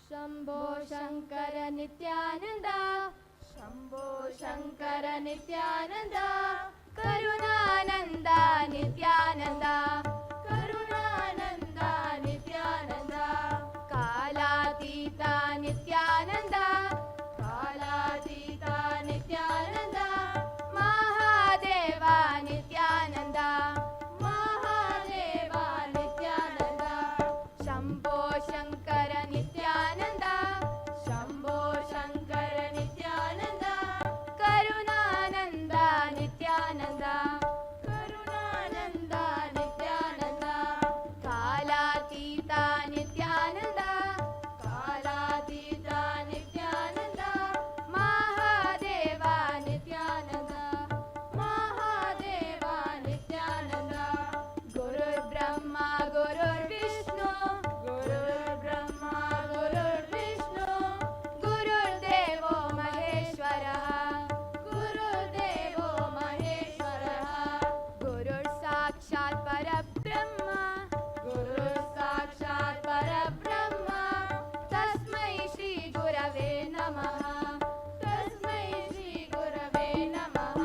शंभो शंकर नित्यानंद, शंभो शंकर नित्यानंद, करुणानंद नित्यानंद, करुणानंद नित्यानंद, कालातीता नित्यानंद, कालातीता नित्यानंद, महादेवा नित्यानंद, महादेवा नित्यानंद, शंभो शंकर नित्यानंद, शंभो शंकर नित्यानंद, करुणानंद नित्यानंद, करुणानंद नित्यानंद, कालातीता नित्यानंद, कालातीता नित्यानंद, महादेवा नित्यानंद, महादेवा नित्यानंद, गुरुर्ब्रह्मा गुरुर्विष्णु, गुरुर्ब्रह्मा गुरुर्विष्णु, गुरुर्देवो महेश्वरः, गुरुर्देवो महेश्वरः, गुरुर्साक्षात् परब्रह्म, गुरुर्साक्षात् परब्रह्म, तस्मै श्री गुरवे नमः, तस्मै श्री गुरवे नमः,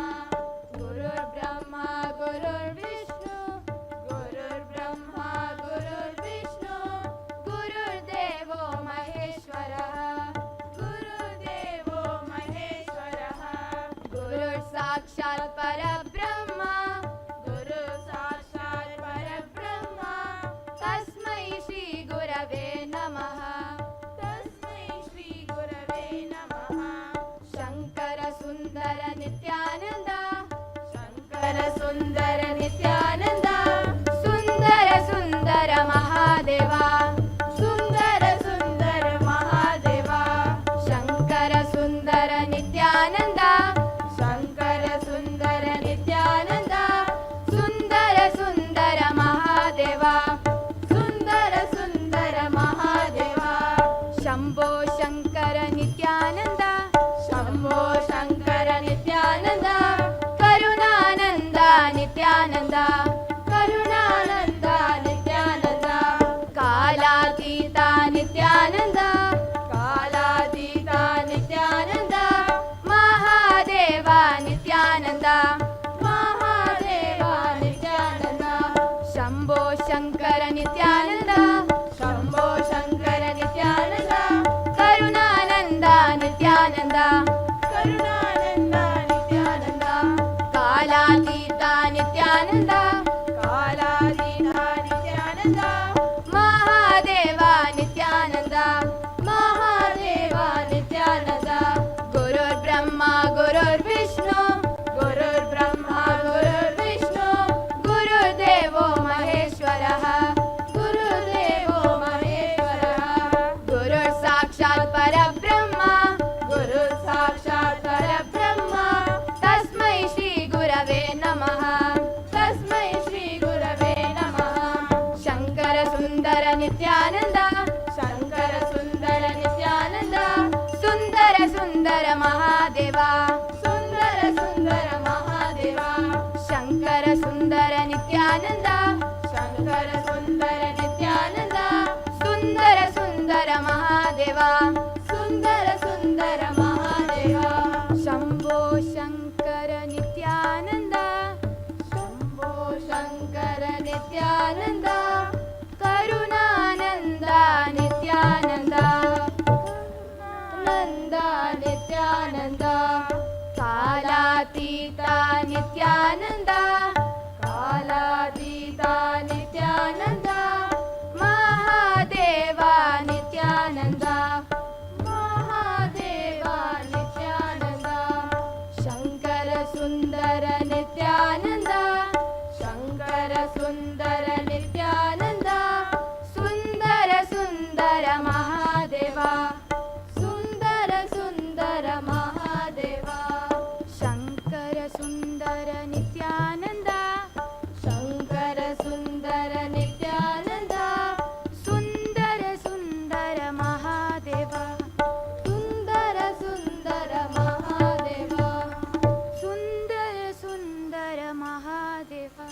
गुरुर्ब्रह्मा गुरुर्विष्णु, गुरुर्ब्रह्मा गुरुर्विष्णु, गुरुर्देवो महेश्वरः, गुरुर्देवो महेश्वरः, गुरुर्साक्षात् परब्रह्म, गुरुर्साक्षात् परब्रह्म, तस्मै श्री गुरवे नमः, तस्मै श्री गुरवे नमः, शंकर सुंदर नित्यानंद, शंकर सुंदर नित्यानंद, सुंदर सुंदर महादेवा, सुंदर सुंदर महादेवा, शंकर सुंदर नित्यानंद, शंकर सुंदर नित्यानंद, सुंदर सुंदर महादेवा, सुंदर सुंदर महादेवा, शंभो शंकर नित्यानंद, शंभो शंकर नित्यानंद, करुणानंद नित्यानंद, करुणानंद नित्यानंद, कालातीता नित्यानंद, कालातीता नित्यानंद, महादेवा नित्यानंद, महादेवा नित्यानंद, शंभो शंकर नित्यानंद, शंभो शंकर नित्यानंद, करुणानंद नित्यानंद, करुणानंद नित्यानंद, कालातीता नित्यानंद, कालातीता नित्यानंद, महादेवा नित्यानंद, महादेवा नित्यानंद, गुरुर्ब्रह्मा गुरुर्विष्णु, गुरुर्ब्रह्मा गुरुर्विष्णु, गुरुर्देवो महेश्वरः, गुरुर्देवो महेश्वरः, गुरुर्साक्षात् परब्रह्म, गुरुर्साक्षात् परब्रह्म, तस्मै श्री गुरवे नमः, तस्मै श्री गुरवे नमः, शंकर सुंदर नित्यानंद, शंकर सुंदर नित्यानंद, सुंदर सुंदर महादेवा, सुंदर सुंदर महादेवा, शंकर सुंदर नित्यानंद, शंकर सुंदर नित्यानंद, सुंदर सुंदर महादेवा, सुंदर सुंदर महादेवा, शंभो शंकर नित्यानंद, शंभो शंकर नित्यानंद, करुणानंद नित्यानंद, नंद नित्यानंद, कालातीता नित्यानंद, कालातीता नित्यानंद, महादेवा नित्यानंद, महादेवा नित्यानंद, शंकर सुंदर नित्यानंद, शंकर सुंदर नित्यानंद, सुंदर सुंदर महादेवा, सुंदर सुंदर महादेवा, शंकर सुंदर नित्यानंद, शंकर सुंदर नित्यानंद, सुंदर सुंदर महादेवा, सुंदर सुंदर महादेवा, सुंदर सुंदर Mahadeva.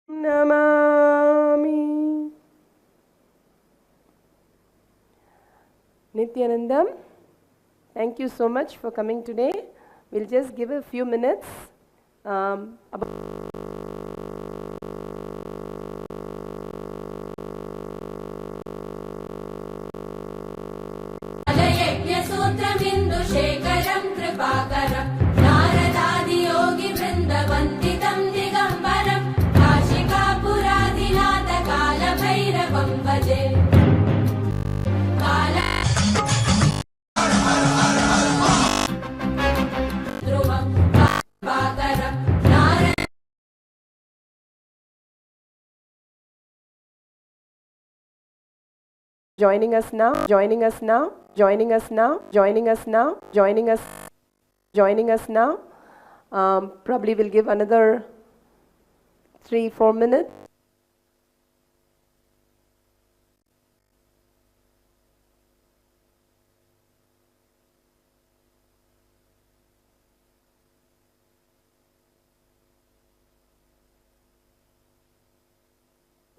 Namami. Nityanandam, thank you so much for coming today. We'll just give a few minutes. यज्ञसूत्रमिन्दुशेखरं कृपाकरं नारदादियोगिवृन्दवन्दितं दिगम्बरं काशिकापुरादिनाथकालभैरवं भजे ध्रुवं कृपाकरं Joining us now, joining us now, joining us now, joining us now, joining us now. Probably we'll give another 3-4 minutes.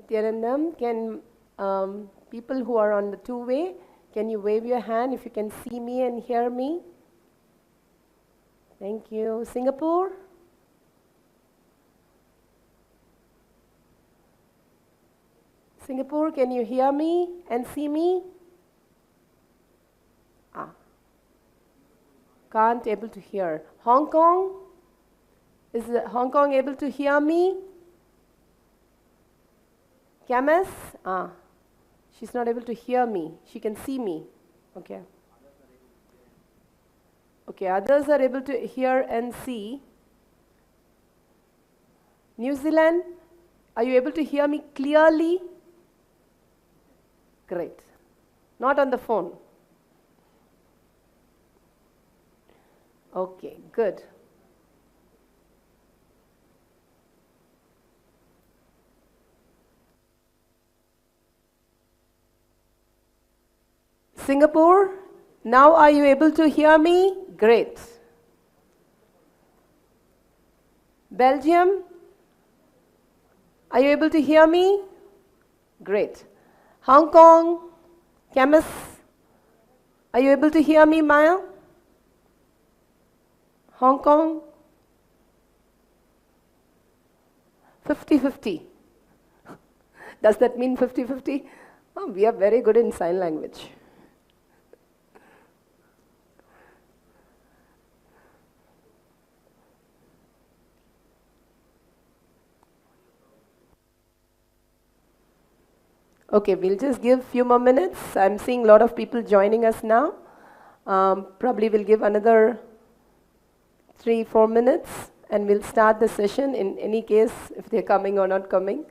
Nityanandam, can people who are on the two-way, can you wave your hand if you can see me and hear me? Thank you. Singapore? Singapore, can you hear me and see me? Can't able to hear. Hong Kong? Is Hong Kong able to hear me? Camus? She's not able to hear me. She can see me. Okay. Okay, others are able to hear and see. New Zealand, are you able to hear me clearly? Great. Not on the phone. Okay, good. Singapore, now are you able to hear me? Great. Belgium, are you able to hear me? Great. Hong Kong, Camus, are you able to hear me, Maya? Hong Kong, 50-50. Does that mean 50-50? Oh, we are very good in sign language. Okay, we'll just give a few more minutes. I'm seeing a lot of people joining us now. Probably we'll give another 3-4 minutes and we'll start the session. In any case, if they're coming or not coming,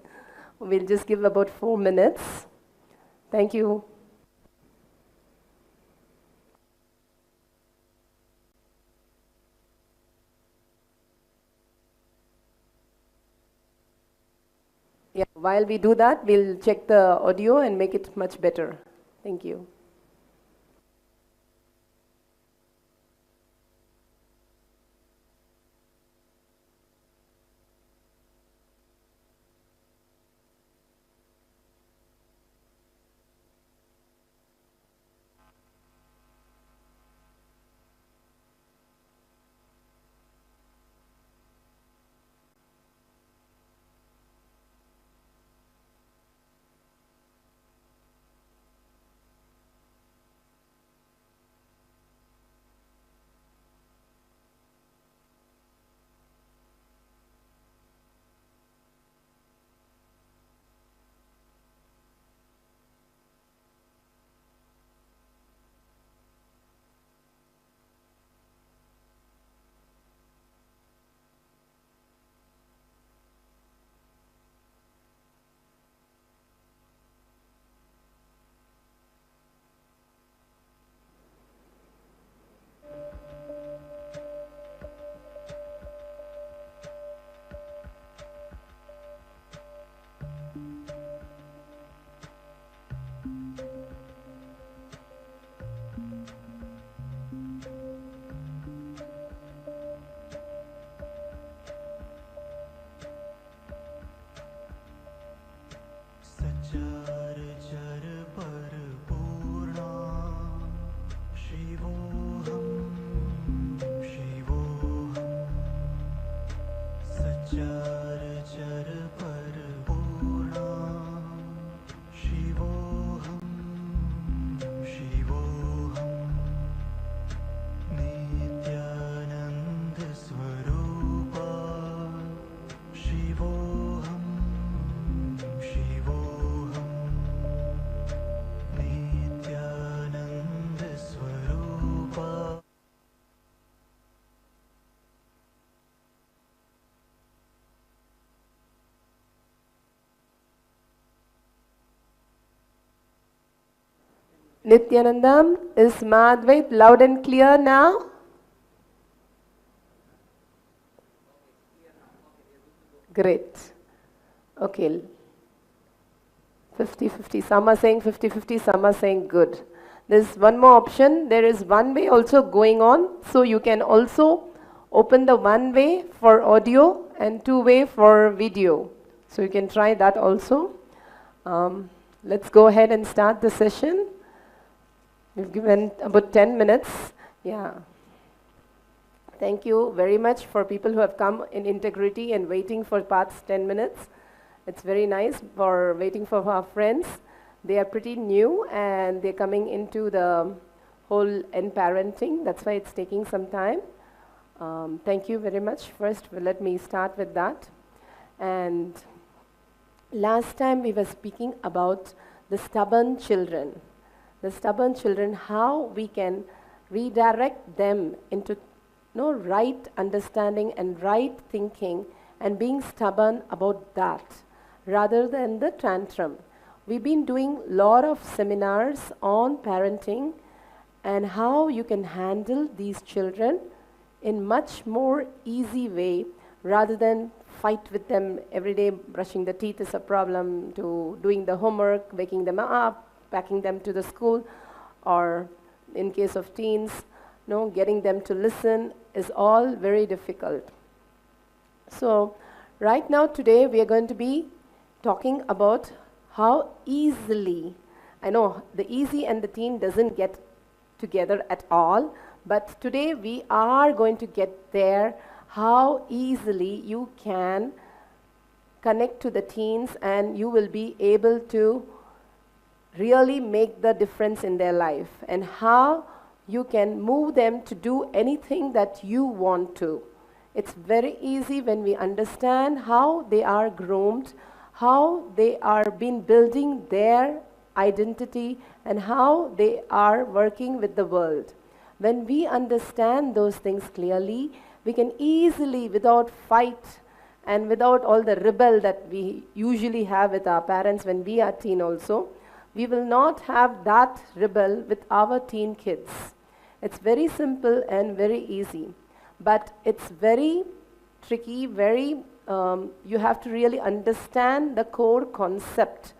we'll just give about 4 minutes. Thank you. Yeah, while we do that, we'll check the audio and make it much better. Thank you. Nityanandam, is Madhvait loud and clear now? Great. Okay. 50-50. Some are saying 50-50, some are saying good. There's one more option. There is one way also going on. So you can also open the one way for audio and two way for video. So you can try that also. Let's go ahead and start the session. We've given about 10 minutes. Yeah. Thank you very much for people who have come in integrity and waiting for past 10 minutes. It's very nice for waiting for our friends. They are pretty new and they're coming into the whole end parenting. That's why it's taking some time. Thank you very much. First, let me start with that. And last time we were speaking about the stubborn children. The stubborn children, how we can redirect them into right understanding and right thinking and being stubborn about that rather than the tantrum. We've been doing a lot of seminars on parenting and how you can handle these children in much more easy way rather than fight with them every day. Brushing the teeth is a problem, to doing the homework, waking them up, packing them to the school, or in case of teens, getting them to listen is all very difficult. So right now today we are going to be talking about how easily, I know the easy and the teen doesn't get together at all, but today we are going to get there, how easily you can connect to the teens and you will be able to really make the difference in their life, and how you can move them to do anything that you want to. It's very easy when we understand how they are groomed, how they are been building their identity, and how they are working with the world. When we understand those things clearly, we can easily, without fight and without all the rebel that we usually have with our parents when we are teen also, we will not have that rebel with our teen kids. It's very simple and very easy, but it's very tricky, you have to really understand the core concept.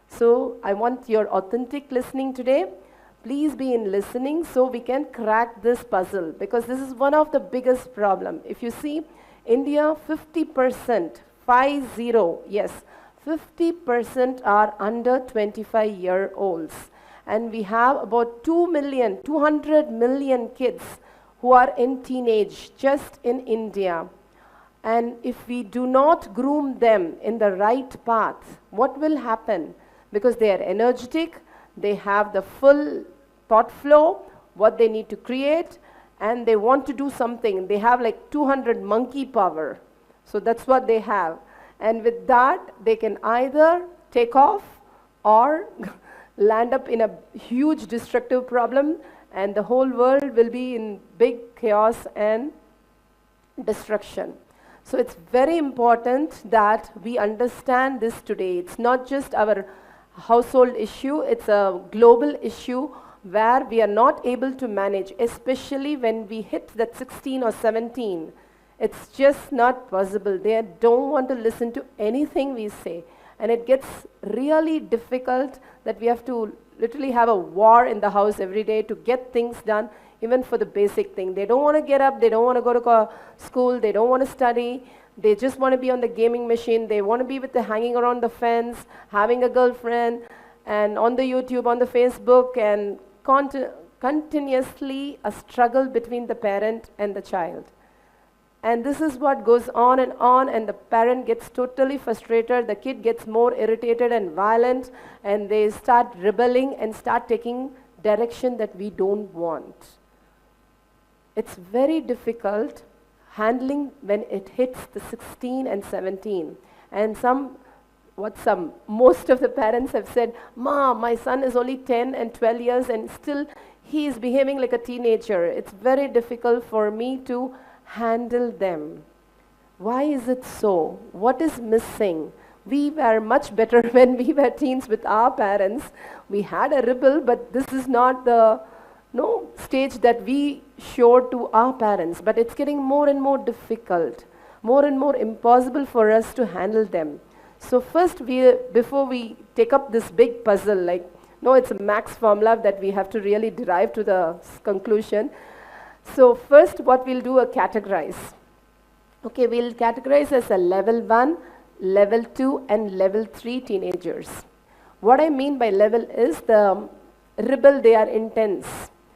So I want your authentic listening today. Please be in listening so we can crack this puzzle, because this is one of the biggest problem. If you see, India, 50%, 50% are under 25-year-olds. And we have about 200 million kids who are in teenage just in India. And if we do not groom them in the right path, what will happen? Because they are energetic, they have the full thought flow, what they need to create, and they want to do something. They have like 200 monkey power. So that's what they have. And with that, they can either take off or land up in a huge destructive problem, and the whole world will be in big chaos and destruction. So it's very important that we understand this today. It's not just our household issue, it's a global issue where we are not able to manage, especially when we hit that 16 or 17. It's just not possible. They don't want to listen to anything we say. And it gets really difficult that we have to literally have a war in the house every day to get things done, even for the basic thing. They don't want to get up, they don't want to go to school, they don't want to study, they just want to be on the gaming machine, they want to be with the hanging around the fence, having a girlfriend, and on the YouTube, on the Facebook, and continuously a struggle between the parent and the child. And this is what goes on, and the parent gets totally frustrated, the kid gets more irritated and violent, and they start rebelling and start taking direction that we don't want. It's very difficult handling when it hits the 16 and 17. And most of the parents have said, "Mom, my son is only 10 and 12 years and still he is behaving like a teenager. It's very difficult for me to handle them." Why is it so? What is missing? We were much better when we were teens with our parents. We had a rebel, but this is not the stage that we showed to our parents. But it's getting more and more difficult, more and more impossible for us to handle them. So first, before we take up this big puzzle, like, no, it's a max formula that we have to really derive to the conclusion. So first, what we'll do, categorize. Okay, we'll categorize as a level 1, level 2, and level 3 teenagers. What I mean by level is the rebel, they are intense,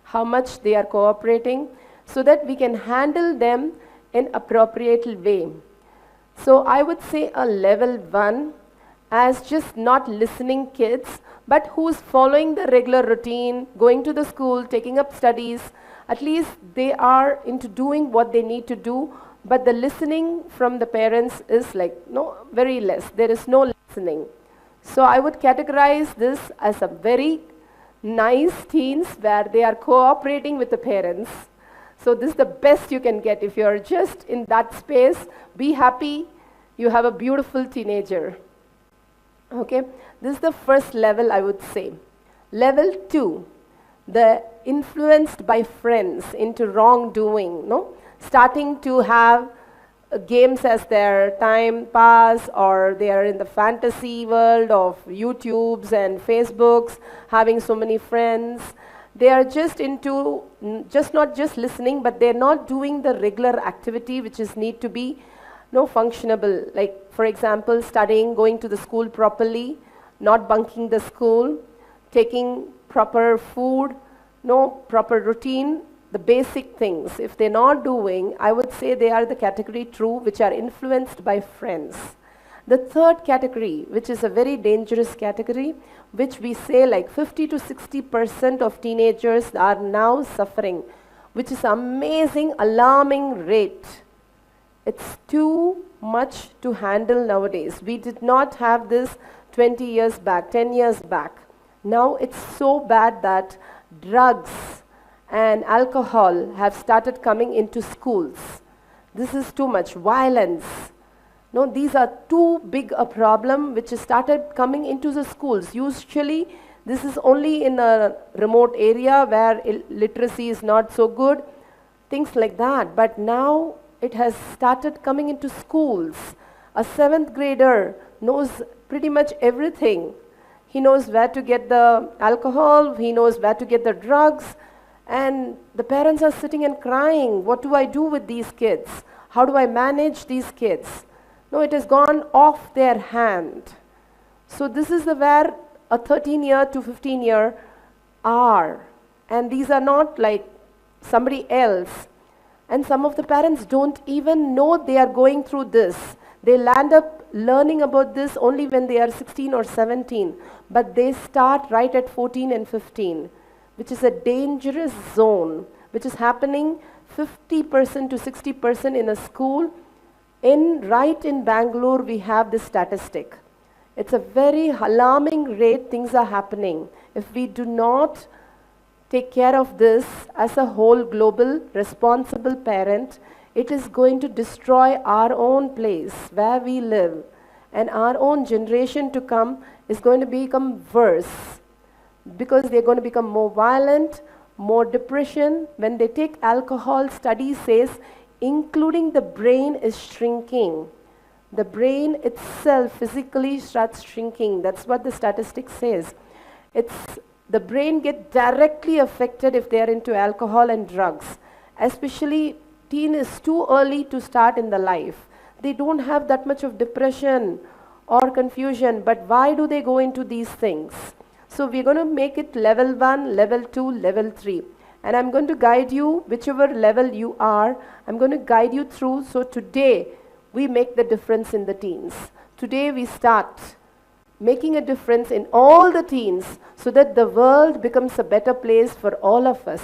how much they are cooperating, so that we can handle them in appropriate way. So I would say a level 1 as just not listening kids, but who's following the regular routine, going to the school, taking up studies. At least they are into doing what they need to do, but the listening from the parents is like very less. There is no listening. So I would categorize this as a very nice teens where they are cooperating with the parents. So this is the best you can get. If you're just in that space, be happy, you have a beautiful teenager. Okay, this is the first level, I would say. Level 2, the influenced by friends into wrongdoing, starting to have games as their time pass, or they are in the fantasy world of YouTubes and Facebooks, having so many friends. They are just into, not just listening, but they're not doing the regular activity which is need to be functionable. Like, for example, studying, going to the school properly, not bunking the school, taking proper food, proper routine, the basic things. If they're not doing, I would say they are the category true, which are influenced by friends. The third category, which is a very dangerous category, which we say like 50 to 60% of teenagers are now suffering, which is amazing, alarming rate. It's too much to handle nowadays. We did not have this 20 years back, 10 years back. Now it's so bad that drugs and alcohol have started coming into schools. This is too much. Violence. No, these are too big a problem which has started coming into the schools. Usually this is only in a remote area where literacy is not so good, things like that. But now it has started coming into schools. A 7th grader knows pretty much everything. He knows where to get the alcohol, he knows where to get the drugs, and the parents are sitting and crying. What do I do with these kids? How do I manage these kids? No, it has gone off their hand. So this is where a 13-year to 15-year are. And these are not like somebody else. And some of the parents don't even know they are going through this. They land up learning about this only when they are 16 or 17. But they start right at 14 and 15, which is a dangerous zone, which is happening 50% to 60% in a school. Right in Bangalore, we have this statistic. It's a very alarming rate things are happening. If we do not take care of this as a whole global responsible parent, it is going to destroy our own place where we live. And our own generation to come is going to become worse, because they're going to become more violent, more depression. When they take alcohol, study says, including the brain is shrinking. The brain itself physically starts shrinking. That's what the statistic says. The brain gets directly affected if they are into alcohol and drugs. Especially teen is too early to start in the life. They don't have that much of depression or confusion, but why do they go into these things? So we're going to make it level 1, level 2, level 3. And I'm going to guide you, whichever level you are, I'm going to guide you through. So today, we make the difference in the teens. Today, we start making a difference in all the teens so that the world becomes a better place for all of us.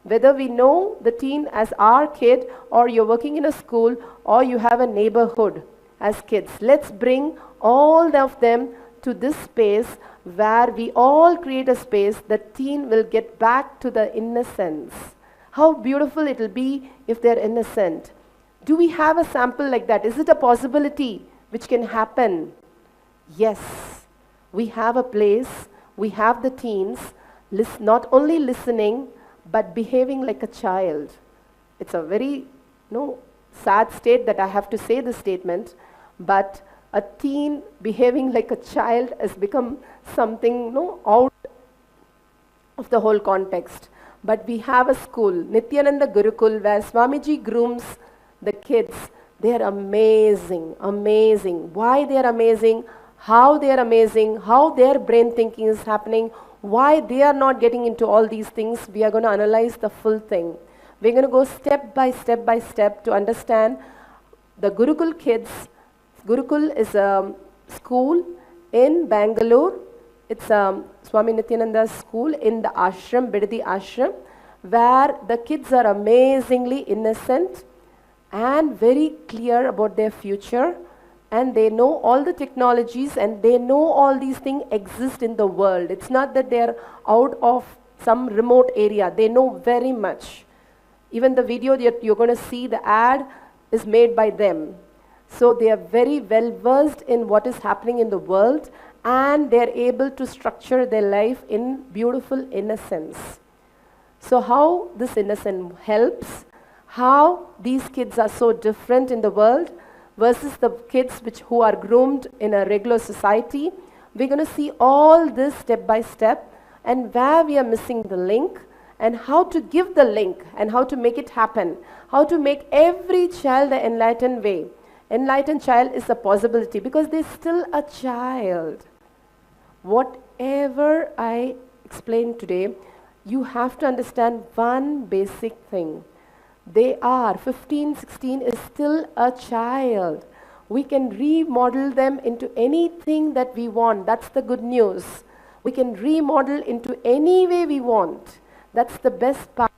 Whether we know the teen as our kid, or you're working in a school, or you have a neighborhood as kids. Let's bring all of them to this space where we all create a space that teen will get back to the innocence. How beautiful it will be if they're innocent. Do we have a sample like that? Is it a possibility which can happen? Yes, we have a place, we have the teens, not only listening, but behaving like a child. It's a very sad state that I have to say this statement, but a teen behaving like a child has become something out of the whole context. But we have a school, Nityananda Gurukul, where Swamiji grooms the kids. They are amazing, amazing. Why they are amazing, how they are amazing, how their brain thinking is happening, why they are not getting into all these things. We are going to analyze the full thing. We're going to go step by step to understand the Gurukul kids. Gurukul is a school in Bangalore. It's Swami Nityananda's school in the ashram, Bidadi ashram, where the kids are amazingly innocent and very clear about their future, and they know all the technologies and they know all these things exist in the world. It's not that they're out of some remote area. They know very much. Even the video that you're going to see, the ad, is made by them. So they are very well versed in what is happening in the world, and they're able to structure their life in beautiful innocence. So how this innocence helps, how these kids are so different in the world versus the kids who are groomed in a regular society. We're going to see all this step by step, and where we are missing the link, and how to give the link, and how to make it happen, how to make every child the enlightened way. Enlightened child is a possibility because they're still a child. Whatever I explained today, you have to understand one basic thing. They are 15, 16 is still a child. We can remodel them into anything that we want. That's the good news. We can remodel into any way we want. That's the best part.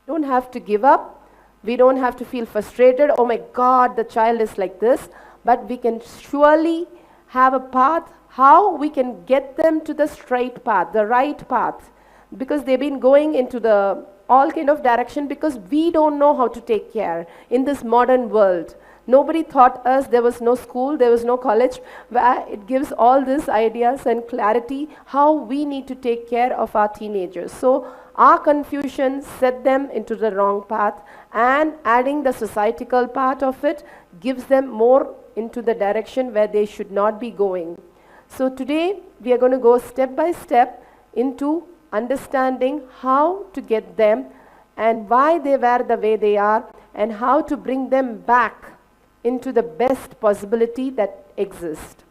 We don't have to give up. We don't have to feel frustrated. Oh my God, the child is like this. But we can surely have a path how we can get them to the straight path, the right path. Because they've been going into the all kind of direction because we don't know how to take care in this modern world. Nobody taught us, there was no school, there was no college, where it gives all these ideas and clarity how we need to take care of our teenagers. So our confusion set them into the wrong path, and adding the societal part of it gives them more into the direction where they should not be going. So today we are going to go step by step into understanding how to get them and why they were the way they are, and how to bring them back into the best possibility that exists.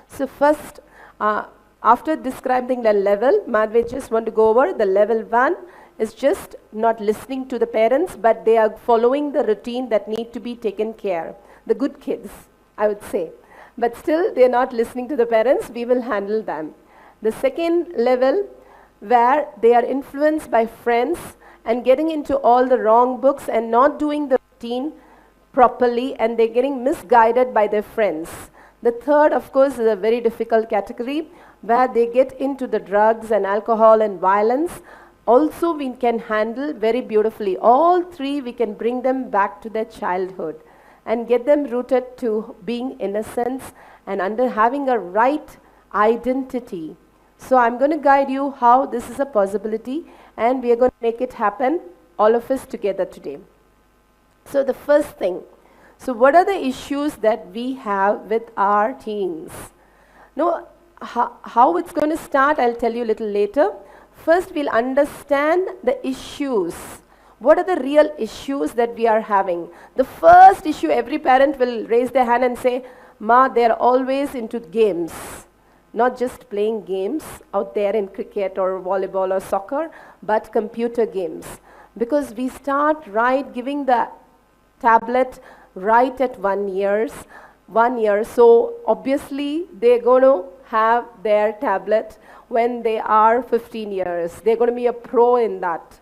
So first, after describing the level, Madhve just want to go over the level 1 is just not listening to the parents, but they are following the routine that need to be taken care. The good kids, I would say. But still, they are not listening to the parents, we will handle them. The second level, where they are influenced by friends and getting into all the wrong books and not doing the routine properly, and they're getting misguided by their friends. The third, of course, is a very difficult category, where they get into the drugs and alcohol and violence. Also, we can handle very beautifully. All three, we can bring them back to their childhood and get them rooted to being innocence and having a right identity. So I'm going to guide you how this is a possibility, and we are going to make it happen, all of us together today. So the first thing, so what are the issues that we have with our teens? No, how it's going to start, I'll tell you a little later. First, we'll understand the issues. What are the real issues that we are having? The first issue, every parent will raise their hand and say, Ma, they're always into games. Not just playing games out there in cricket or volleyball or soccer, but computer games. Because we start giving the tablet right at 1 year. So obviously they're going to have their tablet when they are 15 years. They're going to be a pro in that.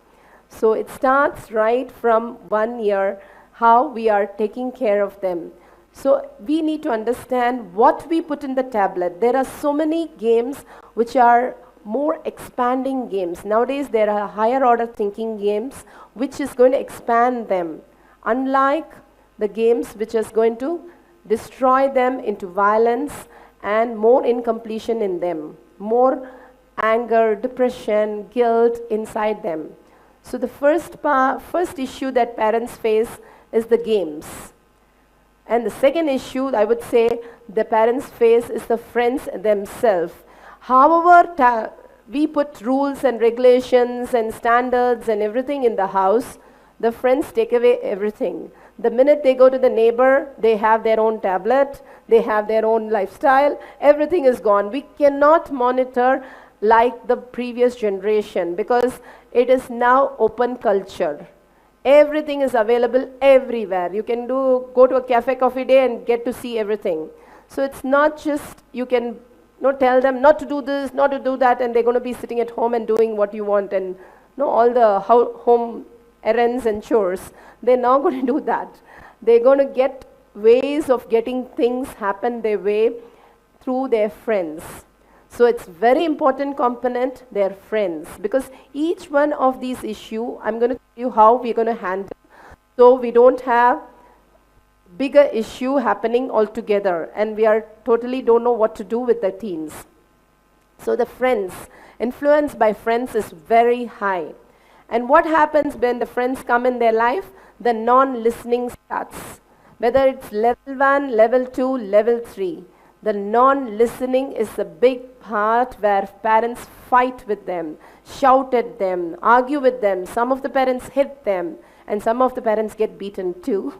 So it starts right from 1 year, how we are taking care of them. So we need to understand what we put in the tablet. There are so many games which are more expanding games. Nowadays there are higher order thinking games which is going to expand them. Unlike the games which is going to destroy them into violence and more incompletion in them, more anger, depression, guilt inside them. So the first issue that parents face is the games. And the second issue, I would say, the parents face is the friends themselves. However, we put rules and regulations and standards and everything in the house, the friends take away everything. The minute they go to the neighbor, they have their own tablet, they have their own lifestyle, everything is gone. We cannot monitor like the previous generation because it is now open culture. Everything is available everywhere. You can go to a cafe coffee day and get to see everything. So it's not just you can tell them not to do this, not to do that, and they're going to be sitting at home and doing what you want and all the home errands and chores. They're not going to do that. They're going to get ways of getting things happen their way through their friends. So it's very important component, their friends, because each one of these issues, I'm going to tell you how we're going to handle, so we don't have bigger issue happening altogether, and we are totally don't know what to do with the teens. So the friends, influence by friends is very high. And what happens when the friends come in their life? The non-listening starts. Whether it's level 1, level 2, level 3. The non-listening is a big part where parents fight with them, shout at them, argue with them. Some of the parents hit them, and some of the parents get beaten too.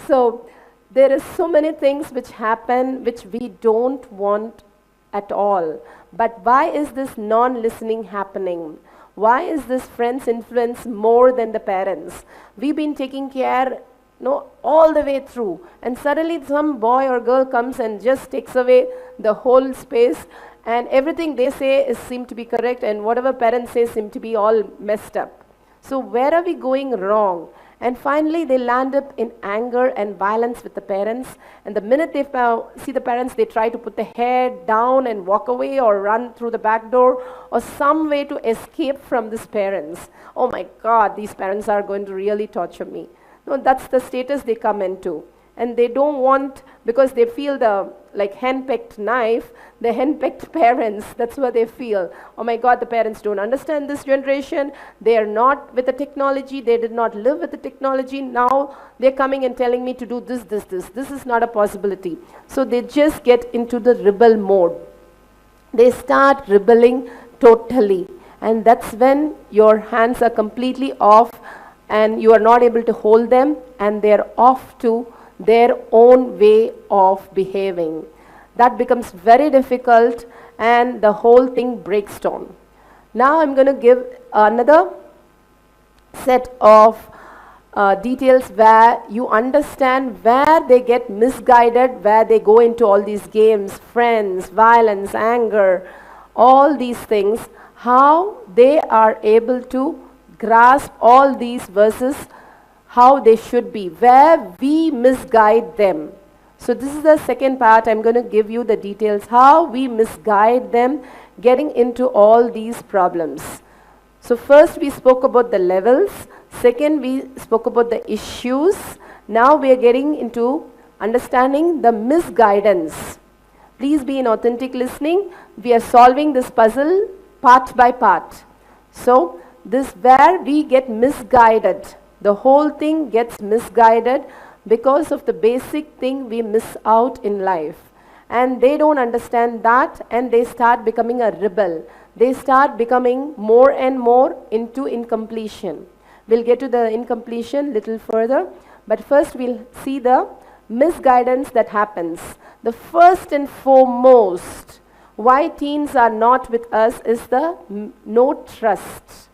So there are so many things which happen which we don't want at all. But why is this non-listening happening? Why is this friends' influence more than the parents? We've been taking care all the way through, and suddenly some boy or girl comes and just takes away the whole space, and everything they say seem to be correct, and whatever parents say seem to be all messed up. So where are we going wrong? And finally they land up in anger and violence with the parents, and the minute they see the parents, they try to put the head down and walk away or run through the back door or some way to escape from these parents. Oh my God, these parents are going to really torture me. No, that's the status they come into. And they don't want, because they feel the hen-pecked knife, the hen-pecked parents, that's what they feel. Oh my God, the parents don't understand this generation. They are not with the technology. They did not live with the technology. Now they're coming and telling me to do this. This is not a possibility. So they just get into the rebel mode. They start rebelling totally. And that's when your hands are completely off and you are not able to hold them, and they're off to their own way of behaving. That becomes very difficult and the whole thing breaks down. Now I'm going to give another set of details where you understand where they get misguided, where they go into all these games, friends, violence, anger, all these things, how they are able to grasp all these verses, how they should be, where we misguide them. So this is the second part. I'm going to give you the details, how we misguide them getting into all these problems. So first we spoke about the levels. Second, we spoke about the issues. Now we are getting into understanding the misguidance. Please be in authentic listening. We are solving this puzzle part by part. So this where we get misguided. The whole thing gets misguided because of the basic thing we miss out in life. And they don't understand that, and they start becoming a rebel. They start becoming more and more into incompletion. We'll get to the incompletion little further, but first we'll see the misguidance that happens. The first and foremost why teens are not with us is the no trust.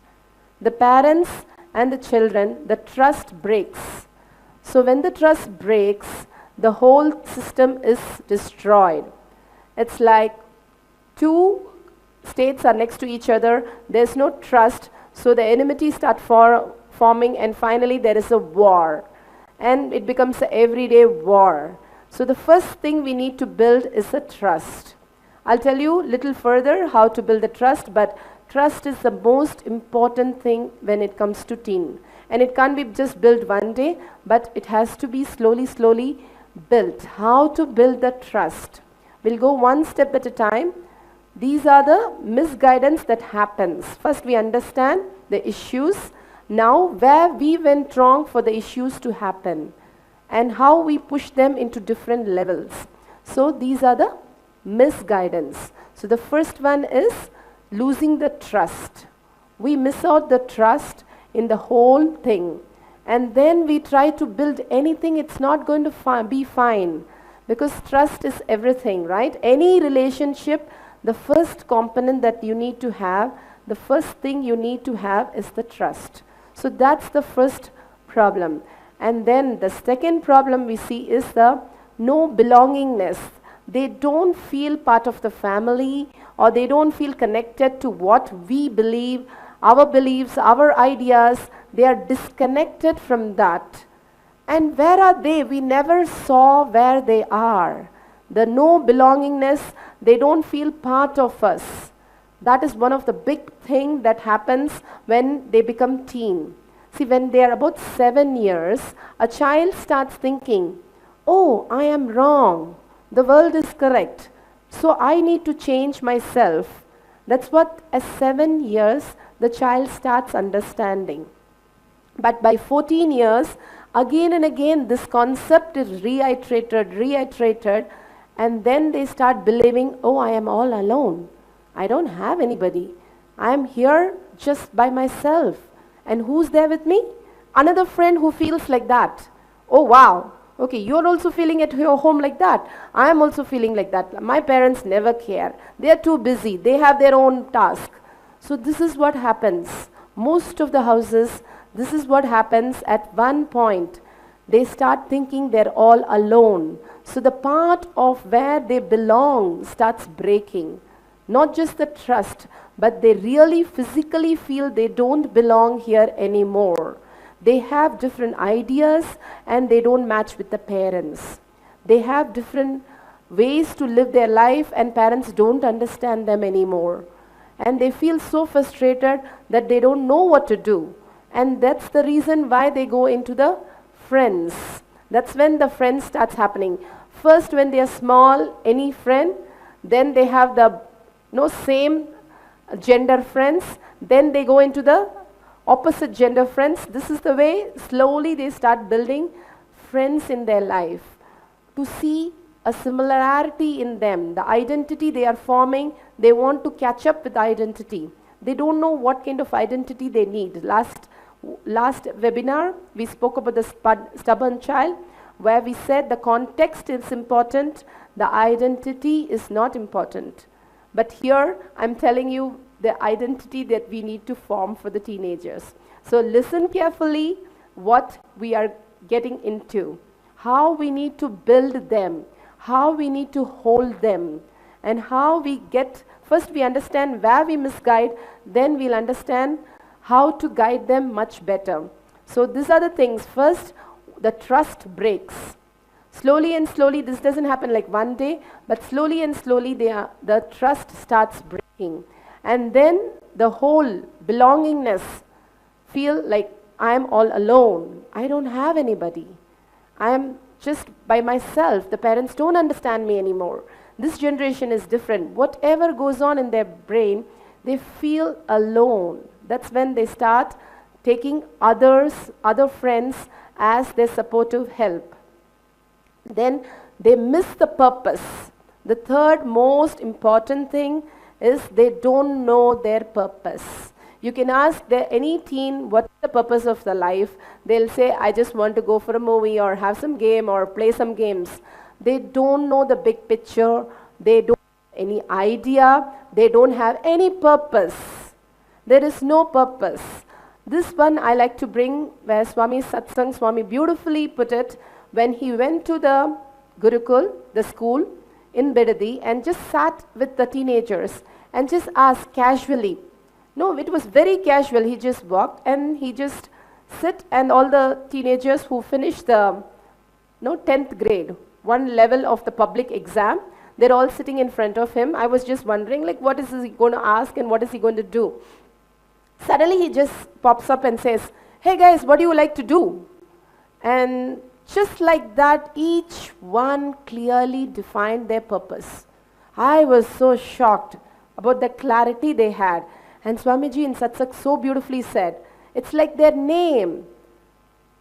The parents and the children, the trust breaks. So when the trust breaks, the whole system is destroyed. It's like two states are next to each other, there's no trust, so the enmity start forming, and finally there is a war. And it becomes an everyday war. So the first thing we need to build is a trust. I'll tell you a little further how to build the trust, but trust is the most important thing when it comes to teen. And it can't be just built one day, but it has to be slowly built. How to build the trust. We'll go one step at a time. These are the misguidance that happens. First we understand the issues. Now where we went wrong for the issues to happen and how we push them into different levels. So these are the misguidance. So the first one is losing the trust. We miss out the trust in the whole thing. And then we try to build anything, it's not going to be fine. Because trust is everything, right? Any relationship, the first component that you need to have, the first thing you need to have is the trust. So that's the first problem. And then the second problem we see is the no belongingness. They don't feel part of the family, or they don't feel connected to what we believe, our beliefs, our ideas. They are disconnected from that. And where are they? We never saw where they are. The no belongingness, they don't feel part of us. That is one of the big things that happens when they become teen. See, when they are about 7 years, a child starts thinking, oh, I am wrong. The world is correct. So I need to change myself. That's what at 7 years the child starts understanding. But by 14 years, again and again this concept is reiterated, and then they start believing, oh, I am all alone. I don't have anybody. I am here just by myself. And who's there with me? Another friend who feels like that. Oh, wow. Okay, you're also feeling at your home like that. I am also feeling like that. My parents never care. They are too busy. They have their own task. So this is what happens. Most of the houses, this is what happens at one point. They start thinking they're all alone. So the part of where they belong starts breaking. Not just the trust, but they really physically feel they don't belong here anymore. They have different ideas and they don't match with the parents. They have different ways to live their life and parents don't understand them anymore. And they feel so frustrated that they don't know what to do. And that's the reason why they go into the friends. That's when the friends starts happening. First when they are small, any friend, then they have the same gender friends, then they go into the opposite gender friends. This is the way slowly they start building friends in their life to see a similarity in them. The identity they are forming, they want to catch up with identity. They don't know what kind of identity they need. Last webinar, we spoke about the stubborn child, where we said the context is important, the identity is not important. But here, I'm telling you the identity that we need to form for the teenagers. So listen carefully what we are getting into, how we need to build them, how we need to hold them, and how we first we understand where we misguide, then we'll understand how to guide them much better. So these are the things. First, the trust breaks. Slowly and slowly, this doesn't happen like one day, but slowly and slowly the trust starts breaking. And then the whole belongingness feel like I'm all alone. I don't have anybody. I'm just by myself. The parents don't understand me anymore. This generation is different. Whatever goes on in their brain, they feel alone. That's when they start taking other friends as their supportive help. Then they miss the purpose. The third most important thing is they don't know their purpose. You can ask any teen what's the purpose of their life. They'll say, I just want to go for a movie or have some game or play some games. They don't know the big picture. They don't have any idea. They don't have any purpose. There is no purpose. This one I like to bring where Swami Satsang Swami beautifully put it when he went to the Gurukul, the school in Bidadi, and just sat with the teenagers and just asked casually. No, it was very casual. He just walked and he just sit, and all the teenagers who finished the 10th grade, one level of the public exam, they're all sitting in front of him. I was just wondering, like, what is he going to ask and what is he going to do? Suddenly he just pops up and says, hey guys, what do you like to do? And just like that, each one clearly defined their purpose. I was so shocked about the clarity they had. And Swamiji in Satsang so beautifully said, it's like their name.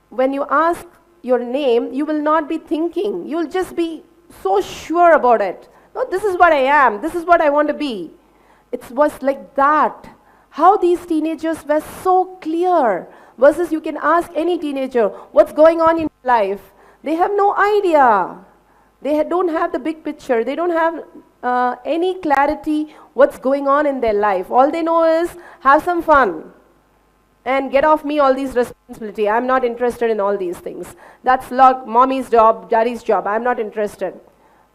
When you ask your name, you will not be thinking. You will just be so sure about it. No, this is what I am. This is what I want to be. It was like that. How these teenagers were so clear. Versus you can ask any teenager, what's going on in life? They have no idea. They don't have the big picture. They don't have any clarity what's going on in their life. All they know is have some fun and get off me all these responsibility. I'm not interested in all these things. That's like mommy's job, daddy's job. I'm not interested.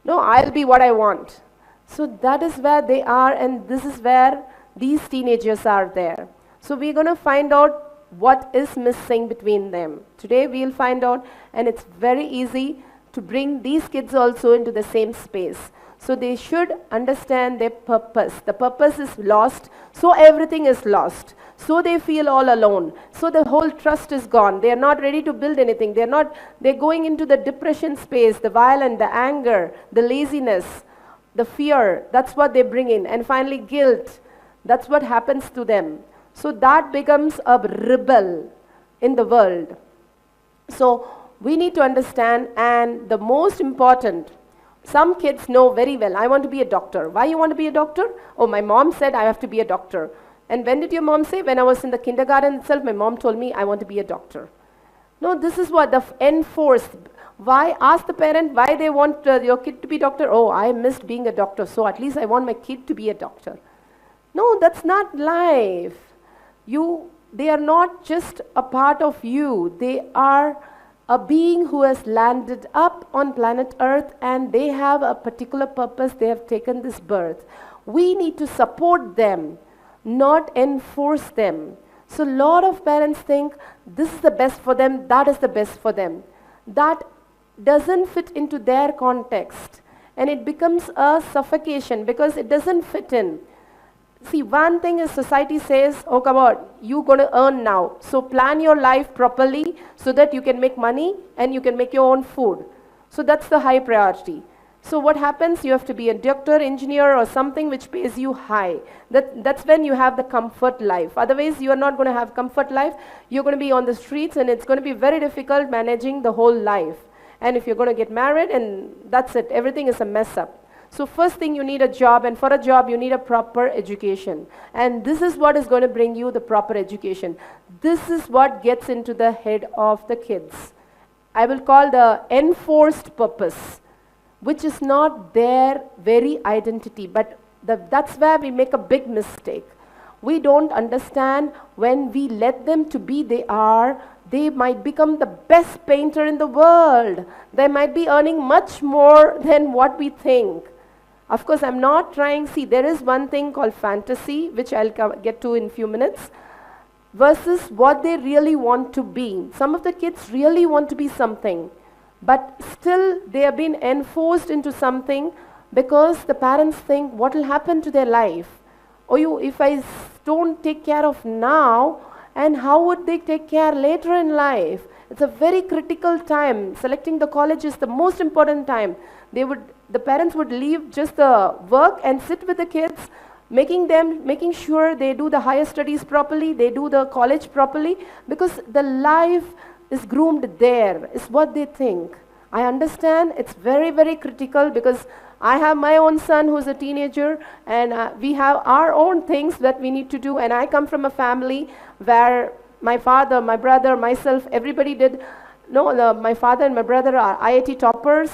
No, I'll be what I want. So that is where they are, and this is where these teenagers are there. So we're going to find out what is missing between them. Today we'll find out, and it's very easy to bring these kids also into the same space. So they should understand their purpose. The purpose is lost, so everything is lost. So they feel all alone. So the whole trust is gone. They are not ready to build anything. They're going into the depression space, the violence, the anger, the laziness, the fear. That's what they bring in. And finally guilt. That's what happens to them. So that becomes a rebel in the world. So we need to understand, and the most important, some kids know very well, I want to be a doctor. Why you want to be a doctor? Oh, my mom said I have to be a doctor. And when did your mom say? When I was in the kindergarten itself, my mom told me I want to be a doctor. No, this is what the enforced. Why? Ask the parent why they want your kid to be a doctor. Oh, I missed being a doctor, so at least I want my kid to be a doctor. No, that's not life. They are not just a part of you. They are a being who has landed up on planet Earth, and they have a particular purpose. They have taken this birth. We need to support them, not enforce them. So a lot of parents think this is the best for them, that is the best for them. That doesn't fit into their context, and it becomes a suffocation because it doesn't fit in. See, one thing is society says, oh come on, you're going to earn now. So plan your life properly so that you can make money and you can make your own food. So that's the high priority. So what happens? You have to be a doctor, engineer, or something which pays you high. That's when you have the comfort life. Otherwise, you are not going to have comfort life. You're going to be on the streets, and it's going to be very difficult managing the whole life. And if you're going to get married, and that's it, everything is a mess up. So first thing, you need a job, and for a job you need a proper education. And this is what is going to bring you the proper education. This is what gets into the head of the kids. I will call the enforced purpose, which is not their very identity, but that's where we make a big mistake. We don't understand when we let them to be they might become the best painter in the world. They might be earning much more than what we think. Of course, I'm not trying, see, there is one thing called fantasy, which I'll get to in a few minutes, versus what they really want to be. Some of the kids really want to be something, but still they have been enforced into something because the parents think, what will happen to their life? If I don't take care of now, and how would they take care later in life? It's a very critical time. Selecting the college is the most important time. The parents would leave just the work and sit with the kids, making sure they do the higher studies properly, they do the college properly, because the life is groomed there, is what they think. I understand it's very, very critical because I have my own son who's a teenager, and we have our own things that we need to do, and I come from a family where my father, my brother, myself, everybody my father and my brother are IIT toppers,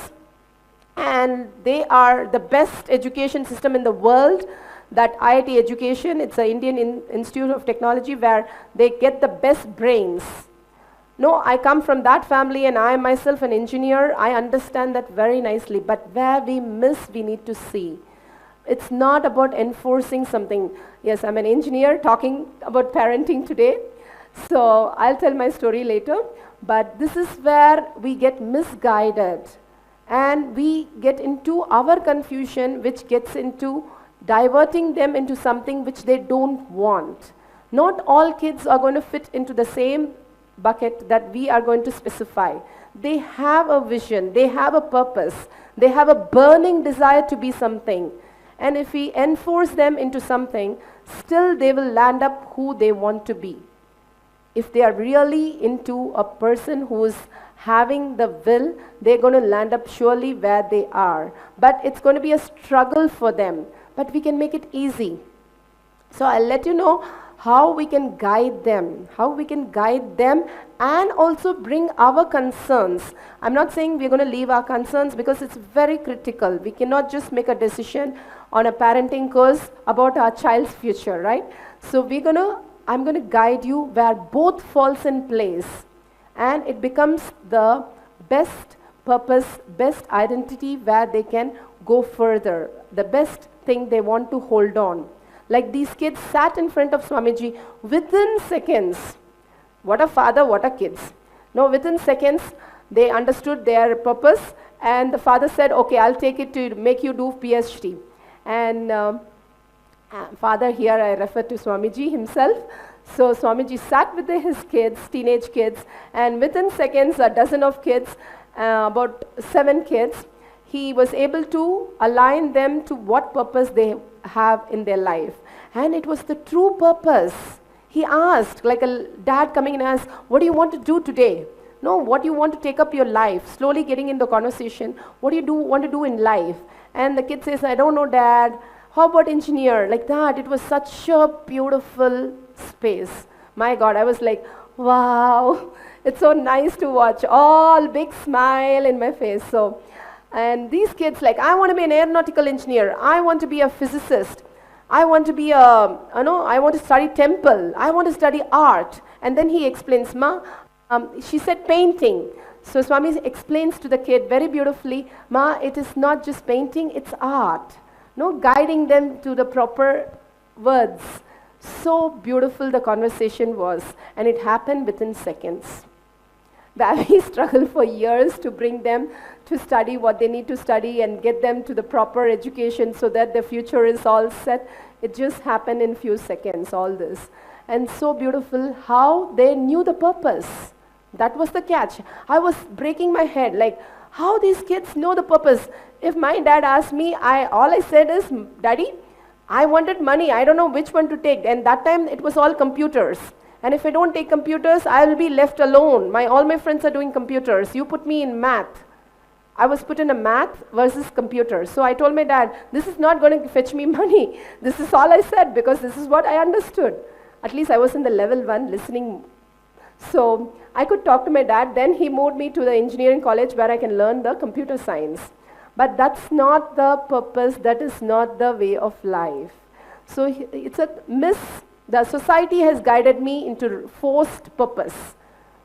and they are the best education system in the world. That IIT education, it's an Indian Institute of Technology where they get the best brains. No, I come from that family, and I am myself an engineer. I understand that very nicely, but where we miss, we need to see. It's not about enforcing something. Yes, I'm an engineer talking about parenting today, so I'll tell my story later, but this is where we get misguided, and we get into our confusion, which gets into diverting them into something which they don't want. Not all kids are going to fit into the same bucket that we are going to specify. they have a vision, they have a purpose, they have a burning desire to be something. And if we enforce them into something, still they will land up who they want to be. If they are really into a person who is having the will, they're going to land up surely where they are. But it's going to be a struggle for them. But we can make it easy. So I'll let you know how we can guide them, and also bring our concerns. I'm not saying we're going to leave our concerns because it's very critical. We cannot just make a decision on a parenting course about our child's future, right? So I'm going to guide you where both falls in place, and it becomes the best purpose, best identity where they can go further, the best thing they want to hold on. Like these kids sat in front of Swamiji within seconds. What a father, what a kids. No, within seconds, they understood their purpose, and the father said, okay, I'll take it to make you do PhD. And father, here I refer to Swamiji himself. So Swamiji sat with his kids, teenage kids, and within seconds, a dozen of kids, about 7 kids, he was able to align them to what purpose they have in their life. And it was the true purpose. He asked, like a dad coming in and asked, what do you want to do today? No, what do you want to take up your life? Slowly getting in the conversation, what do you want to do in life? And the kid says, I don't know, Dad. How about engineer? Like that. It was such a beautiful space. My God, I was like, wow, it's so nice to watch. All big smile in my face. So, and these kids like, I want to be an aeronautical engineer. I want to be a physicist. I want to be I want to study temple. I want to study art. And then he explains, Ma, she said painting. So Swami explains to the kid very beautifully, Ma, it is not just painting, it's art. No, guiding them to the proper words. So beautiful the conversation was, and it happened within seconds. We struggled for years to bring them to study what they need to study and get them to the proper education so that their future is all set. It just happened in few seconds, all this. And so beautiful how they knew the purpose. That was the catch. I was breaking my head, like, how these kids know the purpose. If my dad asked me, all I said is, Daddy, I wanted money. I don't know which one to take. And that time it was all computers. And if I don't take computers, I will be left alone. All my friends are doing computers. You put me in math. I was put in a math versus computers. So I told my dad, this is not going to fetch me money. This is all I said because this is what I understood. At least I was in the level 1 listening. So I could talk to my dad. Then he moved me to the engineering college where I can learn the computer science. But that's not the purpose. That is not the way of life. So it's a the society has guided me into forced purpose.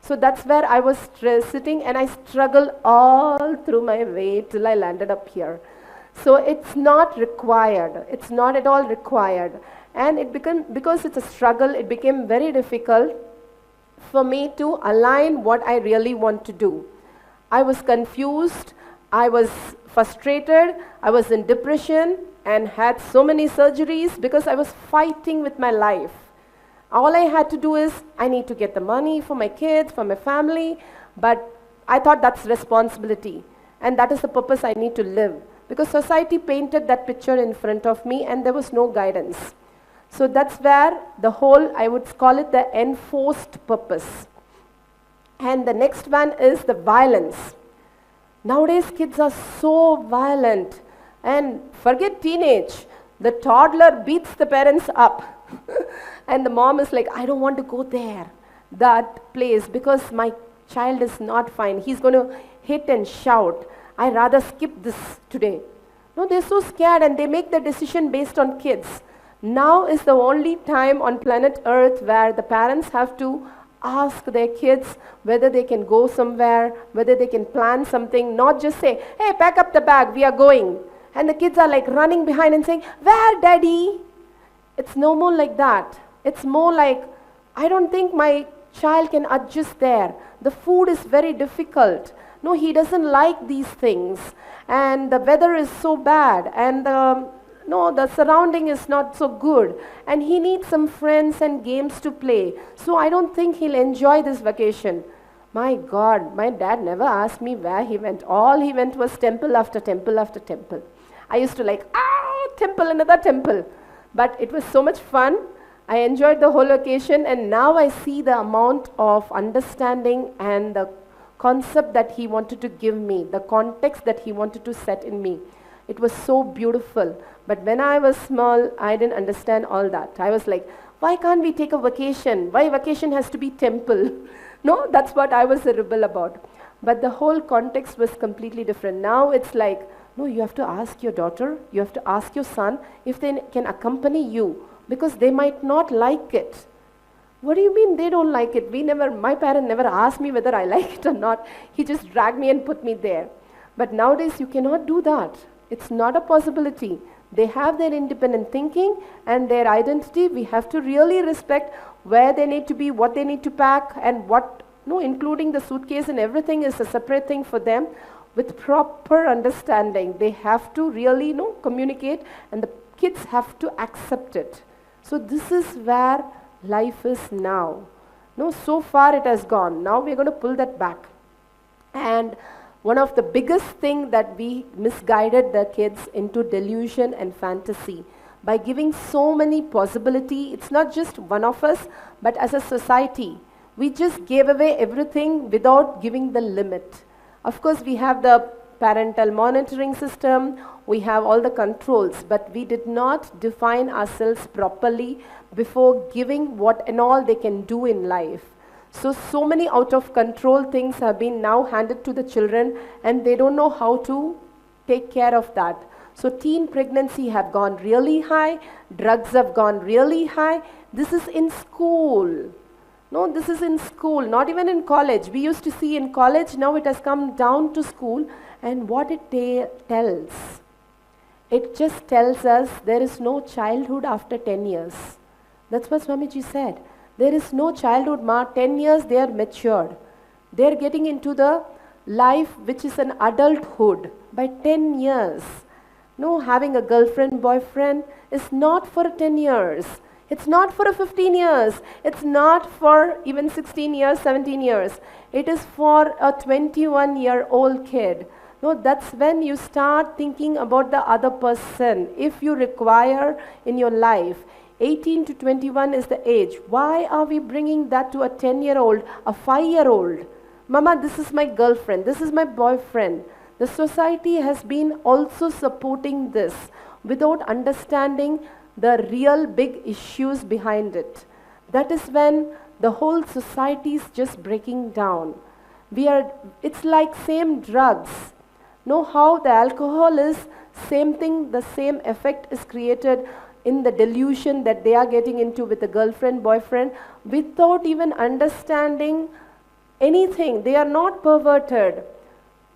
So that's where I was sitting, and I struggled all through my way till I landed up here. So it's not required. It's not at all required. And because it's a struggle, it became very difficult for me to align what I really want to do. I was confused. I was frustrated. I was in depression and had so many surgeries because I was fighting with my life. All I had to do is, I need to get the money for my kids, for my family, but I thought that's responsibility. And that is the purpose I need to live. Because society painted that picture in front of me and there was no guidance. So that's where the whole, I would call it the enforced purpose. And the next one is the violence. Nowadays kids are so violent. And forget teenage, the toddler beats the parents up. And the mom is like, I don't want to go there, that place, because my child is not fine. He's going to hit and shout. I rather skip this today. No, they're so scared and they make the decision based on kids. Now is the only time on planet Earth where the parents have to ask their kids whether they can go somewhere, whether they can plan something, not just say, hey, pack up the bag, we are going. And the kids are like running behind and saying, where, Daddy? It's no more like that. It's more like, I don't think my child can adjust there. The food is very difficult. No, he doesn't like these things. And the weather is so bad. And the surrounding is not so good. And he needs some friends and games to play. So I don't think he'll enjoy this vacation. My God, my dad never asked me where he went. All he went was temple after temple after temple. I used to like, temple, another temple. But it was so much fun. I enjoyed the whole occasion, and now I see the amount of understanding and the concept that he wanted to give me, the context that he wanted to set in me. It was so beautiful. But when I was small, I didn't understand all that. I was like, why can't we take a vacation? Why vacation has to be temple? No, that's what I was a rebel about. But the whole context was completely different. Now it's like, no, you have to ask your daughter, you have to ask your son if they can accompany you, because they might not like it. What do you mean they don't like it? My parent never asked me whether I like it or not. He just dragged me and put me there. But nowadays you cannot do that. It's not a possibility. They have their independent thinking and their identity. We have to really respect where they need to be, what they need to pack, and what, including the suitcase and everything is a separate thing for them. With proper understanding, they have to really communicate, and the kids have to accept it. So this is where life is now. So far it has gone. Now we're going to pull that back. And one of the biggest thing that we misguided the kids into delusion and fantasy by giving so many possibility. It's not just one of us, but as a society, we just gave away everything without giving the limit. Of course, we have the parental monitoring system, we have all the controls, but we did not define ourselves properly before giving what and all they can do in life. So many out of control things have been now handed to the children, and they don't know how to take care of that. So teen pregnancy have gone really high, drugs have gone really high. This is in school. No, this is in school, not even in college. We used to see in college, now it has come down to school, and what it tells. It just tells us there is no childhood after 10 years. That's what Swamiji said. There is no childhood, 10 years they are matured. They are getting into the life which is an adulthood by 10 years. No, having a girlfriend, boyfriend is not for 10 years. It's not for 15 years. It's not for even 16 years, 17 years. It is for a 21-year-old kid. No, that's when you start thinking about the other person. If you require in your life, 18 to 21 is the age. Why are we bringing that to a 10-year-old, a 5-year-old? Mama, this is my girlfriend. This is my boyfriend. The society has been also supporting this without understanding the real big issues behind it. That is when the whole society is just breaking down. It's like same drugs. Know how the alcohol is, same thing, the same effect is created in the delusion that they are getting into with the girlfriend, boyfriend, without even understanding anything. They are not perverted.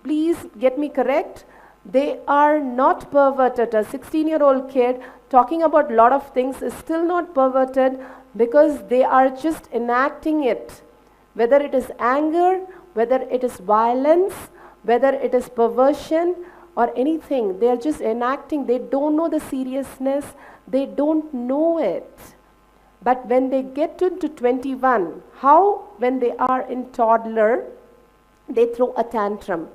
Please get me correct. They are not perverted. A 16-year-old kid talking about a lot of things is still not perverted because they are just enacting it. Whether it is anger, whether it is violence, whether it is perversion or anything, they are just enacting. They don't know the seriousness. They don't know it. But when they get into 21, when they are in toddler, they throw a tantrum.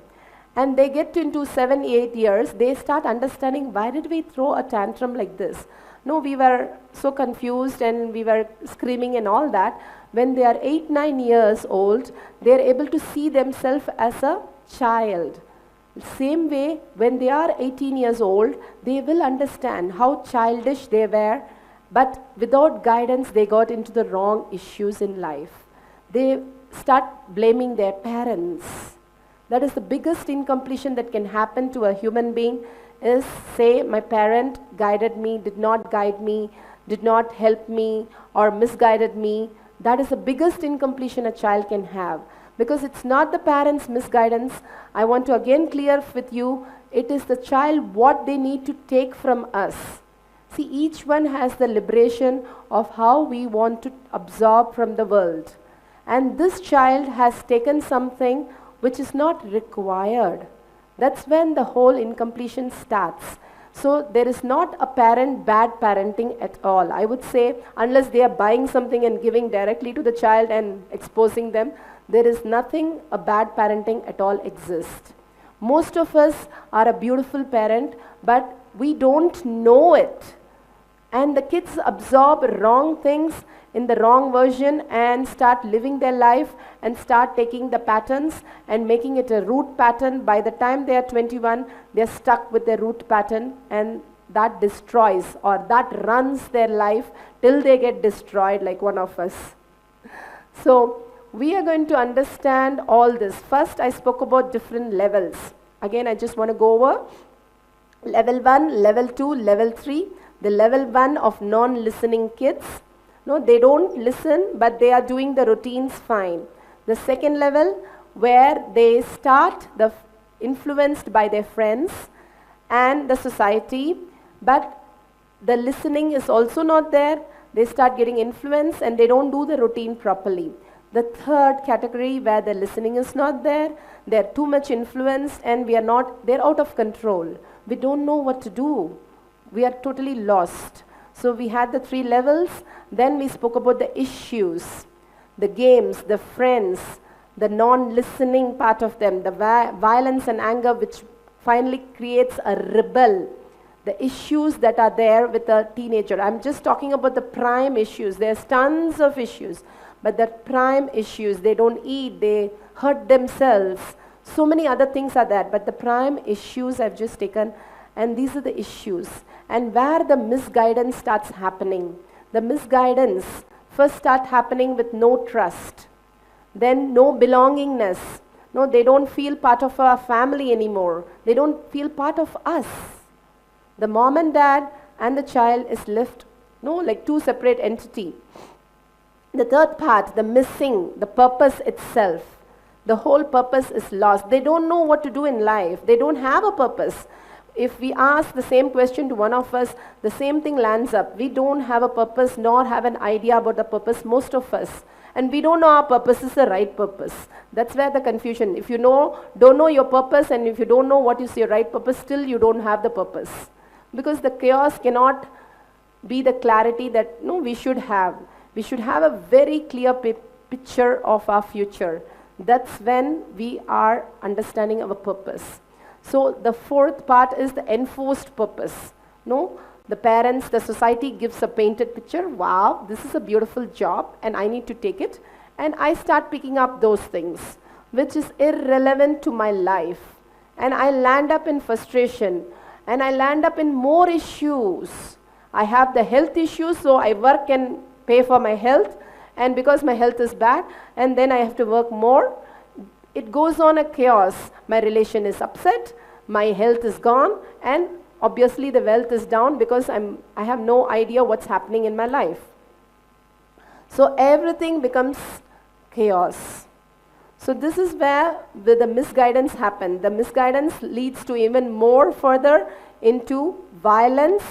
And they get into 7, 8 years, they start understanding, why did we throw a tantrum like this? No, we were so confused and we were screaming and all that. When they are 8, 9 years old, they are able to see themselves as a child. Same way, when they are 18 years old, they will understand how childish they were, but without guidance, they got into the wrong issues in life. They start blaming their parents. That is the biggest incompletion that can happen to a human being is, say, my parent guided me, did not guide me, did not help me, or misguided me. That is the biggest incompletion a child can have. Because it's not the parents' misguidance. I want to again clear with you, it is the child what they need to take from us. See, each one has the liberation of how we want to absorb from the world. And this child has taken something which is not required. That's when the whole incompletion starts. So there is not a parent bad parenting at all. I would say, unless they are buying something and giving directly to the child and exposing them, there is nothing a bad parenting at all exists. Most of us are a beautiful parent, but we don't know it. And the kids absorb wrong things in the wrong version and start living their life and start taking the patterns and making it a root pattern. By the time they are 21, they're stuck with their root pattern, and that destroys or that runs their life till they get destroyed like one of us. So we are going to understand all this. First, I spoke about different levels. Again, I just want to go over level 1, level 2, level 3. The level 1 of non-listening kids. No, they don't listen, but they are doing the routines fine. The second level, where they start influenced by their friends and the society, but the listening is also not there. They start getting influenced and they don't do the routine properly. The third category, where the listening is not there, they're too much influenced and they're out of control. We don't know what to do. We are totally lost. So we had the 3 levels. Then we spoke about the issues, the games, the friends, the non-listening part of them, the violence and anger which finally creates a rebel, the issues that are there with a teenager. I'm just talking about the prime issues. There's tons of issues, but the prime issues, they don't eat, they hurt themselves. So many other things are there, but the prime issues I've just taken, and these are the issues. And where the misguidance starts happening. The misguidance first start happening with no trust. Then no belongingness. No, they don't feel part of our family anymore. They don't feel part of us. The mom and dad and the child is left, like 2 separate entities. The third part, the missing, the purpose itself. The whole purpose is lost. They don't know what to do in life. They don't have a purpose. If we ask the same question to one of us, the same thing lands up. We don't have a purpose nor have an idea about the purpose, most of us. And we don't know our purpose is the right purpose. That's where the confusion. If you don't know your purpose, and if you don't know what is your right purpose, still you don't have the purpose. Because the chaos cannot be the clarity that we should have. We should have a very clear picture of our future. That's when we are understanding our purpose. So the fourth part is the enforced purpose. The parents, the society gives a painted picture. Wow, this is a beautiful job and I need to take it. And I start picking up those things, which is irrelevant to my life. And I land up in frustration. And I land up in more issues. I have the health issues, so I work and pay for my health. And because my health is bad, and then I have to work more, it goes on a chaos. My relation is upset, my health is gone, and obviously the wealth is down because I have no idea what's happening in my life. So everything becomes chaos. So this is where the misguidance happens. The misguidance leads to even more further into violence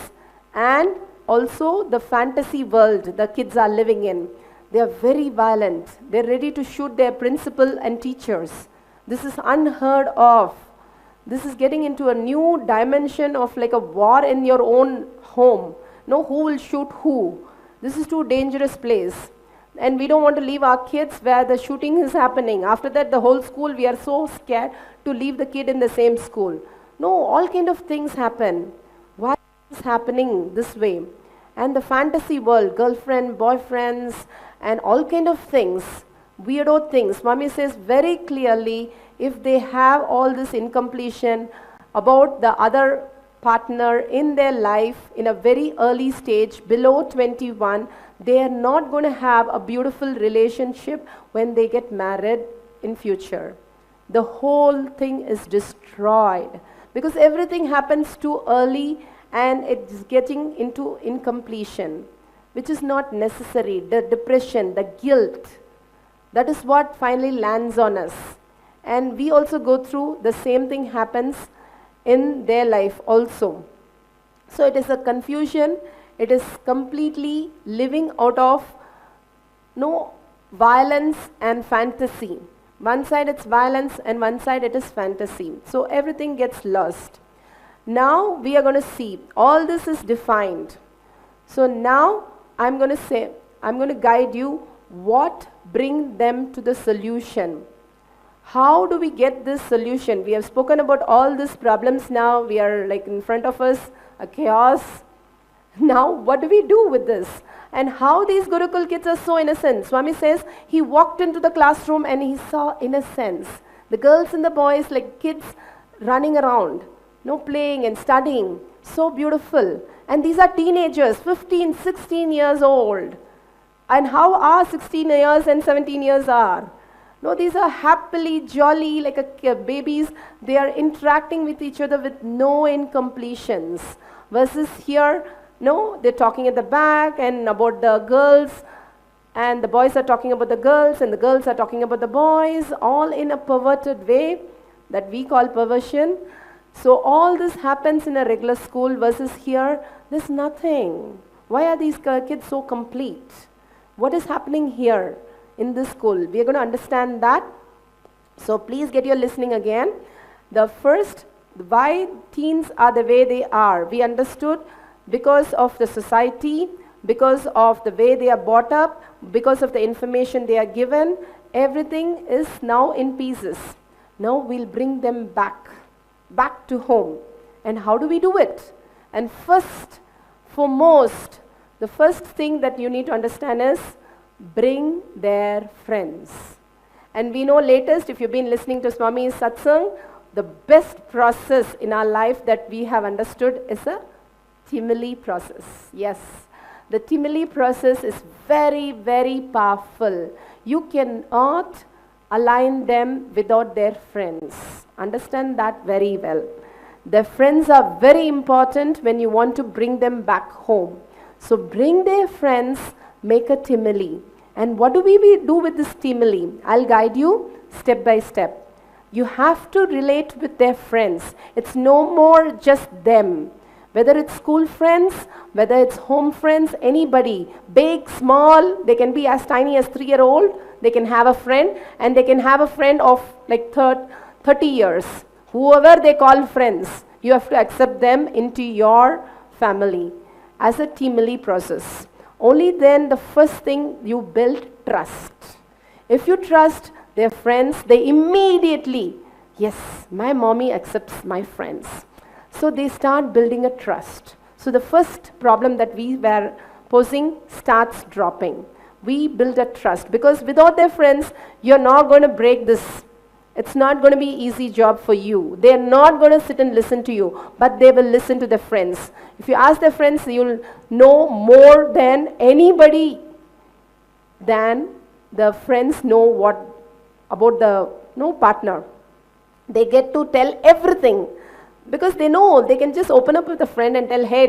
and also the fantasy world the kids are living in. They are very violent. They're ready to shoot their principal and teachers. This is unheard of. This is getting into a new dimension of like a war in your own home. Who will shoot who? This is too dangerous place. And we don't want to leave our kids where the shooting is happening. After that, the whole school, we are so scared to leave the kid in the same school. All kind of things happen. Why is this happening this way? And the fantasy world, girlfriend, boyfriends, and all kind of things, weirdo things. Mommy says very clearly, if they have all this incompletion about the other partner in their life in a very early stage, below 21, they are not going to have a beautiful relationship when they get married in future. The whole thing is destroyed because everything happens too early and it's getting into incompletion, which is not necessary. The depression, the guilt, that is what finally lands on us. And we also go through the same thing happens in their life also. So it is a confusion. It is completely living out of violence and fantasy. One side it's violence and one side it is fantasy. So everything gets lost. Now we are going to see all this is defined. So now I'm going to guide you what bring them to the solution? How do we get this solution? We have spoken about all these problems now. We are like in front of us, a chaos. Now, what do we do with this? And how these Gurukul kids are so innocent. Swami says he walked into the classroom and he saw innocence. The girls and the boys, like kids running around, playing and studying. So beautiful. And these are teenagers, 15, 16 years old. And how our 16 years and 17 years are? No, these are happily, jolly, like babies. They are interacting with each other with no incompletions. Versus here, they're talking at the back and about the girls, and the boys are talking about the girls, and the girls are talking about the boys, all in a perverted way that we call perversion. So all this happens in a regular school versus here, there's nothing. Why are these kids so complete? What is happening here in this school? We are going to understand that. So please get your listening again. The first, why teens are the way they are. We understood because of the society, because of the way they are brought up, because of the information they are given. Everything is now in pieces. Now we'll bring them back to home. And how do we do it? And first, foremost, the first thing that you need to understand is bring their friends. And we know latest, if you've been listening to Swami's satsang, the best process in our life that we have understood is a Timili process. Yes, the Timili process is very, very powerful. You cannot align them without their friends. Understand that very well. Their friends are very important when you want to bring them back home. So bring their friends, make a Timili. And what do we do with this Timili? I'll guide you step by step. You have to relate with their friends. It's no more just them. Whether it's school friends, whether it's home friends, anybody, big, small, they can be as tiny as 3-year-old, they can have a friend, and they can have a friend of like 30 years. Whoever they call friends, you have to accept them into your family as a Timili process. Only then the first thing you build trust. If you trust their friends, they immediately, yes, my mommy accepts my friends. So they start building a trust. So the first problem that we were posing starts dropping. We build a trust because without their friends, you're not going to break this. It's not going to be an easy job for you. They're not going to sit and listen to you, but they will listen to their friends. If you ask their friends, you'll know more than anybody than the friends know what about the partner. They get to tell everything. Because they know they can just open up with a friend and tell, hey,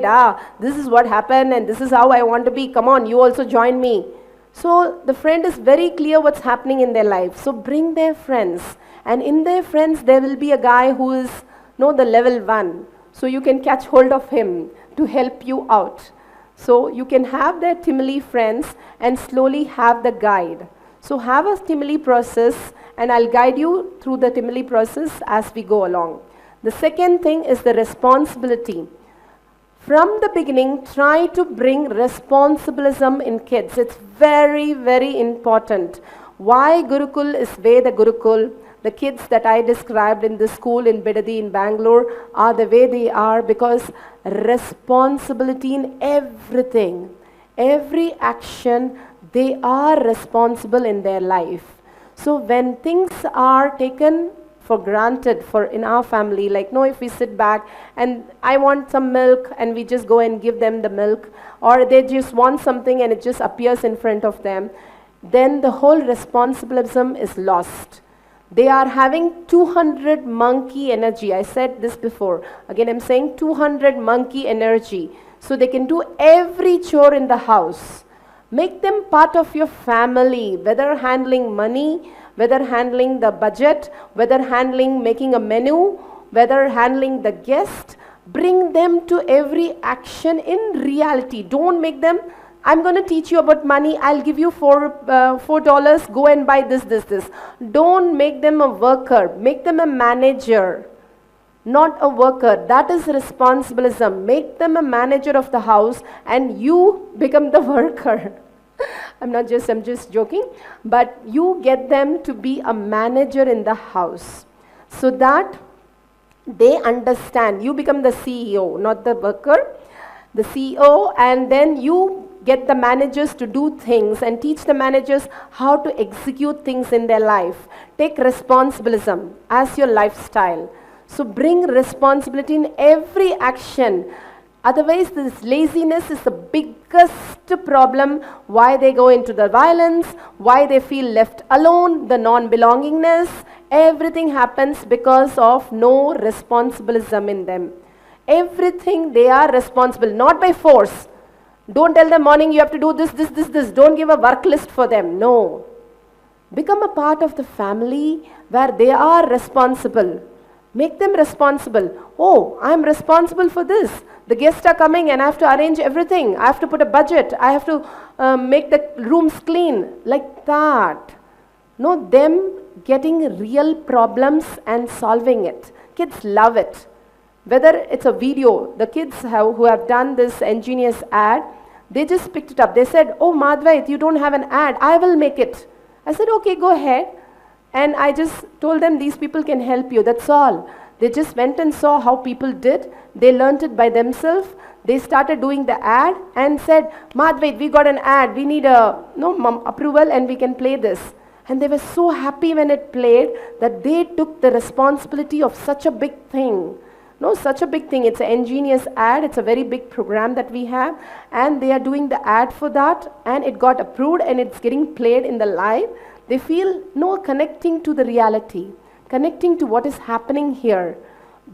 this is what happened and this is how I want to be. Come on, you also join me. So the friend is very clear what's happening in their life. So bring their friends. And in their friends, there will be a guy who is the level 1. So you can catch hold of him to help you out. So you can have their Timili friends and slowly have the guide. So have a Timili process and I'll guide you through the Timili process as we go along. The second thing is the responsibility. From the beginning, try to bring responsibilism in kids. It's very, very important. Why Gurukul is Veda Gurukul? The kids that I described in the school in Bidadi in Bangalore are the way they are because responsibility in everything. Every action, they are responsible in their life. So when things are taken for granted in our family, like if we sit back and I want some milk and we just go and give them the milk, or they just want something and it just appears in front of them, then the whole responsibilism is lost. They are having 200 monkey energy. I said this before. Again, I'm saying 200 monkey energy. So they can do every chore in the house. Make them part of your family, whether handling money, whether handling the budget, whether making a menu, whether handling the guest. Bring them to every action in reality. Don't make them, I'm going to teach you about money, I'll give you $4, go and buy this. Don't make them a worker, make them a manager, not a worker. That is responsibilism. Make them a manager of the house and you become the worker. I'm just joking. But you get them to be a manager in the house so that they understand. You become the CEO, not the worker, the CEO, and then you get the managers to do things and teach the managers how to execute things in their life. Take responsibilism as your lifestyle. So bring responsibility in every action. Otherwise, this laziness is the biggest problem why they go into the violence, why they feel left alone, the non-belongingness. Everything happens because of no responsibilism in them. Everything they are responsible, not by force. Don't tell them morning you have to do this, this, this, this. Don't give a work list for them. No. Become a part of the family where they are responsible. Make them responsible. Oh, I'm responsible for this. The guests are coming and I have to arrange everything. I have to put a budget. I have to make the rooms clean. Like that. No, them getting real problems and solving it. Kids love it. Whether it's a video, the kids who have done this ingenious ad, they just picked it up. They said, oh, Madhvait, you don't have an ad. I will make it. I said, okay, go ahead. And I just told them these people can help you. That's all. They just went and saw how people did. They learned it by themselves. They started doing the ad and said, Madhvait, we got an ad. We need a approval and we can play this. And they were so happy when it played that they took the responsibility of such a big thing. No, such a big thing. It's an ingenious ad. It's a very big program that we have. And they are doing the ad for that. And it got approved and it's getting played in the live. They feel, no, connecting to the reality. Connecting to what is happening here.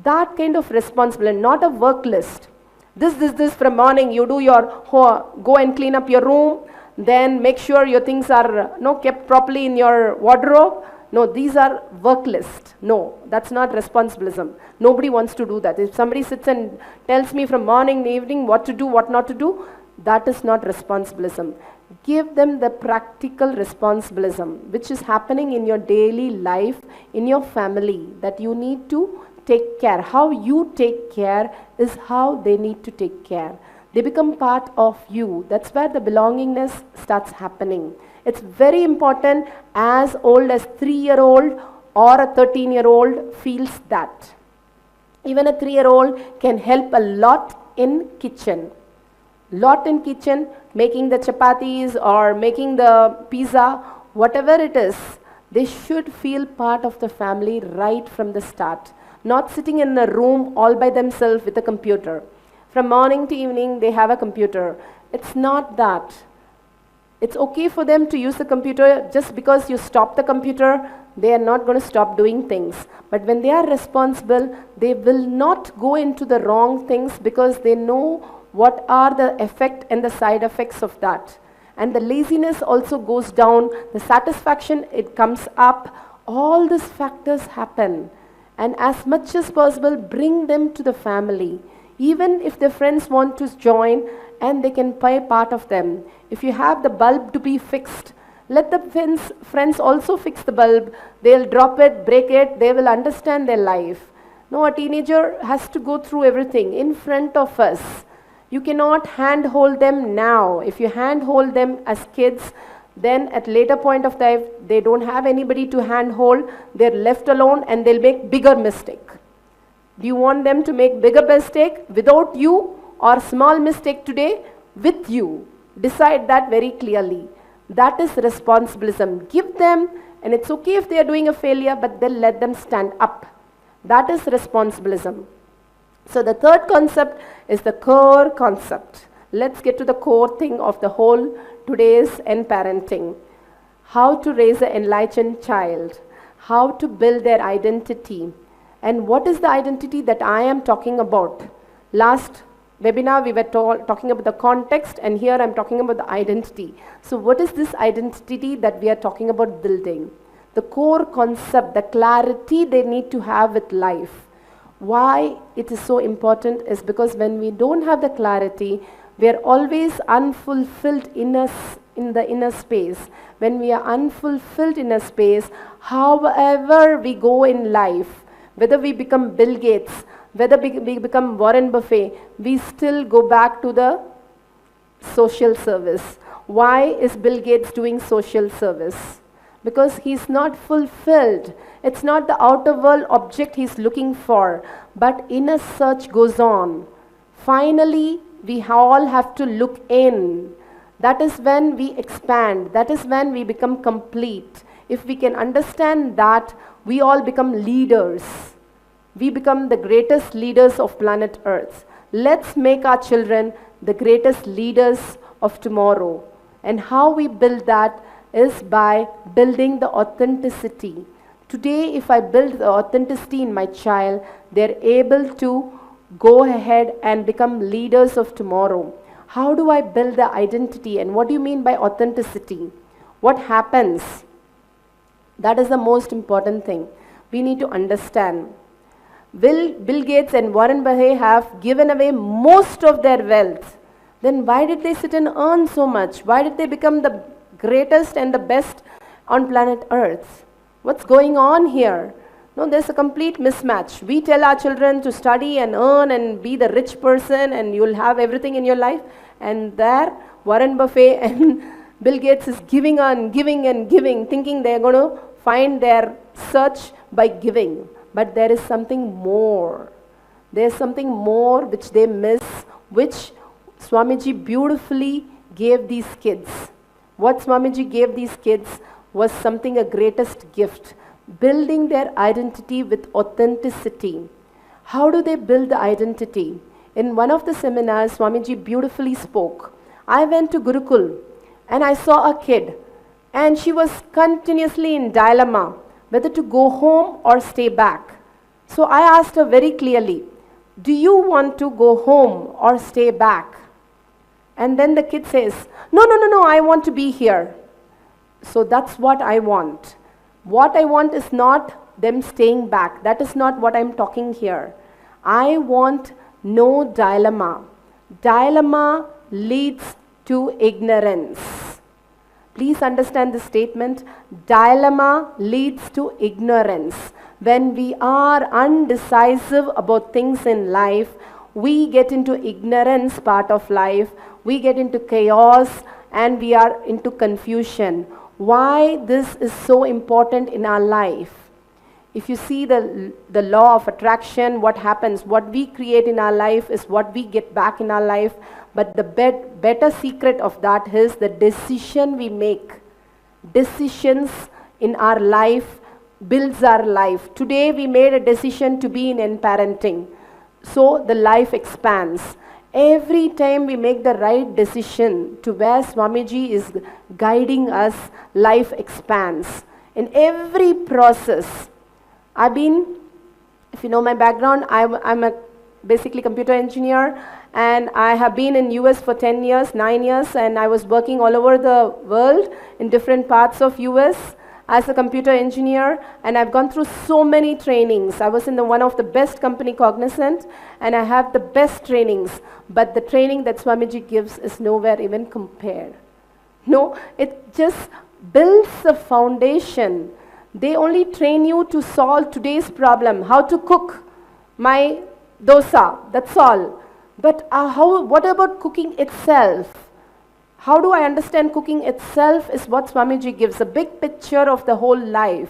That kind of responsibility, not a work list. This from morning. You do your, go and clean up your room. Then make sure your things are kept properly in your wardrobe. No, these are work lists. No, that's not responsibilism. Nobody wants to do that. If somebody sits and tells me from morning to evening what to do, what not to do, that is not responsibilism. Give them the practical responsibilism, which is happening in your daily life, in your family, that you need to take care. How you take care is how they need to take care. They become part of you. That's where the belongingness starts happening. It's very important as old as 3-year-old or a 13-year-old feels that. Even a 3-year-old can help a lot in kitchen. Lot in kitchen, making the chapatis or making the pizza, whatever it is, they should feel part of the family right from the start. Not sitting in a room all by themselves with a computer. From morning to evening, they have a computer. It's not that. It's okay for them to use the computer. Just because you stop the computer, they are not going to stop doing things. But when they are responsible, they will not go into the wrong things because they know what are the effect and the side effects of that. And the laziness also goes down. The satisfaction, it comes up. All these factors happen. And as much as possible, bring them to the family. Even if their friends want to join, and they can pay part of them. If you have the bulb to be fixed, let the friends also fix the bulb. They'll drop it, break it, they will understand their life. No, a teenager has to go through everything in front of us. You cannot handhold them now. If you handhold them as kids, then at later point of life, they don't have anybody to handhold. They're left alone and they'll make bigger mistake. Do you want them to make bigger mistake without you, or small mistake today with you? Decide that very clearly. That is responsibilism. Give them, and it's okay if they are doing a failure, but then let them stand up. That is responsibilism. So the third concept is the core concept. Let's get to the core thing of the whole today's end parenting. How to raise an enlightened child. How to build their identity. And what is the identity that I am talking about? Last webinar we were talking about the context, and here I'm talking about the identity. So what is this identity that we are talking about building? The core concept, the clarity they need to have with life. Why it is so important is because when we don't have the clarity, we are always unfulfilled in the inner space. When we are unfulfilled in a space, however we go in life, whether we become Bill Gates, whether we become Warren Buffett, we still go back to the social service. Why is Bill Gates doing social service? Because he's not fulfilled. It's not the outer world object he's looking for, but inner search goes on. Finally, we all have to look in. That is when we expand. That is when we become complete. If we can understand that, we all become leaders. We become the greatest leaders of planet Earth. Let's make our children the greatest leaders of tomorrow. And how we build that is by building the authenticity. Today, if I build the authenticity in my child, they're able to go ahead and become leaders of tomorrow. How do I build the identity? And what do you mean by authenticity? What happens? That is the most important thing. We need to understand. Bill Gates and Warren Buffett have given away most of their wealth. Then why did they sit and earn so much? Why did they become the greatest and the best on planet Earth? What's going on here? No, there's a complete mismatch. We tell our children to study and earn and be the rich person and you'll have everything in your life. And there, Warren Buffett and Bill Gates is giving and giving and giving, thinking they're going to find their search by giving. But there is something more. There's something more which they miss, which Swamiji beautifully gave these kids. What Swamiji gave these kids was something a greatest gift. Building their identity with authenticity. How do they build the identity? In one of the seminars, Swamiji beautifully spoke. I went to Gurukul and I saw a kid and she was continuously in dilemma whether to go home or stay back. So I asked her very clearly, do you want to go home or stay back? And then the kid says, no, I want to be here. So that's what I want. What I want is not them staying back. That is not what I'm talking here. I want no dilemma. Dilemma leads to ignorance. Please understand this statement. Dilemma leads to ignorance. When we are undecisive about things in life, we get into ignorance part of life. We get into chaos and we are into confusion. Why this is so important in our life? If you see the law of attraction, what happens? What we create in our life is what we get back in our life. But the better secret of that is the decision we make. Decisions in our life builds our life. Today we made a decision to be in parenting. So the life expands. Every time we make the right decision to where Swamiji is guiding us, life expands. In every process, if you know my background, I'm a basically computer engineer and I have been in US for 10 years, 9 years, and I was working all over the world in different parts of US as a computer engineer, and I've gone through so many trainings. I was in one of the best company, Cognizant, and I have the best trainings, but the training that Swamiji gives is nowhere even compared. No, it just builds a foundation. They only train you to solve today's problem, how to cook my dosa, that's all. But what about cooking itself? How do I understand cooking itself is what Swamiji gives, a big picture of the whole life,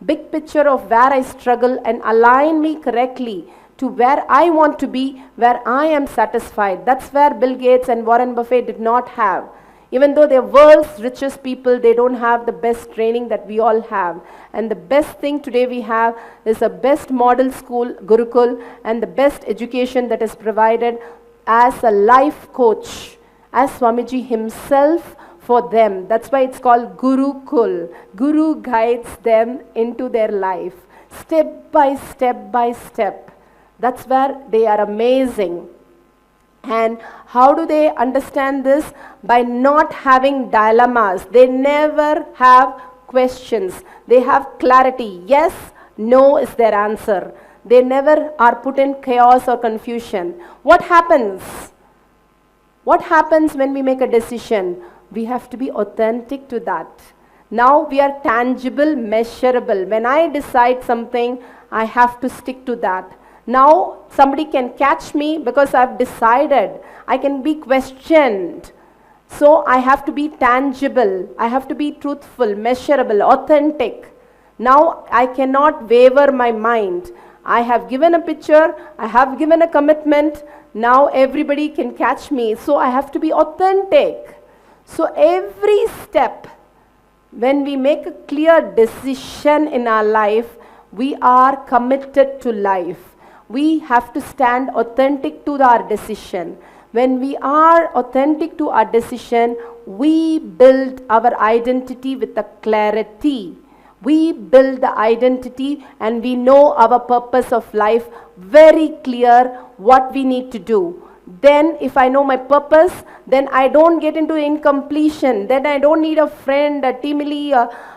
big picture of where I struggle and align me correctly to where I want to be, where I am satisfied. That's where Bill Gates and Warren Buffett did not have. Even though they're world's richest people, they don't have the best training that we all have. And the best thing today we have is a best model school, Gurukul, and the best education that is provided as a life coach, as Swamiji himself for them. That's why it's called Gurukul. Guru guides them into their life, step by step by step. That's where they are amazing. And how do they understand this? By not having dilemmas. They never have questions. They have clarity. Yes, no is their answer. They never are put in chaos or confusion. What happens? What happens when we make a decision? We have to be authentic to that. Now we are tangible, measurable. When I decide something, I have to stick to that. Now somebody can catch me because I've decided. I can be questioned. So I have to be tangible. I have to be truthful, measurable, authentic. Now I cannot waver my mind. I have given a picture. I have given a commitment. Now everybody can catch me. So I have to be authentic. So every step, when we make a clear decision in our life, we are committed to life. We have to stand authentic to our decision. When we are authentic to our decision, we build our identity with a clarity. We build the identity and we know our purpose of life very clear what we need to do. Then if I know my purpose, then I don't get into incompletion. Then I don't need a friend, a teamily,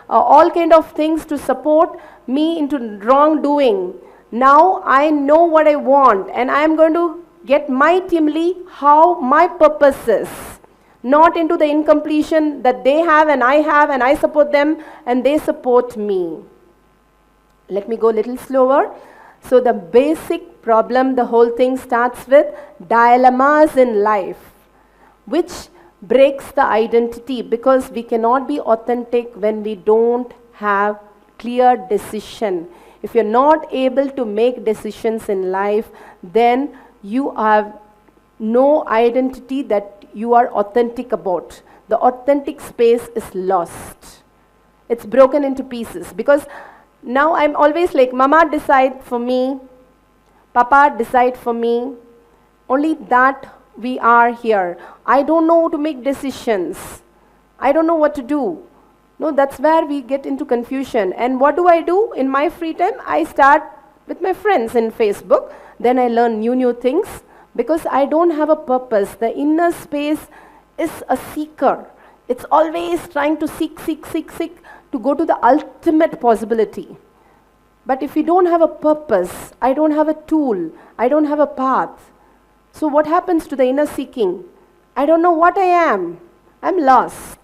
all kind of things to support me into wrongdoing. Now I know what I want and I am going to get my teamly how my purpose is. Not into the incompletion that they have and I support them and they support me. Let me go a little slower. So the basic problem, the whole thing starts with dilemmas in life, which breaks the identity because we cannot be authentic when we don't have clear decision. If you're not able to make decisions in life, then you have no identity that you are authentic about. The authentic space is lost. It's broken into pieces because now I'm always like, Mama decide for me, Papa decide for me. Only that we are here. I don't know how to make decisions. I don't know what to do. No, that's where we get into confusion. And what do I do in my free time? I start with my friends in Facebook. Then I learn new things because I don't have a purpose. The inner space is a seeker. It's always trying to seek to go to the ultimate possibility. But if you don't have a purpose, I don't have a tool, I don't have a path. So what happens to the inner seeking? I don't know what I am. I'm lost.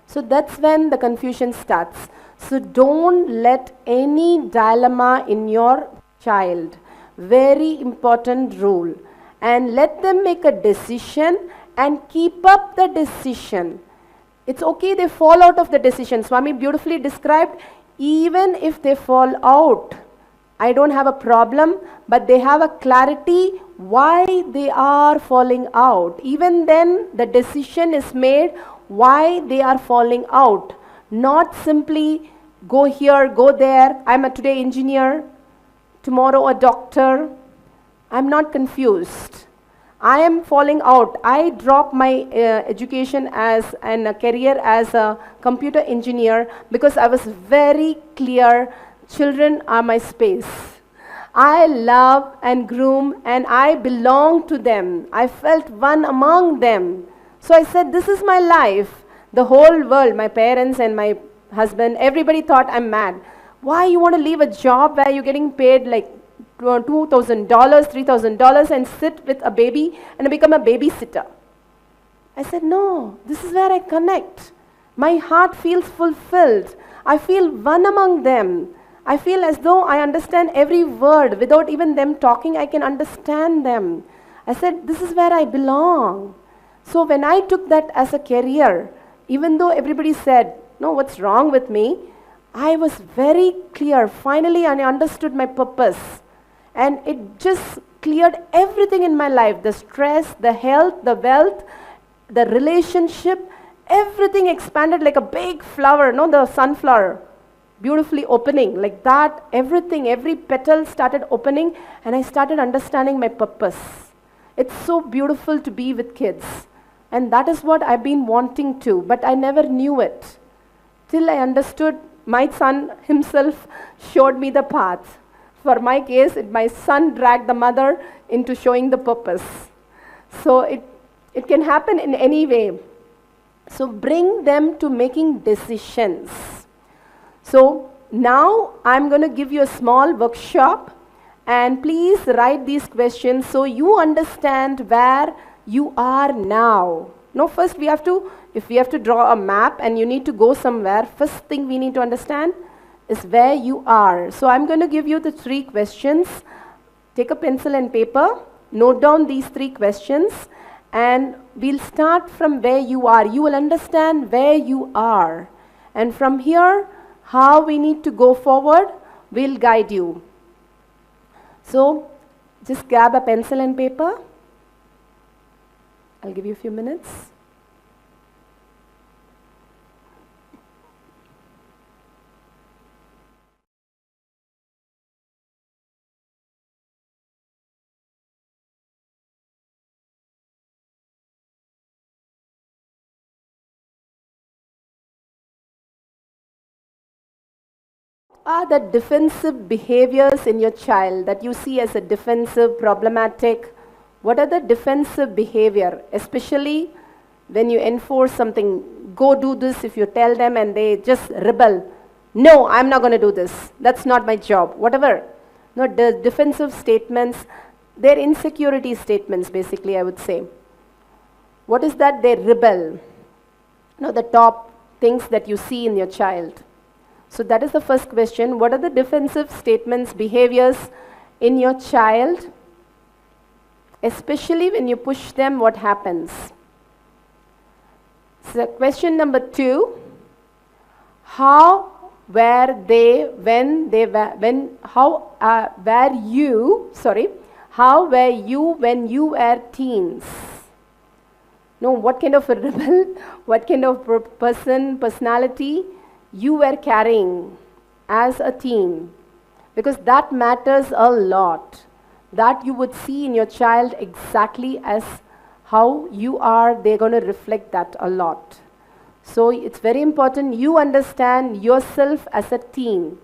So that's when the confusion starts. So don't let any dilemma in your child. Very important rule. And let them make a decision and keep up the decision. It's okay they fall out of the decision. Swami beautifully described, even if they fall out, I don't have a problem, but they have a clarity why they are falling out. Even then, the decision is made why they are falling out. Not simply go here, go there. I'm a today engineer, tomorrow a doctor. I'm not confused. I am falling out. I dropped my education as and a career as a computer engineer because I was very clear, children are my space. I love and groom and I belong to them. I felt one among them. So I said, this is my life. The whole world, my parents and my husband, everybody thought I'm mad. Why you want to leave a job where you're getting paid like $2,000, $3,000 and sit with a baby and become a babysitter? I said, no, this is where I connect. My heart feels fulfilled. I feel one among them. I feel as though I understand every word. Without even them talking, I can understand them. I said, this is where I belong. So when I took that as a career, even though everybody said, no, what's wrong with me? I was very clear. Finally, I understood my purpose. And it just cleared everything in my life. The stress, the health, the wealth, the relationship, everything expanded like a big flower, no, the sunflower, beautifully opening. Like that, everything, every petal started opening and I started understanding my purpose. It's so beautiful to be with kids. And that is what I've been wanting to, but I never knew it. Till I understood, my son himself showed me the path. For my case, my son dragged the mother into showing the purpose. So it can happen in any way. So bring them to making decisions. So now I'm going to give you a small workshop and please write these questions so you understand where you are now. No, first if we have to draw a map and you need to go somewhere, first thing we need to understand is where you are. So I'm going to give you the 3 questions. Take a pencil and paper, note down these 3 questions And we'll start from where you are. You will understand where you are. And from here, how we need to go forward, we'll guide you. So, just grab a pencil and paper. I'll give you a few minutes. Are the defensive behaviors in your child that you see as a defensive, problematic? What are the defensive behavior, especially when you enforce something, go do this if you tell them and they just rebel. No, I'm not going to do this. That's not my job. Whatever. No, the defensive statements, they're insecurity statements basically, I would say. What is that? They rebel. No, the top things that you see in your child. So that is the first question. What are the defensive statements, behaviors in your child? Especially when you push them, what happens? So how were you when you were teens? No, what kind of a rebel, what kind of personality you were carrying as a teen, because that matters a lot. That you would see in your child exactly as how you are, they're going to reflect that a lot. So it's very important you understand yourself as a teen.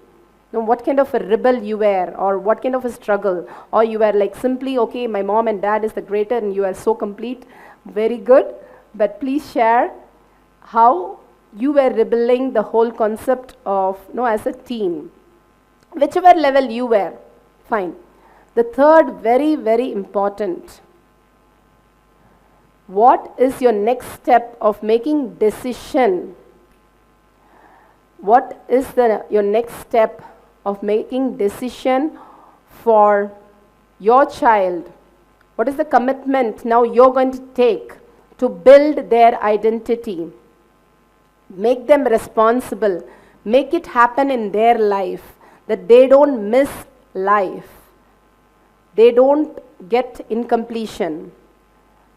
Now, what kind of a rebel you were, or what kind of a struggle, or you were like simply, okay, my mom and dad is the greater and you are so complete, very good, but please share how you were rebelling the whole concept of, as a teen. Whichever level you were, fine. The third, very, very important. What is your next step of making decision? What is your next step of making decision for your child? What is the commitment now you're going to take to build their identity? Make them responsible. Make it happen in their life, that they don't miss life. They don't get incompletion.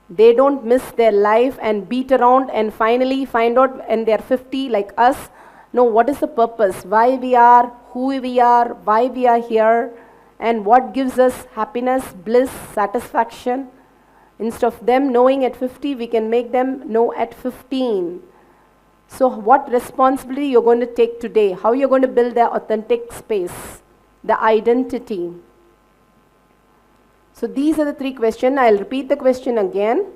They don't miss their life and beat around and finally find out when they're 50 like us. No, what is the purpose? Why we are, who we are, why we are here, and what gives us happiness, bliss, satisfaction. Instead of them knowing at 50, we can make them know at 15. So what responsibility you're going to take today? How you're going to build their authentic space, the identity. So these are the three questions. I'll repeat the question again.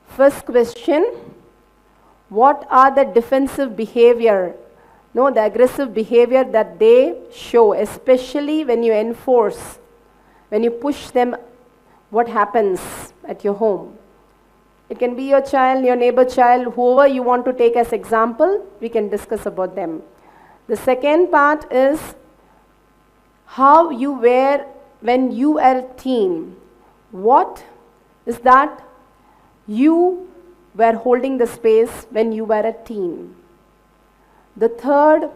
First question, what are the defensive behavior, the aggressive behavior that they show, especially when you enforce, when you push them, what happens at your home? It can be your child, your neighbor child, whoever you want to take as example, we can discuss about them. The second part is how you were when you were a teen. What is that you were holding the space when you were a teen? The third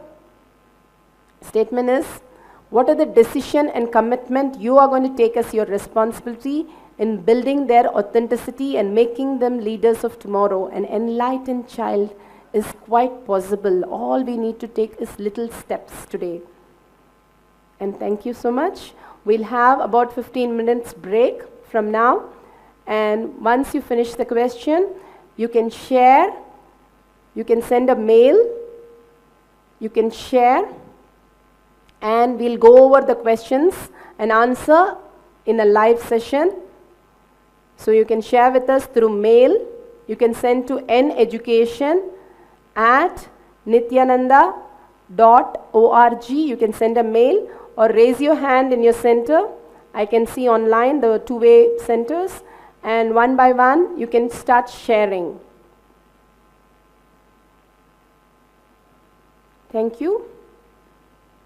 statement is, what are the decision and commitment you are going to take as your responsibility in building their authenticity and making them leaders of tomorrow? An enlightened child is quite possible. All we need to take is little steps today. And thank you so much. We'll have about 15 minutes break from now. And once you finish the question, you can share, you can send a mail, you can share, and we'll go over the questions and answer in a live session. So you can share with us through mail. You can send to neducation@nityananda.org. You can send a mail or raise your hand in your center. I can see online the two-way centers, and one by one you can start sharing. Thank you.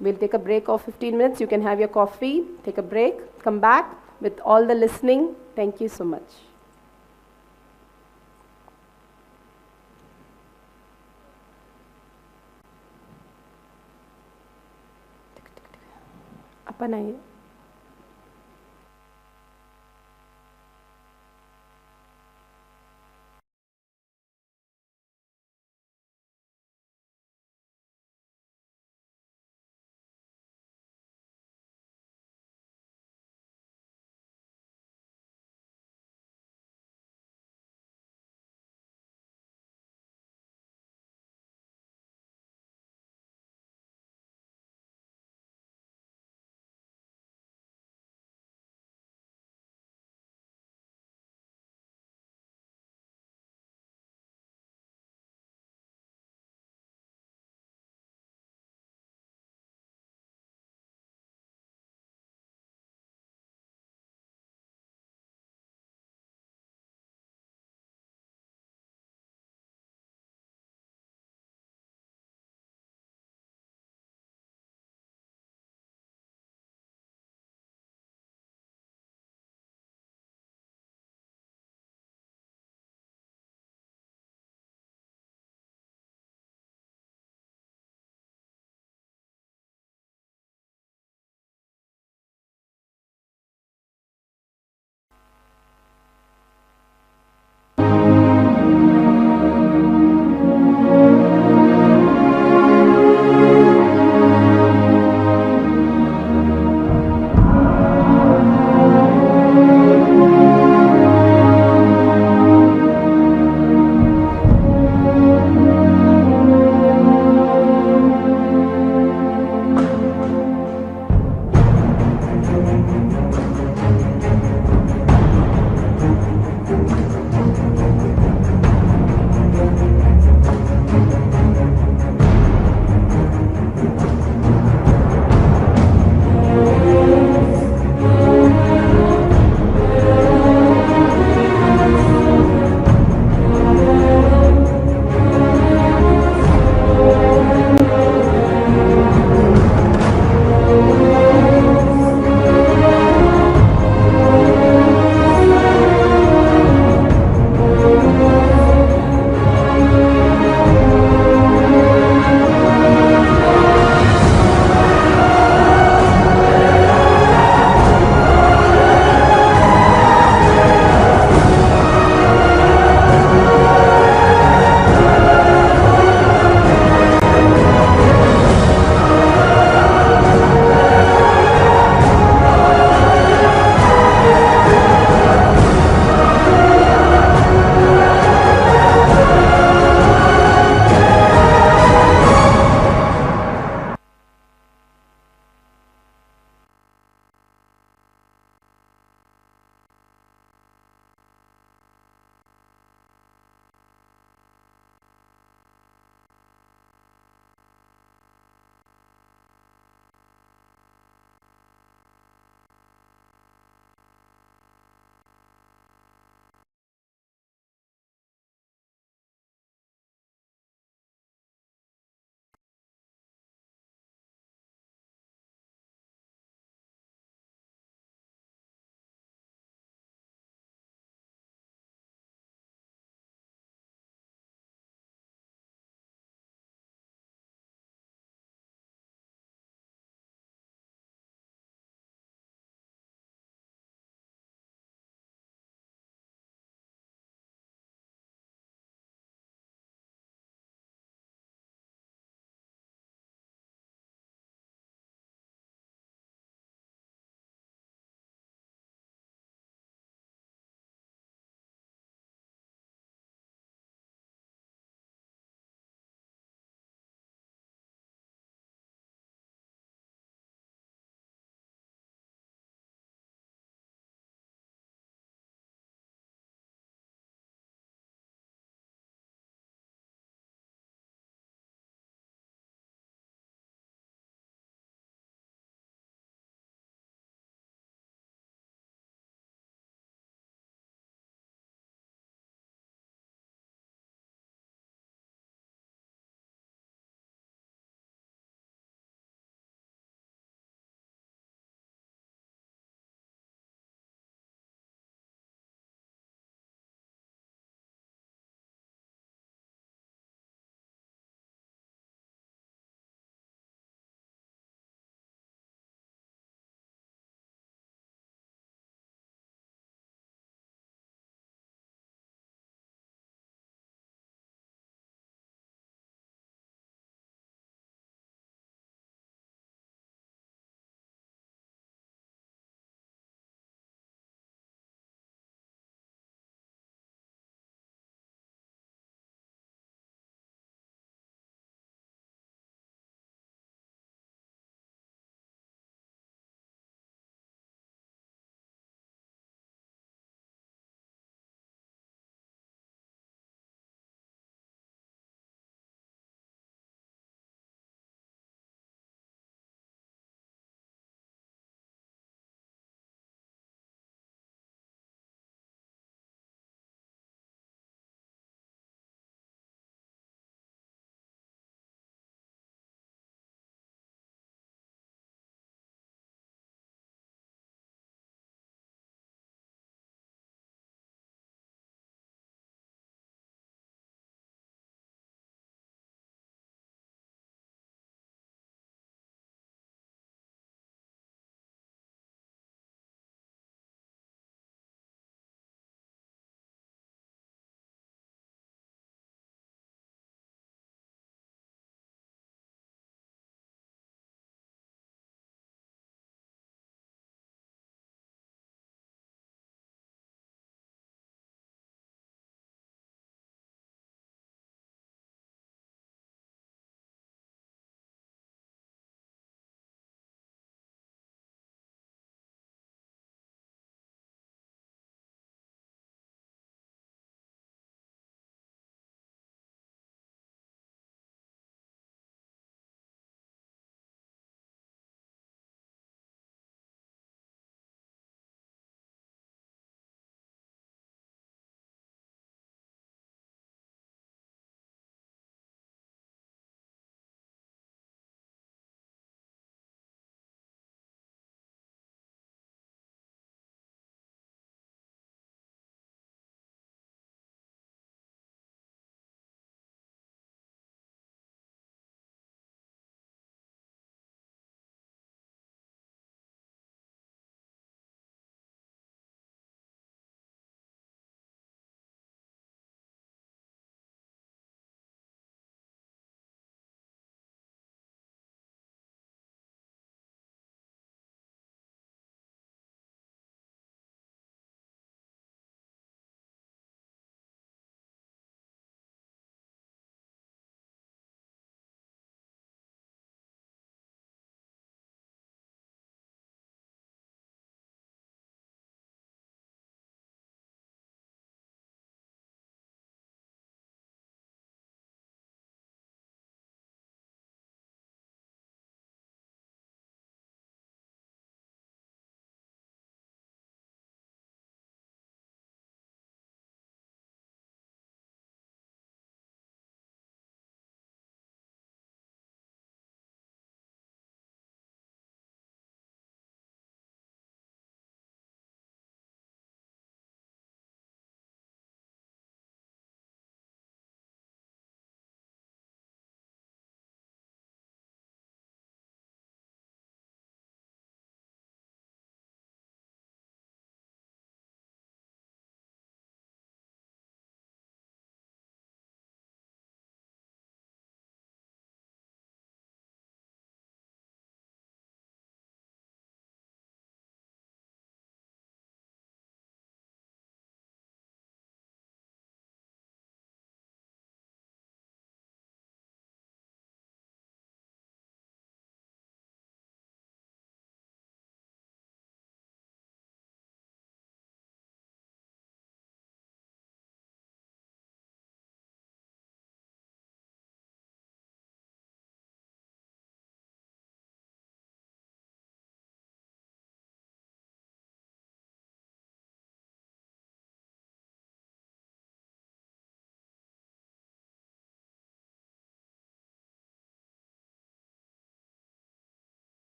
We'll take a break of 15 minutes. You can have your coffee, take a break, come back with all the listening. Thank you so much. स्थापन आहे.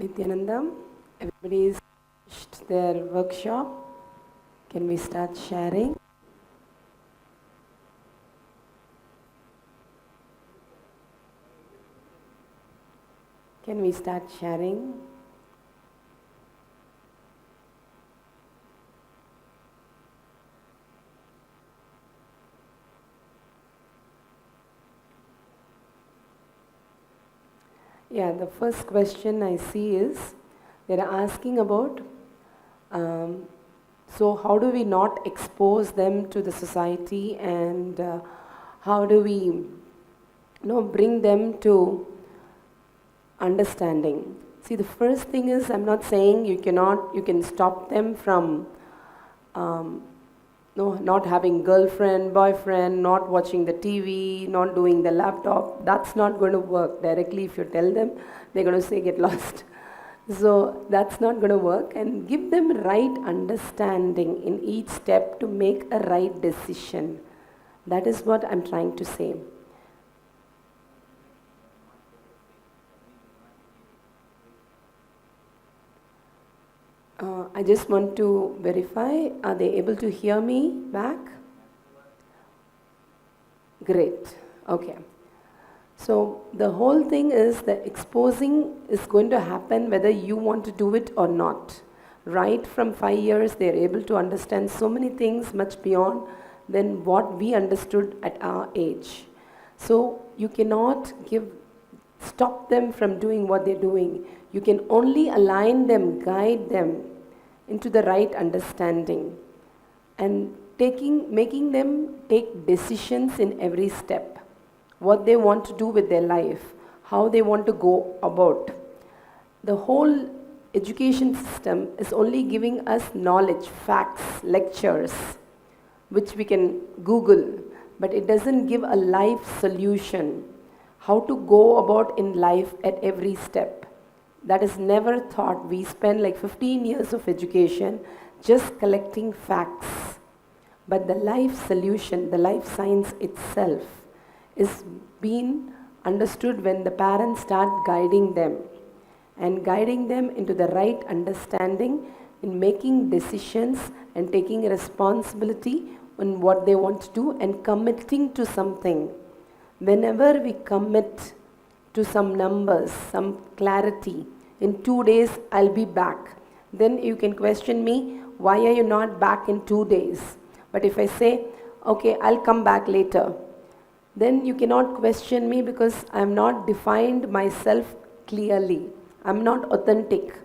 Nityanandam, everybody is finished their workshop. Can we start sharing? Can we start sharing? Yeah, the first question I see is they're asking about so how do we not expose them to the society, and how do we bring them to understanding. See, the first thing is, I'm not saying you can stop them from not having girlfriend, boyfriend, not watching the TV, not doing the laptop. That's not going to work directly. If you tell them, they're going to say get lost. So that's not going to work, and give them right understanding in each step to make a right decision. That is what I'm trying to say. I just want to verify, are they able to hear me back? Great, okay. So the whole thing is that exposing is going to happen whether you want to do it or not. Right from 5 years, they're able to understand so many things much beyond than what we understood at our age. So you cannot stop them from doing what they're doing. You can only align them, guide them into the right understanding, and making them take decisions in every step. What they want to do with their life, how they want to go about. The whole education system is only giving us knowledge, facts, lectures, which we can Google, but it doesn't give a life solution, how to go about in life at every step. That is never thought. We spend like 15 years of education just collecting facts. But the life solution, the life science itself, is being understood when the parents start guiding them and guiding them into the right understanding in making decisions and taking responsibility on what they want to do and committing to something. Whenever we commit to some numbers, some clarity, in 2 days I'll be back. Then you can question me, why are you not back in 2 days? But if I say, okay, I'll come back later, then you cannot question me because I'm not defined myself clearly. I'm not authentic.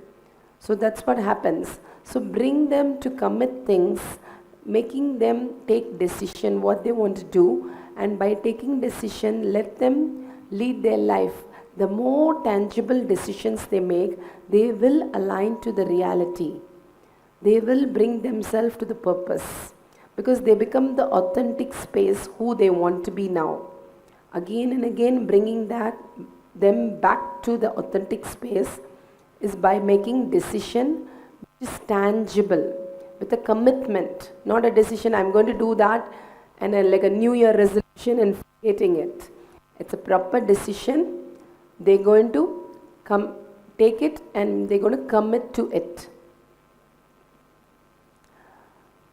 So that's what happens. So bring them to commit things, making them take decision what they want to do, and by taking decision, let them lead their life. The more tangible decisions they make, they will align to the reality. They will bring themselves to the purpose because they become the authentic space who they want to be now. Again and again, bringing them back to the authentic space is by making decision which is tangible, with a commitment, not a decision, I'm going to do that, and like a New Year resolution and forgetting it. It's a proper decision. They're going to take it and they're going to commit to it.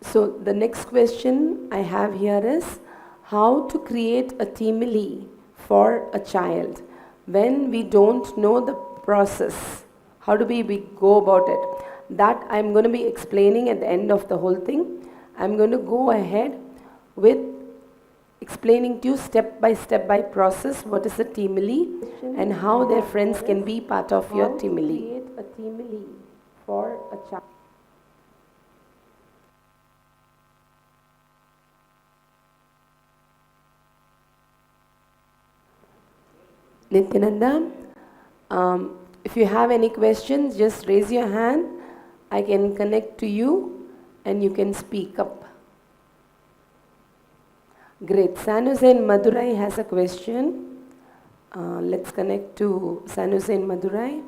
So the next question I have here is how to create a teamily for a child when we don't know the process. How do we go about it? That I'm going to be explaining at the end of the whole thing. I'm going to go ahead with explaining to you step by process what is a teamily and how their friends can be part of your teamily. Create a teamily for a child. Nityananda, if you have any questions, just raise your hand. I can connect to you and you can speak up. Great. San Jose in Madurai has a question. Let's connect to San Jose in Madurai.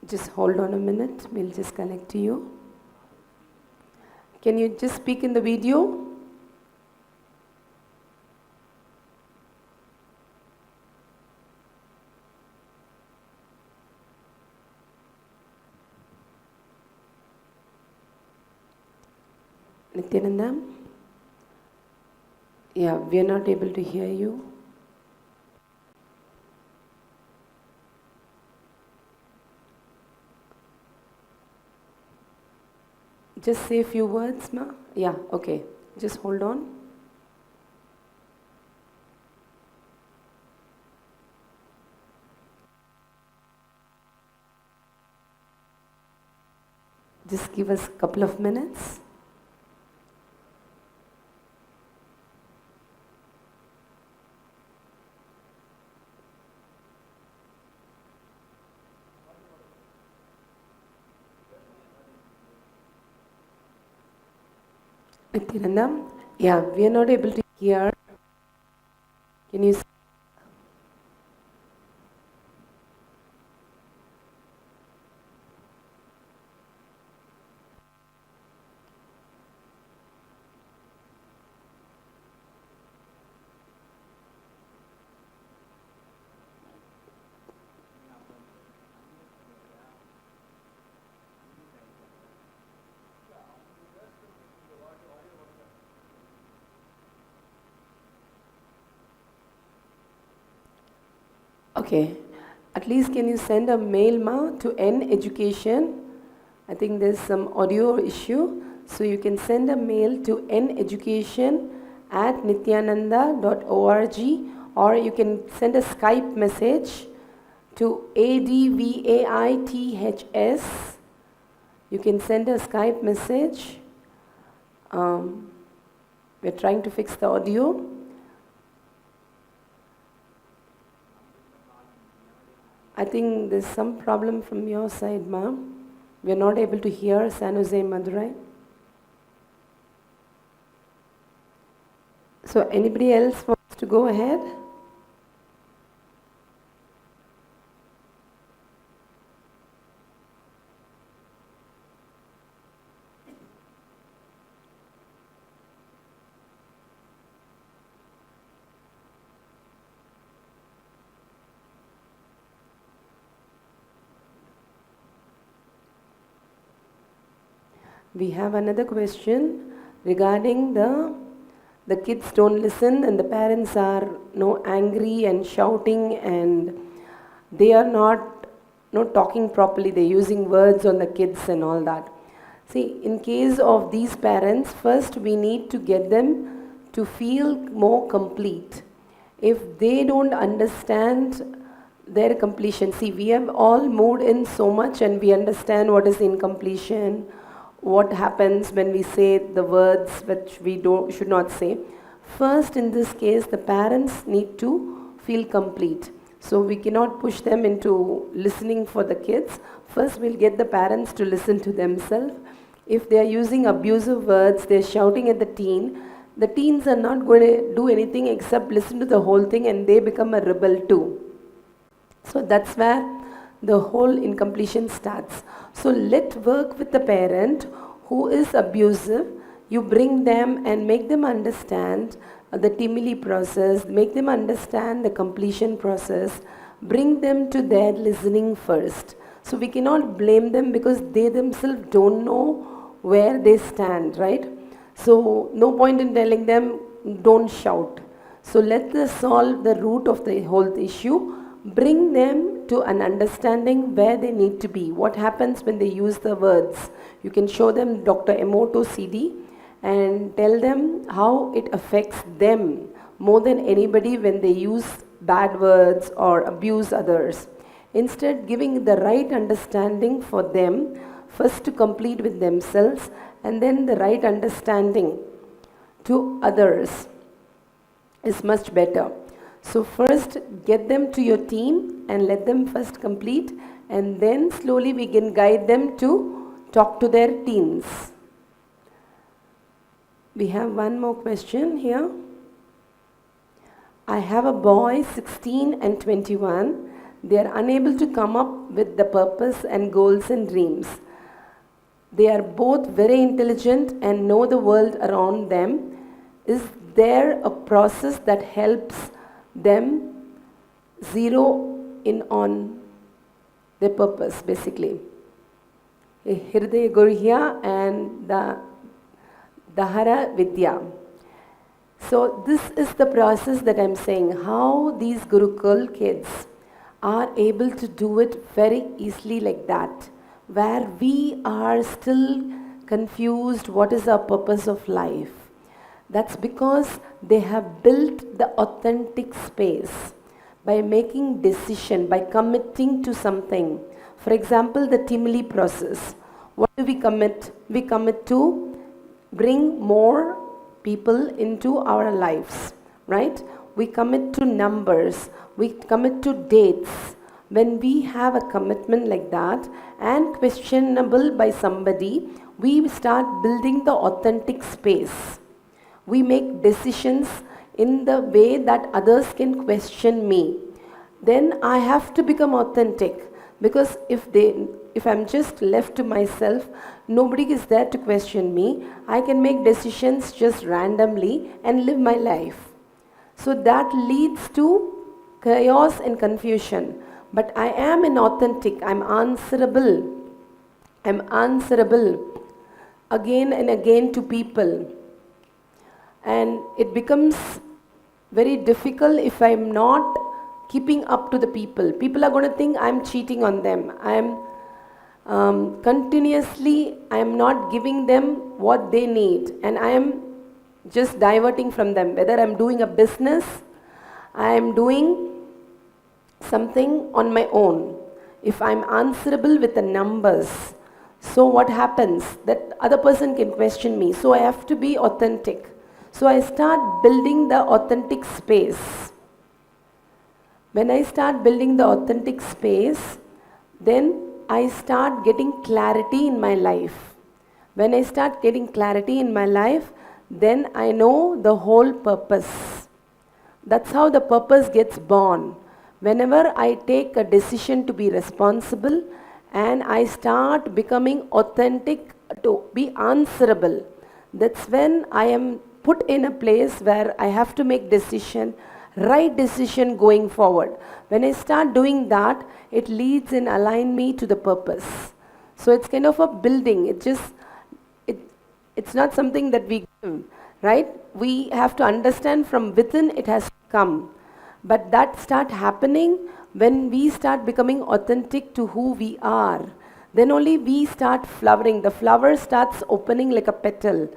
Just hold on a minute. We'll just connect to you. Can you just speak in the video? Nityananda? Yeah, we are not able to hear you. Just say a few words, ma. Yeah, okay. Just hold on. Just give us a couple of minutes. Nityananda? Yeah, we are not able to hear. Can you? Okay. At least can you send a mail, ma, to N Education? I think there's some audio issue. So you can send a mail to neducation@nityananda.org, or you can send a Skype message to ADVAITHS. You can send a Skype message. We're trying to fix the audio. I think there's some problem from your side, ma'am. We're not able to hear San Jose Madurai. So anybody else wants to go ahead? We have another question regarding the kids don't listen and the parents are angry and shouting and they are not talking properly. They're using words on the kids and all that. See, in case of these parents, first we need to get them to feel more complete. If they don't understand their completion, see, we have all moved in so much and we understand what is incompletion, what happens when we say the words which we should not say. First, in this case, the parents need to feel complete. So we cannot push them into listening for the kids. First, we'll get the parents to listen to themselves. If they are using abusive words, they're shouting at the teens are not going to do anything except listen to the whole thing and they become a rebel too. So that's where the whole incompletion starts. So let work with the parent who is abusive. You bring them and make them understand the Timili process, make them understand the completion process, bring them to their listening first. So we cannot blame them because they themselves don't know where they stand, right? So no point in telling them don't shout. So let us solve the root of the whole issue. Bring them to an understanding where they need to be. What happens when they use the words? You can show them Dr. Emoto CD and tell them how it affects them more than anybody when they use bad words or abuse others. Instead, giving the right understanding for them, first to complete with themselves and then the right understanding to others is much better. So first get them to your team and let them first complete and then slowly we can guide them to talk to their teens. We have one more question here. I have a boy 16 and 21. They are unable to come up with the purpose and goals and dreams. They are both very intelligent and know the world around them. Is there a process that helps them zero in on their purpose, basically? Hirday Gurhya and Dahara Vidya. So this is the process that I'm saying, how these Gurukul kids are able to do it very easily like that, where we are still confused what is our purpose of life. That's because they have built the authentic space by making decision, by committing to something. For example, the Timili process. What do we commit? We commit to bring more people into our lives, right? We commit to numbers, we commit to dates. When we have a commitment like that and questionable by somebody, we start building the authentic space. We make decisions in the way that others can question me. Then I have to become authentic, because if I'm just left to myself, nobody is there to question me. I can make decisions just randomly and live my life. So that leads to chaos and confusion. But I am inauthentic. I'm answerable. I'm answerable again and again to people. And it becomes very difficult if I'm not keeping up to the people. People are going to think I'm cheating on them. I'm not giving them what they need, and I am just diverting from them. Whether I'm doing a business, I am doing something on my own. If I'm answerable with the numbers, so what happens? That other person can question me. So I have to be authentic. So I start building the authentic space. When I start building the authentic space, then I start getting clarity in my life. When I start getting clarity in my life, then I know the whole purpose. That's how the purpose gets born. Whenever I take a decision to be responsible and I start becoming authentic, to be answerable, that's when I am put in a place where I have to make right decision going forward. When I start doing that, it leads and align me to the purpose. So it's kind of a building. It's not something that we give, right? We have to understand from within it has come. But that start happening when we start becoming authentic to who we are. Then only we start flowering. The flower starts opening like a petal.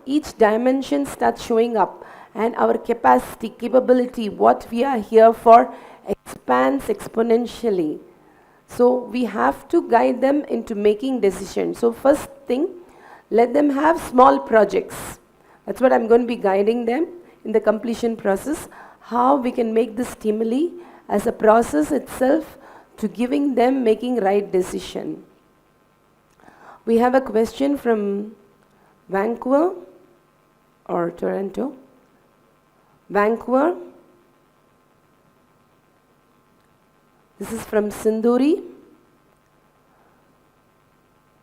Each dimension starts showing up, and our capacity, capability, what we are here for expands exponentially. So we have to guide them into making decisions. So first thing, let them have small projects. That's what I'm going to be guiding them in the completion process, how we can make this stimuli as a process itself to giving them making right decision. We have a question from Vancouver or Toronto. Vancouver. This is from Sinduri.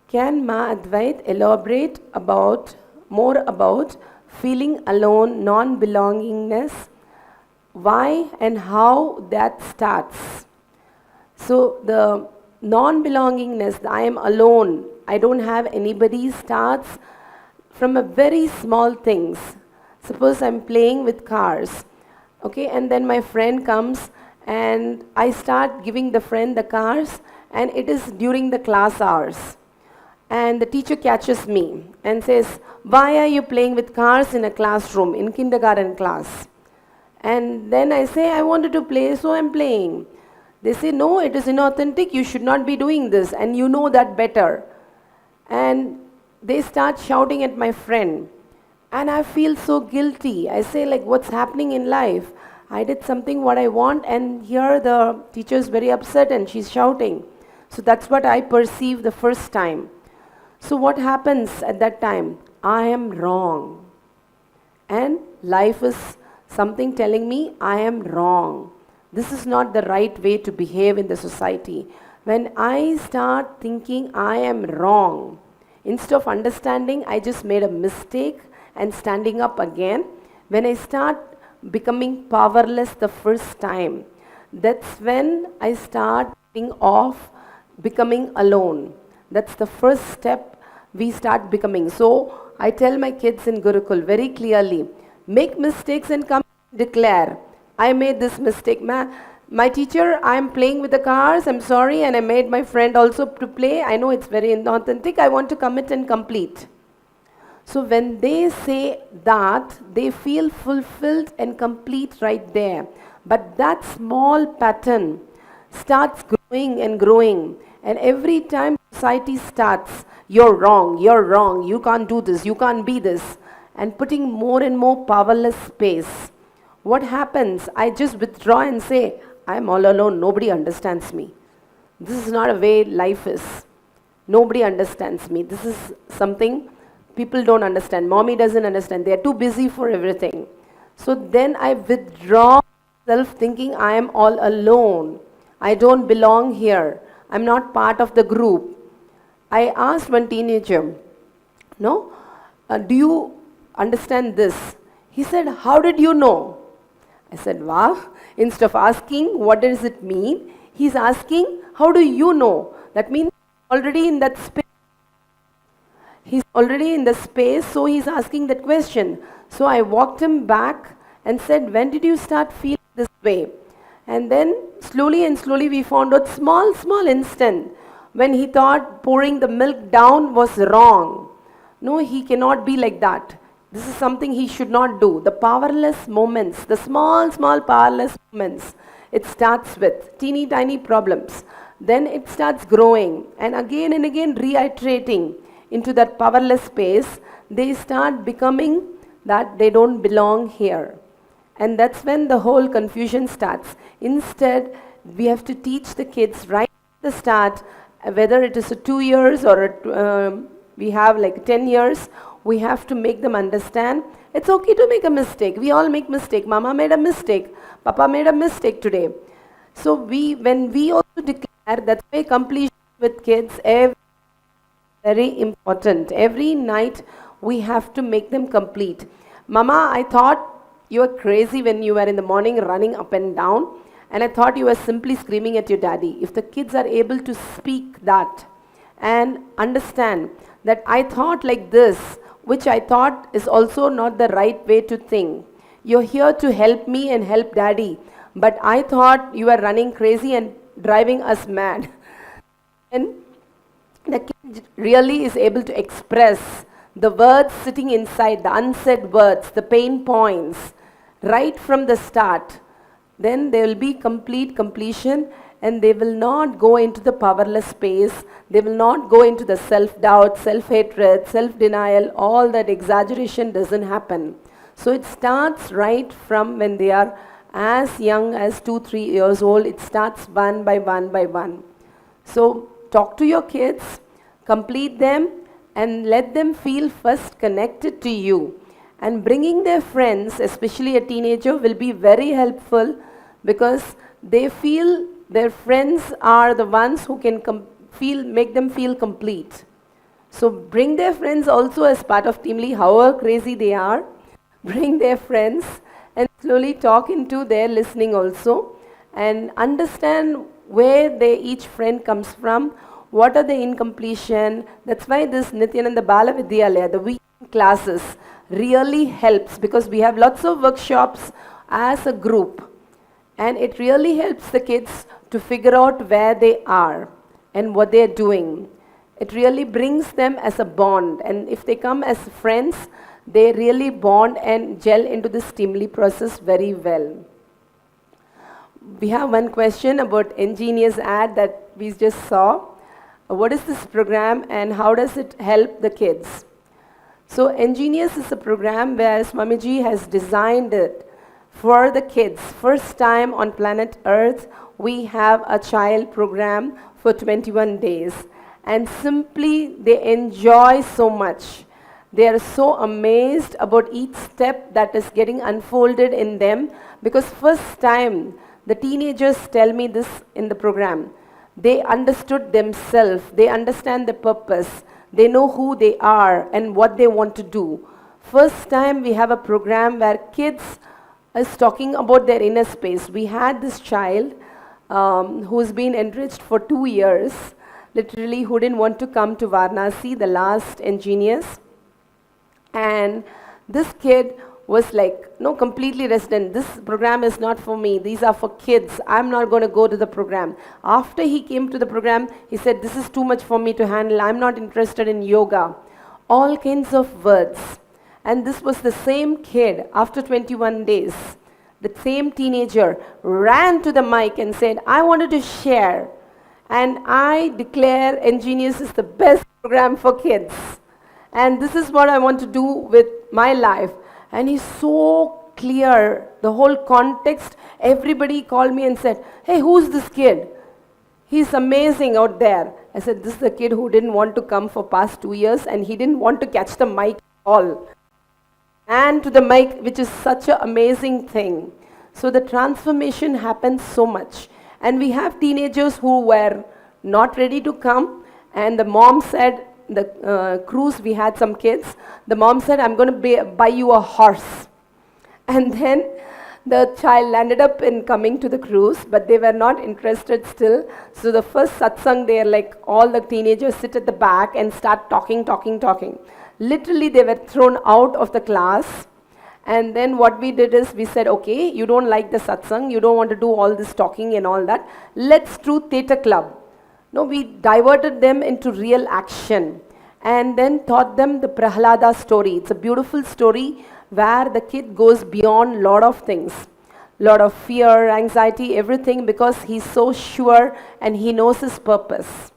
Can Ma Advait elaborate more about feeling alone, non-belongingness, why and how that starts? So the non-belongingness, I am alone, I don't have anybody, starts from a very small things. Suppose I'm playing with cars, okay, and then my friend comes and I start giving the friend the cars, and it is during the class hours. And the teacher catches me and says, why are you playing with cars in a classroom, in kindergarten class? And then I say, I wanted to play, so I'm playing. They say, no, it is inauthentic, you should not be doing this, and you know that better. And they start shouting at my friend. And I feel so guilty. I say, like, what's happening in life? I did something what I want, and here the teacher is very upset and she's shouting. So that's what I perceive the first time. So what happens at that time? I am wrong. And life is something telling me I am wrong. This is not the right way to behave in the society. When I start thinking I am wrong, instead of understanding I just made a mistake and standing up again, when I start becoming powerless the first time, that's when I start thinking of becoming alone. That's the first step we start becoming. So I tell my kids in Gurukul very clearly, make mistakes and come declare, I made this mistake. My teacher, I'm playing with the cars, I'm sorry, and I made my friend also to play. I know it's very inauthentic. I want to commit and complete. So when they say that, they feel fulfilled and complete right there. But that small pattern starts growing and growing. And every time society starts, you're wrong, you can't do this, you can't be this, and putting more and more powerless space. What happens? I just withdraw and say, I'm all alone, nobody understands me. This is not a way life is. Nobody understands me. This is something people don't understand. Mommy doesn't understand. They are too busy for everything. So then I withdraw myself thinking I am all alone. I don't belong here. I'm not part of the group. I asked one teenager, no, do you understand this? He said, how did you know? I said, wow. Instead of asking, what does it mean? He's asking, how do you know? That means already in that space. He's already in the space, so he's asking that question. So I walked him back and said, when did you start feeling this way? And then slowly and slowly we found out small instant when he thought pouring the milk down was wrong. No, he cannot be like that. This is something he should not do. The powerless moments, the small powerless moments, it starts with teeny tiny problems. Then it starts growing and again reiterating into that powerless space. They start becoming that they don't belong here. And that's when the whole confusion starts. Instead, we have to teach the kids right at the start, whether it is a 2 years or we have like 10 years, we have to make them understand it's okay to make a mistake. We all make mistake. Mama made a mistake. Papa made a mistake today. So when we also declare, that's why completion with kids very important. Every night we have to make them complete. Mama, I thought you were crazy when you were in the morning running up and down, and I thought you were simply screaming at your daddy. If the kids are able to speak that and understand that I thought like this, which I thought is also not the right way to think. You're here to help me and help daddy, but I thought you were running crazy and driving us mad. And the kid really is able to express the words sitting inside, the unsaid words, the pain points, right from the start. Then there will be completion, and they will not go into the powerless space. They will not go into the self-doubt, self-hatred, self-denial. All that exaggeration doesn't happen. So it starts right from when they are as young as 2-3 years old. It starts one by one. So talk to your kids, complete them, and let them feel first connected to you. And bringing their friends, especially a teenager, will be very helpful because they feel their friends are the ones who can make them feel complete. So bring their friends also as part of Teamly, however crazy they are. Bring their friends and slowly talk into their listening also and understand where each friend comes from, what are the incompletion. That's why this Nityananda Bala Vidyalaya, the weekend classes, really helps because we have lots of workshops as a group. And it really helps the kids to figure out where they are and what they're doing. It really brings them as a bond. And if they come as friends, they really bond and gel into this Teamly process very well. We have one question about Ingenious ad that we just saw. What is this program and how does it help the kids? So Ingenious is a program where Swamiji has designed it for the kids. First time on planet Earth, we have a child program for 21 days. And simply, they enjoy so much. They are so amazed about each step that is getting unfolded in them. Because first time, the teenagers tell me this in the program. They understood themselves. They understand the purpose. They know who they are and what they want to do. First time, we have a program where kids is talking about their inner space. We had this child who's been enriched for 2 years, literally who didn't want to come to Varanasi, the last Ingenious. And this kid was like, no, completely resident. This program is not for me. These are for kids. I'm not going to go to the program. After he came to the program, he said, this is too much for me to handle. I'm not interested in yoga. All kinds of words. And this was the same kid, after 21 days, the same teenager ran to the mic and said, I wanted to share. And I declare Ingenious is the best program for kids. And this is what I want to do with my life. And he's so clear, the whole context. Everybody called me and said, hey, who's this kid? He's amazing out there. I said, this is the kid who didn't want to come for past 2 years and he didn't want to catch the mic at all. And to the mic, which is such an amazing thing. So the transformation happens so much. And we have teenagers who were not ready to come. And the mom said, the cruise, we had some kids. The mom said, I'm going to buy you a horse. And then the child ended up in coming to the cruise, but they were not interested still. So the first satsang, they're like, all the teenagers sit at the back and start talking. Literally, they were thrown out of the class. And then what we did is, we said, okay, you don't like the satsang, you don't want to do all this talking and all that. Let's do theatre club. No, we diverted them into real action and then taught them the Prahlada story. It's a beautiful story where the kid goes beyond lot of things. Lot of fear, anxiety, everything, because he's so sure and he knows his purpose.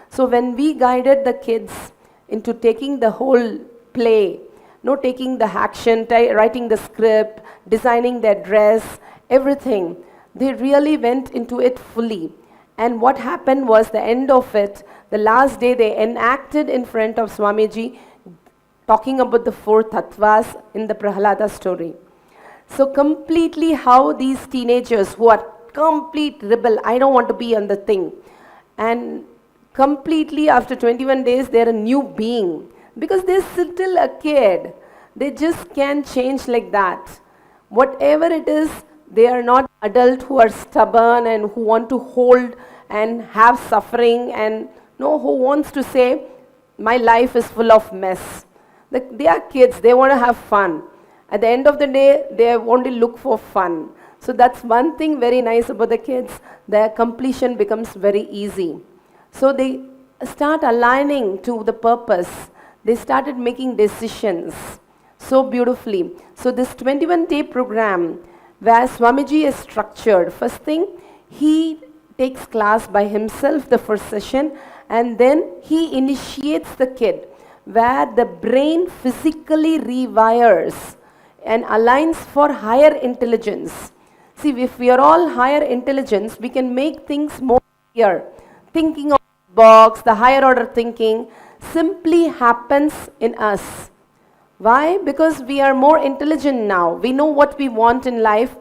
So when we guided the kids into taking the whole play, no, taking the action, writing the script, designing their dress, everything, they really went into it fully. And what happened was, the end of it, the last day they enacted in front of Swamiji, talking about the 4 tattvas in the Prahlada story. So completely how these teenagers who are complete rebel, I don't want to be on the thing. And completely after 21 days, they're a new being. Because they're still a kid. They just can't change like that. Whatever it is, they are not adults who are stubborn and who want to hold and have suffering, and no, who wants to say, my life is full of mess. They are kids, they want to have fun. At the end of the day, they only look for fun. So that's one thing very nice about the kids, their completion becomes very easy. So they start aligning to the purpose. They started making decisions so beautifully. So this 21-day program, where Swamiji is structured, first thing, he takes class by himself the first session, and then he initiates the kid, where the brain physically rewires and aligns for higher intelligence. See, if we are all higher intelligence, we can make things more clear. Thinking of the box, the higher order thinking, simply happens in us. Why? Because we are more intelligent now. We know what we want in life.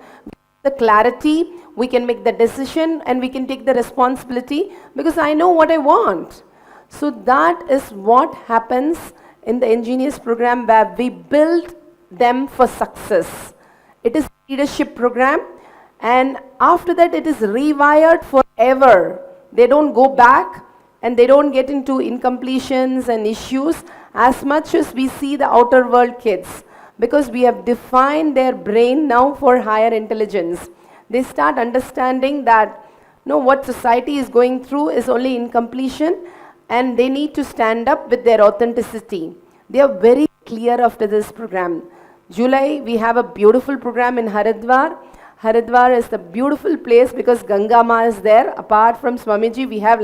The clarity, we can make the decision and we can take the responsibility because I know what I want. So that is what happens in the Ingenious program, where we build them for success. It is a leadership program, and after that it is rewired forever. They don't go back and they don't get into incompletions and issues as much as we see the outer world kids, because we have defined their brain now for higher intelligence. They start understanding that what society is going through is only incompletion, and they need to stand up with their authenticity. They are very clear after this program. July, we have a beautiful program in Haridwar. Haridwar is the beautiful place because Ganga Ma is there. Apart from Swamiji, we have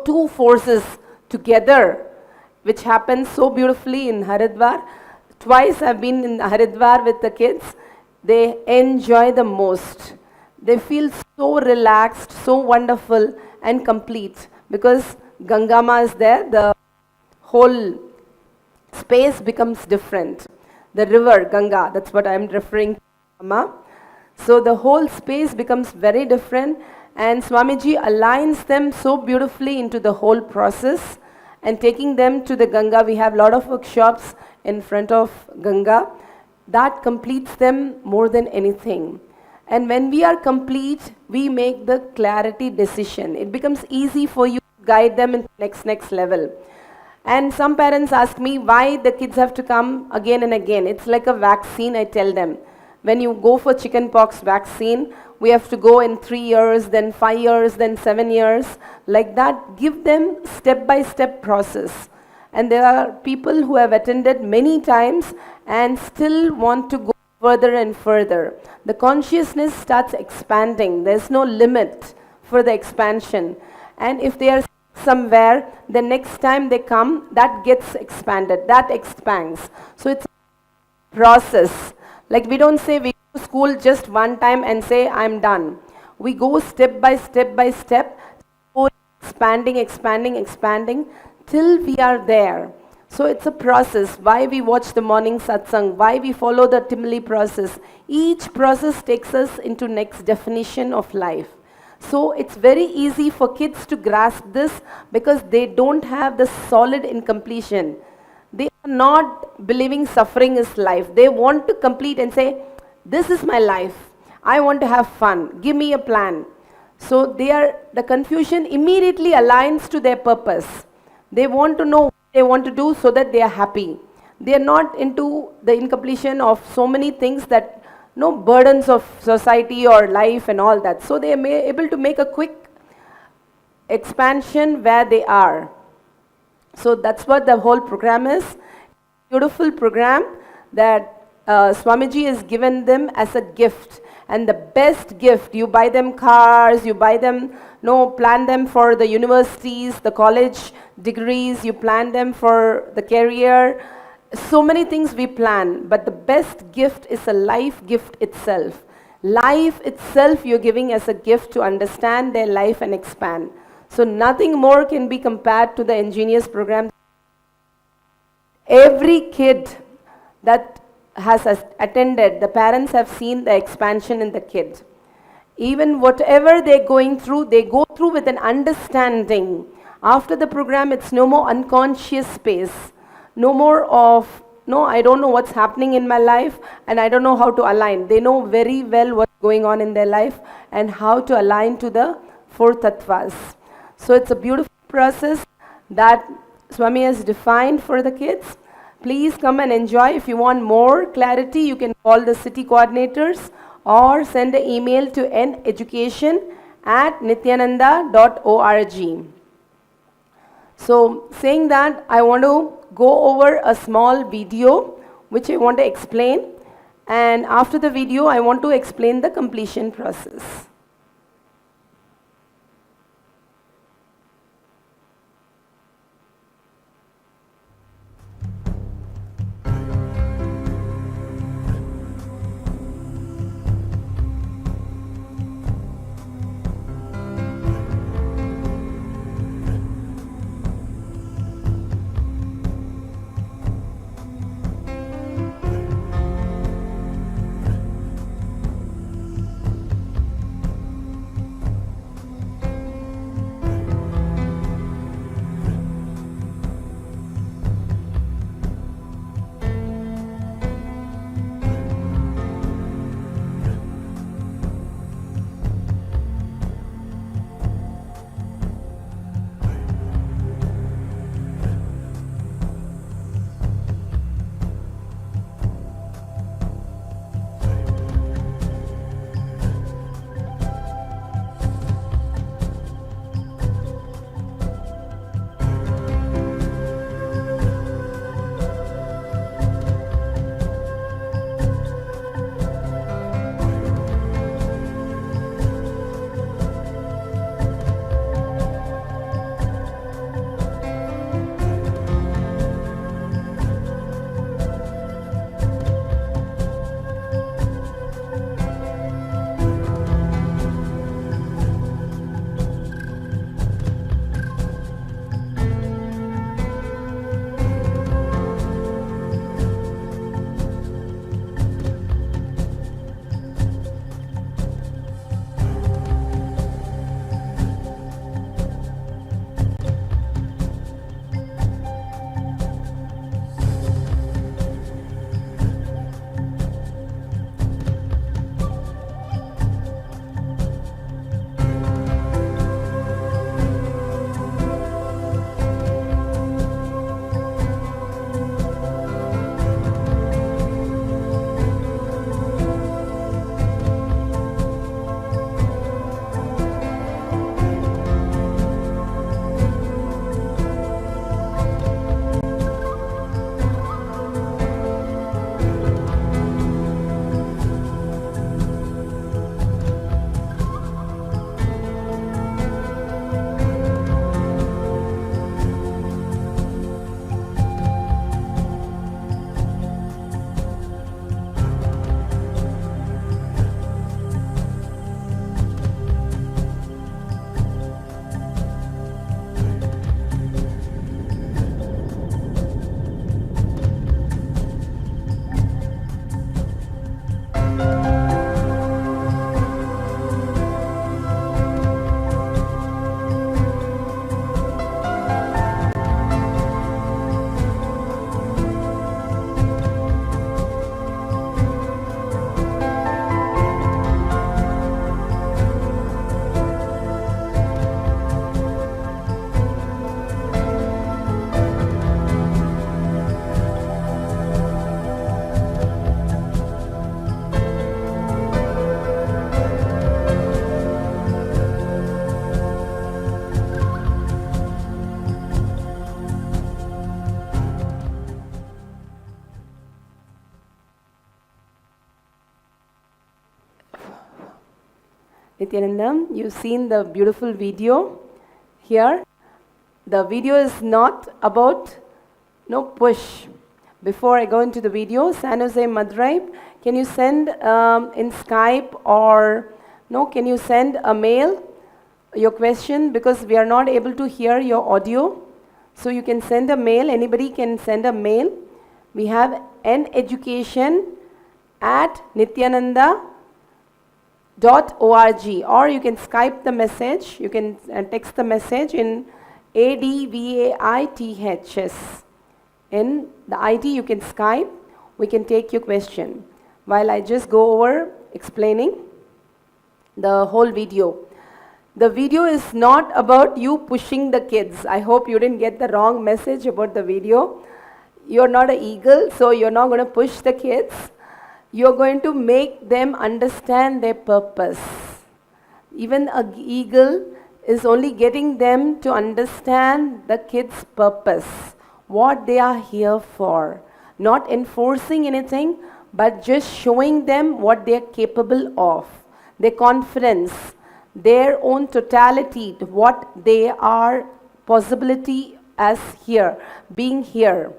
two forces together, which happens so beautifully in Haridwar. Twice I've been in Haridwar with the kids. They enjoy the most. They feel so relaxed, so wonderful and complete because Ganga Ma is there. The whole space becomes different. The river Ganga, that's what I'm referring to. So the whole space becomes very different, and Swamiji aligns them so beautifully into the whole process and taking them to the Ganga. We have a lot of workshops in front of Ganga. That completes them more than anything. And when we are complete, we make the clarity decision. It becomes easy for you to guide them in the next level. And some parents ask me why the kids have to come again and again. It's like a vaccine, I tell them. When you go for chickenpox vaccine, we have to go in 3 years, then 5 years, then 7 years. Like that, give them step-by-step process. And there are people who have attended many times and still want to go further and further. The consciousness starts expanding. There's no limit for the expansion. And if they are somewhere, the next time they come, that gets expanded, that expands. So it's a process. Like we don't say we go to school just one time and say, I'm done. We go step by step, expanding, expanding, expanding, till we are there. So it's a process. Why we watch the morning satsang, why we follow the Timli process. Each process takes us into next definition of life. So it's very easy for kids to grasp this because they don't have the solid incompletion. They are not believing suffering is life. They want to complete and say, this is my life. I want to have fun. Give me a plan. So the confusion immediately aligns to their purpose. They want to know what they want to do so that they are happy. They are not into the incompletion of so many things that no burdens of society or life and all that. So they are able to make a quick expansion where they are. So that's what the whole program is. Beautiful program that Swamiji has given them as a gift. And the best gift, you buy them cars, you buy them, plan them for the universities, the college degrees, you plan them for the career. So many things we plan, but the best gift is a life gift itself. Life itself you're giving as a gift to understand their life and expand. So nothing more can be compared to the ingenious program. Every kid that has attended, the parents have seen the expansion in the kid. Even whatever they're going through, they go through with an understanding. After the program, it's no more unconscious space. No more of, I don't know what's happening in my life and I don't know how to align. They know very well what's going on in their life and how to align to the 4 tattvas. So it's a beautiful process that Swami has defined for the kids. Please come and enjoy. If you want more clarity, you can call the city coordinators or send an email to neducation@nityananda.org. So saying that, I want to go over a small video which I want to explain, and after the video I want to explain the completion process. Nityananda. You've seen the beautiful video here. The video is not about no push. Before I go into the video, San Jose Madurai, can you send in Skype or no? Can you send a mail your question, because we are not able to hear your audio. So you can send a mail. Anybody can send a mail. We have neducation@nityananda.org, or you can Skype the message. You can text the message in ADVAITHS. In the IT, you can Skype. We can take your question while I just go over explaining the whole video. The video is not about you pushing the kids. I hope you didn't get the wrong message about the video. You're not an eagle, so you're not going to push the kids. You're going to make them understand their purpose. Even an eagle is only getting them to understand the kids' purpose, what they are here for. Not enforcing anything, but just showing them what they are capable of, their confidence, their own totality, what they are, possibility as here, being here.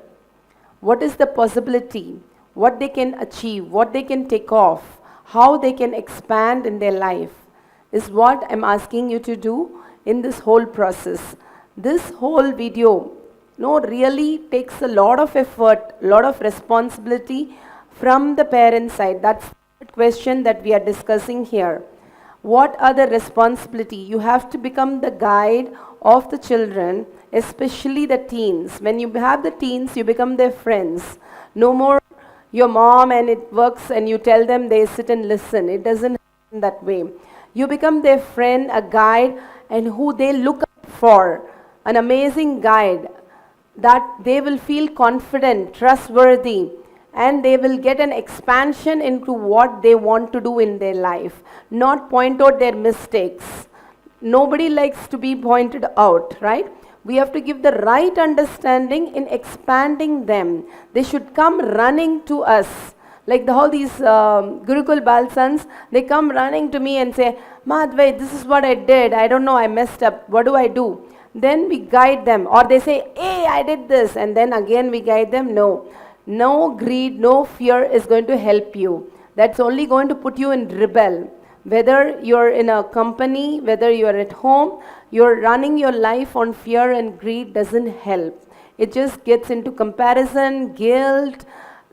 What is the possibility? What they can achieve, what they can take off, how they can expand in their life is what I'm asking you to do in this whole process. This whole video really takes a lot of effort, a lot of responsibility from the parent side. That's the question that we are discussing here. What are the responsibility? You have to become the guide of the children, especially the teens. When you have the teens, you become their friends. No more your mom and it works and you tell them, they sit and listen. It doesn't happen that way. You become their friend, a guide, and who they look up for, an amazing guide that they will feel confident, trustworthy, and they will get an expansion into what they want to do in their life, not point out their mistakes. Nobody likes to be pointed out, right? We have to give the right understanding in expanding them. They should come running to us. Like all these Gurukul Balsans, they come running to me and say, Madhvai, this is what I did. I don't know, I messed up. What do I do? Then we guide them. Or they say, hey, I did this. And then again we guide them. No. No greed, no fear is going to help you. That's only going to put you in rebel. Whether you're in a company, whether you're at home, you're running your life on fear and greed doesn't help. It just gets into comparison, guilt,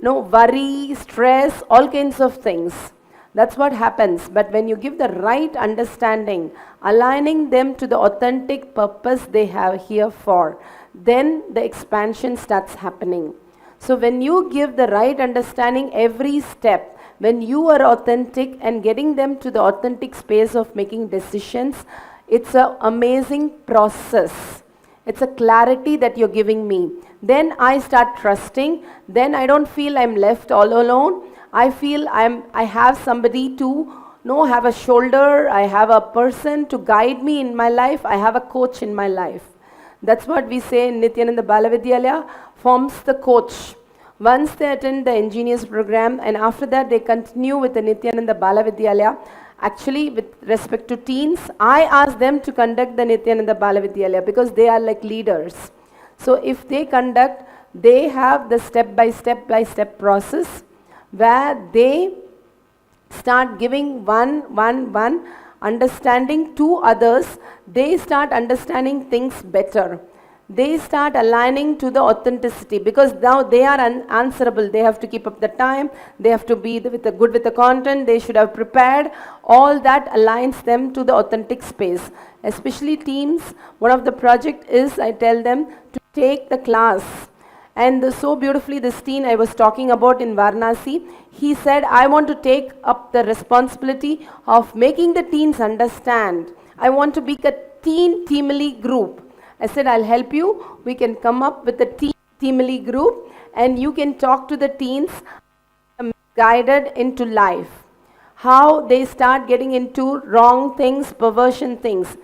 worry, stress, all kinds of things. That's what happens. But when you give the right understanding, aligning them to the authentic purpose they have here for, then the expansion starts happening. So when you give the right understanding every step, when you are authentic and getting them to the authentic space of making decisions, it's an amazing process. It's a clarity that you're giving me. Then I start trusting. Then I don't feel I'm left all alone. I feel I have somebody to have a shoulder. I have a person to guide me in my life. I have a coach in my life. That's what we say in Nityananda Balavidyalaya, forms the coach. Once they attend the engineers program and after that they continue with the Nityananda Balavidyalaya, actually with respect to teens, I ask them to conduct the Nityananda Balavidyalaya because they are like leaders. So if they conduct, they have the step-by-step process where they start giving one understanding to others. They start understanding things better. They start aligning to the authenticity because now they are unanswerable. They have to keep up the time. They have to be good with the content. They should have prepared. All that aligns them to the authentic space. Especially teams, one of the project is I tell them to take the class. And so beautifully this teen I was talking about in Varanasi, he said, I want to take up the responsibility of making the teens understand. I want to be a teamly group. I said, I'll help you. We can come up with a teamly group and you can talk to the teens guided into life. How they start getting into wrong things, perversion things.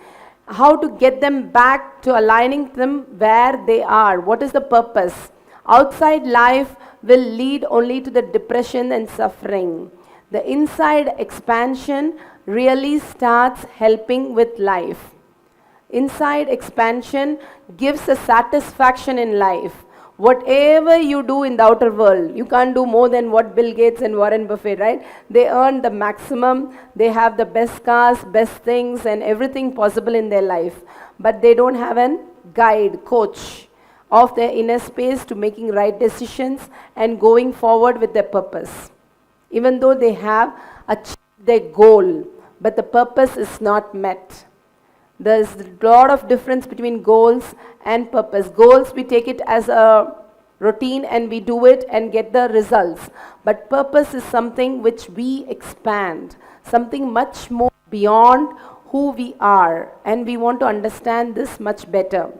How to get them back to aligning them where they are. What is the purpose? Outside life will lead only to the depression and suffering. The inside expansion really starts helping with life. Inside expansion gives a satisfaction in life. Whatever you do in the outer world, you can't do more than what Bill Gates and Warren Buffett, right? They earn the maximum, they have the best cars, best things, and everything possible in their life. But they don't have a guide, coach of their inner space to making right decisions and going forward with their purpose. Even though they have achieved their goal, but the purpose is not met. There's a lot of difference between goals and purpose. Goals, we take it as a routine and we do it and get the results. But purpose is something which we expand, something much more beyond who we are. And we want to understand this much better.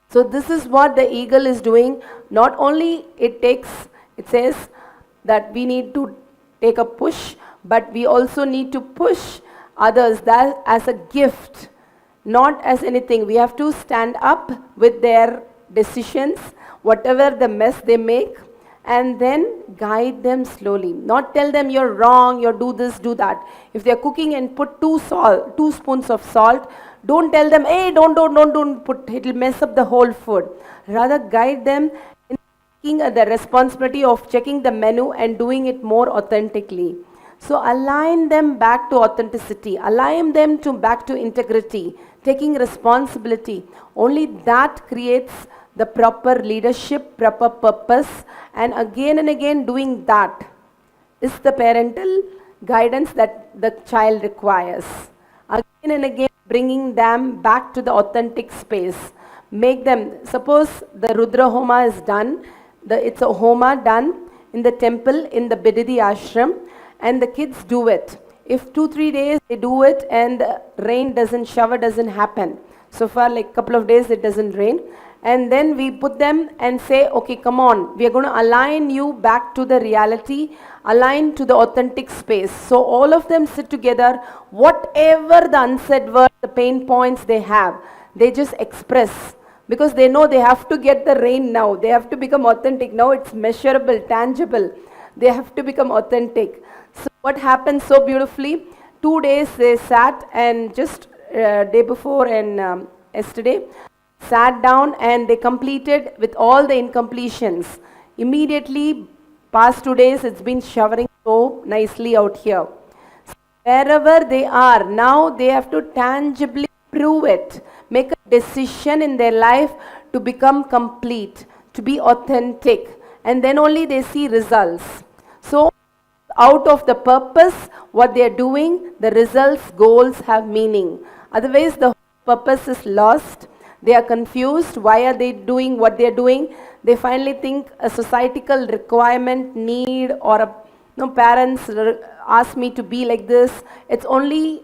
So this is what the eagle is doing. Not only it says that we need to take a push, but we also need to push others that as a gift, not as anything. We have to stand up with their decisions, whatever the mess they make, and then guide them slowly. Not tell them you're wrong, you do this, do that. If they're cooking and put 2 spoons of salt, don't tell them, hey, don't put, it'll mess up the whole food. Rather guide them in taking the responsibility of checking the menu and doing it more authentically. So align them back to authenticity, align them back to integrity, taking responsibility. Only that creates the proper leadership, proper purpose, and again doing that is the parental guidance that the child requires. Again and again bringing them back to the authentic space. Make them, suppose the Rudra Homa is done, it's a Homa done in the temple in the Bididi ashram, and the kids do it. If 2-3 days they do it and shower doesn't happen. So far like a couple of days it doesn't rain. And then we put them and say, okay, come on, we are going to align you back to the reality, align to the authentic space. So all of them sit together, whatever the unsaid word, the pain points they have, they just express. Because they know they have to get the rain now. They have to become authentic. Now it's measurable, tangible. They have to become authentic. So what happened so beautifully, 2 days they sat and just day before and yesterday, sat down and they completed with all the incompletions. Immediately, past 2 days, it's been showering so nicely out here. So wherever they are, now they have to tangibly prove it, make a decision in their life to become complete, to be authentic, and then only they see results. So out of the purpose, what they are doing, the results, goals have meaning. Otherwise, the purpose is lost. They are confused. Why are they doing what they are doing? They finally think a societal requirement, need, or parents ask me to be like this. It's only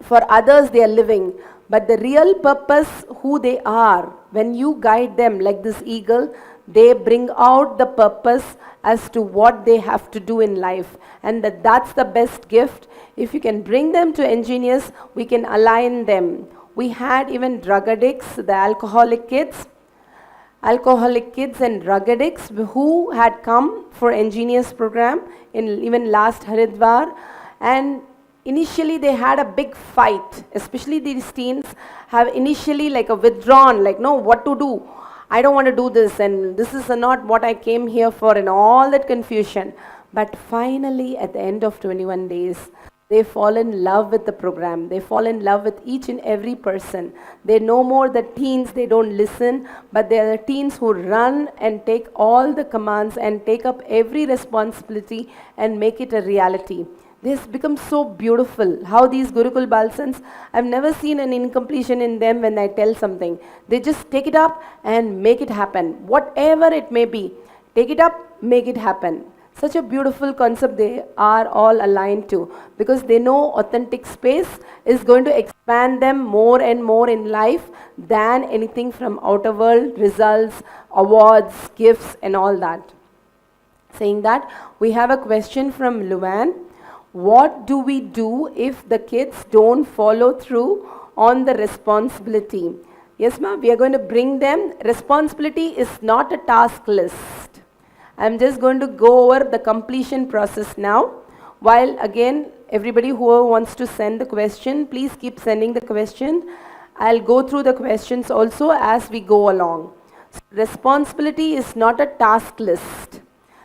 for others they are living. But the real purpose, who they are, when you guide them like this eagle, they bring out the purpose as to what they have to do in life. And that's the best gift. If you can bring them to engineers, we can align them. We had even drug addicts, the alcoholic kids and drug addicts who had come for engineers program in even last Haridwar. And initially they had a big fight, especially these teens have initially like a withdrawn, like no, what to do? I don't want to do this and this is not what I came here for and all that confusion. But finally at the end of 21 days, they fall in love with the program. They fall in love with each and every person. They're no more the teens, they don't listen, but they are the teens who run and take all the commands and take up every responsibility and make it a reality. This becomes so beautiful, how these Gurukul Balsans, I've never seen an incompletion in them when I tell something. They just take it up and make it happen. Whatever it may be, take it up, make it happen. Such a beautiful concept they are all aligned to, because they know authentic space is going to expand them more and more in life than anything from outer world, results, awards, gifts and all that. Saying that, we have a question from Luan. What do we do if the kids don't follow through on the responsibility? Yes, ma'am, we are going to bring them. Responsibility is not a task list. I'm just going to go over the completion process now. While again, everybody who wants to send the question, please keep sending the question. I'll go through the questions also as we go along. So responsibility is not a task list.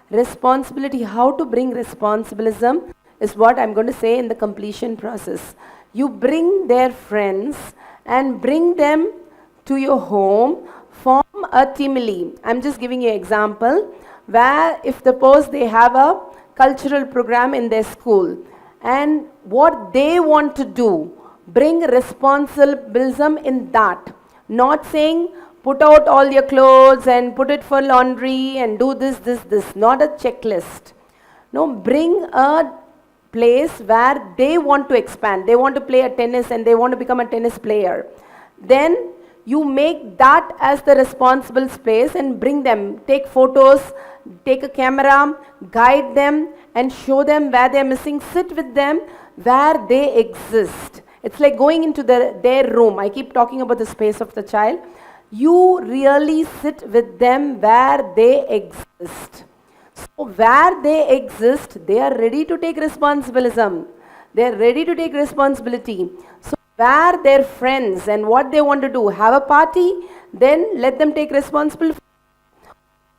Responsibility, how to bring responsibilism is what I'm going to say in the completion process. You bring their friends and bring them to your home, form a timely. I'm just giving you an example where if suppose they have a cultural program in their school and what they want to do, bring responsibilism in that. Not saying put out all your clothes and put it for laundry and do this, not a checklist. No, bring a place where they want to expand. They want to play a tennis and they want to become a tennis player. Then you make that as the responsible space and bring them, take photos, take a camera, guide them and show them where they're missing, sit with them where they exist. It's like going into their room. I keep talking about the space of the child. You really sit with them where they exist. So where they exist, they are ready to take responsibilism. They are ready to take responsibility. So where their friends and what they want to do, have a party, then let them take responsibility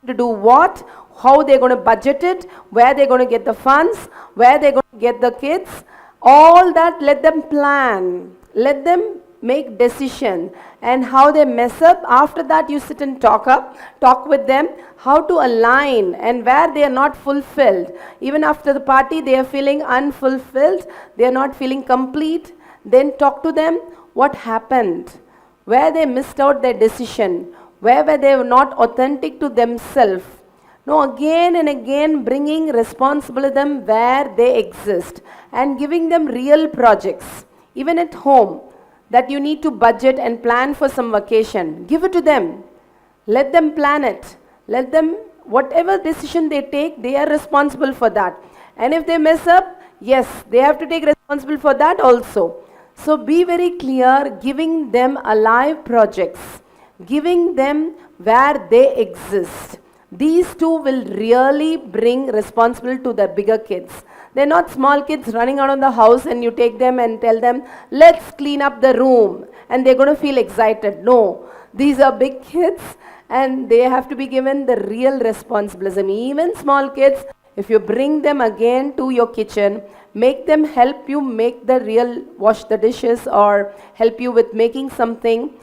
to do what, how they're going to budget it, where they're going to get the funds, where they're going to get the kids, all that let them plan. Let them make decision and how they mess up. After that you sit and talk with them, how to align and where they are not fulfilled. Even after the party they are feeling unfulfilled, they are not feeling complete. Then talk to them what happened, where they missed out their decision, where they were not authentic to themselves. No, again and again bringing responsibility where they exist and giving them real projects, even at home, that you need to budget and plan for some vacation. Give it to them. Let them plan it. Let them, whatever decision they take, they are responsible for that. And if they mess up, yes, they have to take responsibility for that also. So be very clear, giving them alive projects, giving them where they exist. These two will really bring responsibility to the bigger kids. They're not small kids running out of the house and you take them and tell them, let's clean up the room. And they're going to feel excited. No, these are big kids and they have to be given the real responsibility. Even small kids, if you bring them again to your kitchen, make them help you make the real, wash the dishes or help you with making something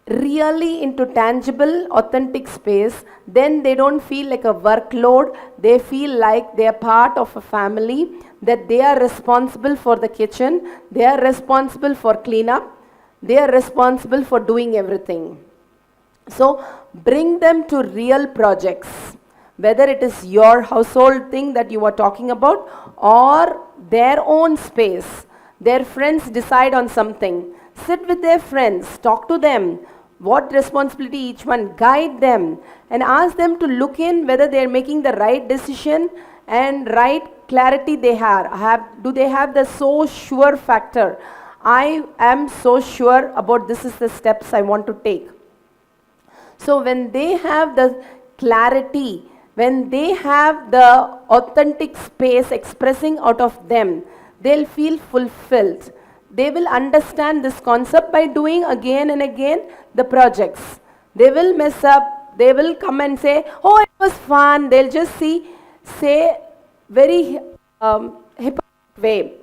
really into tangible, authentic space, then they don't feel like a workload. They feel like they are part of a family, that they are responsible for the kitchen, they are responsible for cleanup, they are responsible for doing everything. So bring them to real projects, whether it is your household thing that you are talking about or their own space. Their friends decide on something. Sit with their friends, talk to them. What responsibility each one, guide them and ask them to look in whether they are making the right decision and right clarity they have. Do they have the so sure factor? I am so sure about this is the steps I want to take. So when they have the clarity, when they have the authentic space expressing out of them, they'll feel fulfilled. They will understand this concept by doing again and again the projects. They will mess up. They will come and say, oh, it was fun. They'll just say very hypocrite way.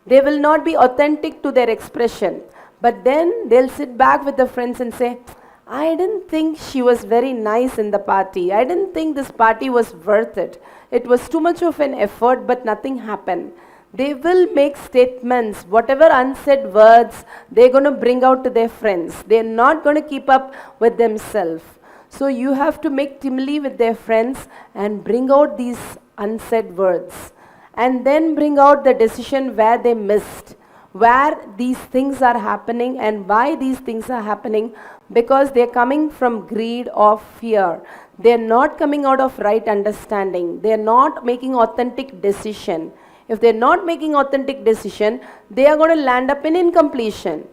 They will not be authentic to their expression. But then they'll sit back with the friends and say, I didn't think she was very nice in the party. I didn't think this party was worth it. It was too much of an effort, but nothing happened. They will make statements, whatever unsaid words, they're going to bring out to their friends. They're not going to keep up with themselves. So you have to make timely with their friends and bring out these unsaid words. And then bring out the decision where they missed, where these things are happening and why these things are happening, because they're coming from greed or fear. They're not coming out of right understanding. They're not making authentic decision. If they're not making authentic decision, they are going to land up in incompletion.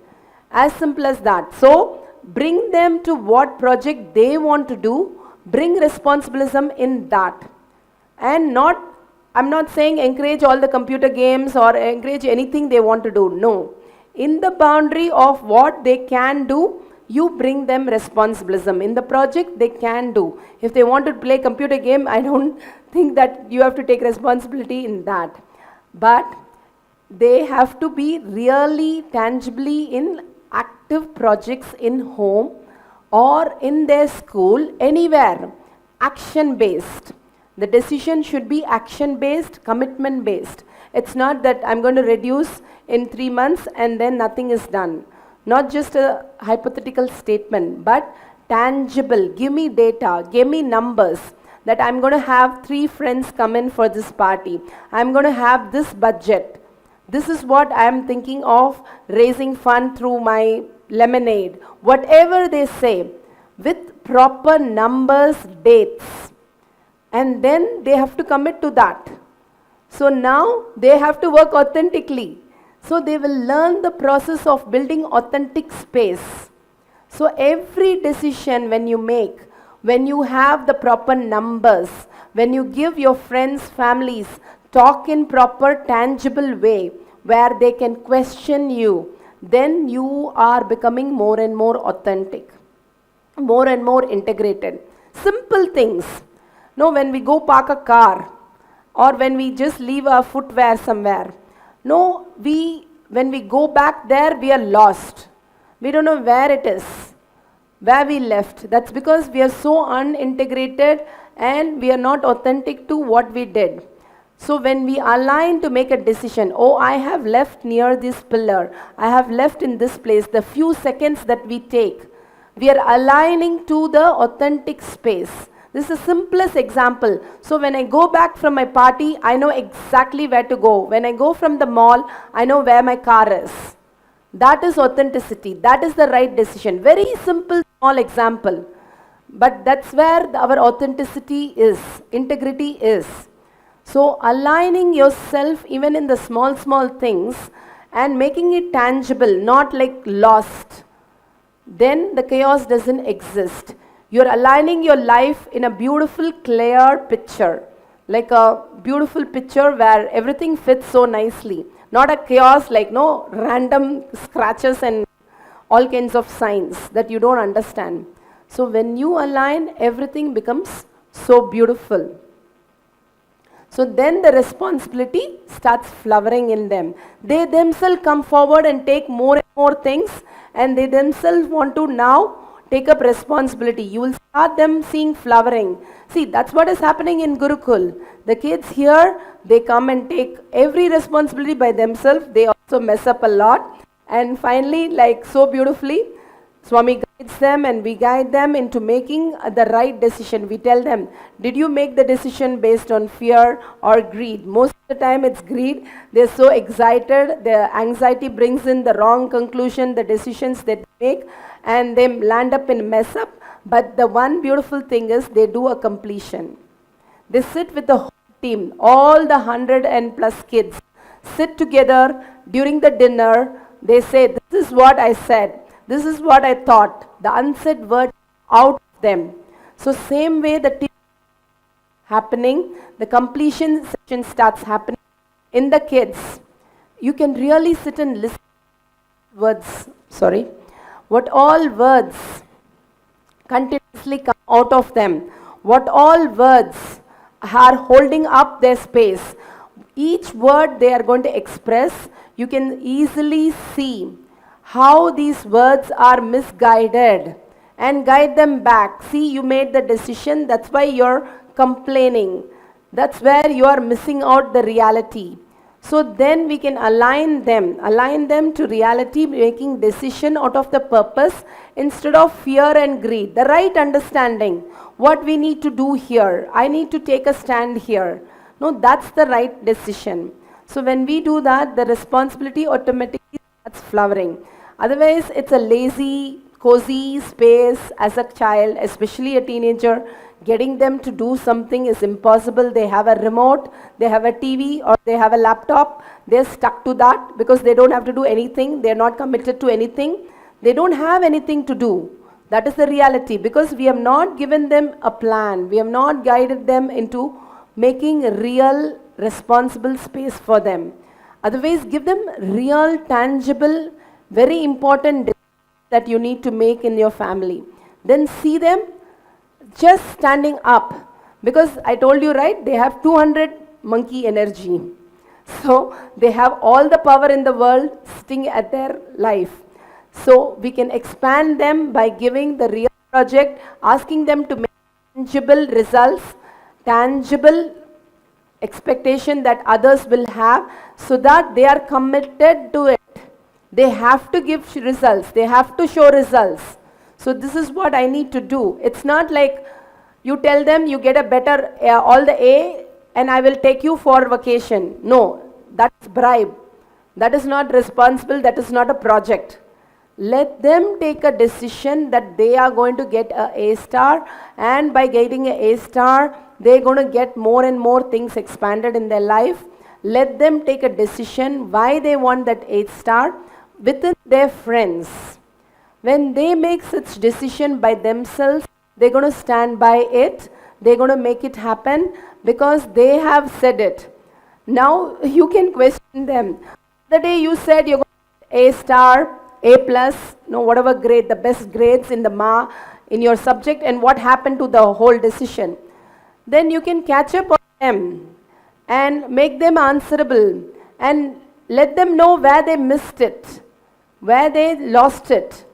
As simple as that. So, bring them to what project they want to do. Bring responsibilism in that. And not I'm not saying encourage all the computer games or encourage anything they want to do. No. In the boundary of what they can do, you bring them responsibilism. In the project, they can do. If they want to play computer game, I don't think that you have to take responsibility in that. But they have to be really tangibly in active projects in home or in their school, anywhere, action based. The decision should be action based, commitment based. It's not that I'm going to reduce in 3 months and then nothing is done. Not just a hypothetical statement, but tangible. Give me data, give me numbers that I'm going to have 3 friends come in for this party. I'm going to have this budget. This is what I'm thinking of raising fund through my lemonade. Whatever they say, with proper numbers, dates. And then they have to commit to that. So now they have to work authentically. So they will learn the process of building authentic space. So every decision when you make, when you have the proper numbers, when you give your friends, families, talk in proper tangible way where they can question you, then you are becoming more and more authentic, more and more integrated. Simple things. No, when we go park a car or when we just leave our footwear somewhere, no, when we go back there, we are lost. We don't know where it is, where we left. That's because we are so unintegrated and we are not authentic to what we did. So when we align to make a decision, oh, I have left near this pillar, I have left in this place, the few seconds that we take, we are aligning to the authentic space. This is the simplest example. So when I go back from my party, I know exactly where to go. When I go from the mall, I know where my car is. That is authenticity. That is the right decision. Very simple, small example. But that's where our authenticity is, integrity is. So aligning yourself even in the small, small things and making it tangible, not like lost, then the chaos doesn't exist. You're aligning your life in a beautiful, clear picture, like a beautiful picture where everything fits so nicely. Not a chaos like no random scratches and all kinds of signs that you don't understand. So when you align, everything becomes so beautiful. So then the responsibility starts flowering in them. They themselves come forward and take more and more things, and they themselves want to now take up responsibility. You will start them seeing flowering. See, that's what is happening in Gurukul. The kids here, they come and take every responsibility by themselves. They also mess up a lot. And finally, like so beautifully, Swami guides them and we guide them into making the right decision. We tell them, did you make the decision based on fear or greed? Most of the time it's greed. They're so excited. Their anxiety brings in the wrong conclusion, the decisions they make, and they land up in mess up. But the one beautiful thing is they do a completion. They sit with the whole team, all the 100 and plus kids, sit together during the dinner. They say, this is what I said. This is what I thought. The unsaid word out of them. So same way the team happening, the completion session starts happening in the kids. You can really sit and listen to words. What all words continuously come out of them. What all words are holding up their space. Each word they are going to express, you can easily see how these words are misguided and guide them back. See, you made the decision, that's why you're complaining. That's where you are missing out the reality. So then we can align them to reality, making decision out of the purpose instead of fear and greed. The right understanding, what we need to do here. I need to take a stand here. No, that's the right decision. So when we do that, the responsibility automatically starts flowering. Otherwise, it's a lazy, cozy space as a child, especially a teenager. Getting them to do something is impossible. They have a remote, they have a TV, or they have a laptop. They're stuck to that because they don't have to do anything. They're not committed to anything. They don't have anything to do. That is the reality because we have not given them a plan. We have not guided them into making real responsible space for them. Otherwise, give them real, tangible, very important decisions that you need to make in your family. Then see them just standing up. Because I told you, right, they have 200 monkey energy. So they have all the power in the world sitting at their life. So we can expand them by giving the real project, asking them to make tangible results, tangible expectation that others will have, so that they are committed to it. They have to give results. They have to show results. So this is what I need to do. It's not like you tell them you get a better, all the A and I will take you for vacation. No, that's bribe. That is not responsible. That is not a project. Let them take a decision that they are going to get a A star, and by getting a A star, they're going to get more and more things expanded in their life. Let them take a decision why they want that A star within their friends. When they make such decision by themselves, they're going to stand by it. They're going to make it happen because they have said it. Now you can question them. The day you said you're going to get A star, A plus, no, whatever grade, the best grades in the in your subject, and what happened to the whole decision. Then you can catch up on them and make them answerable and let them know where they missed it, where they lost it,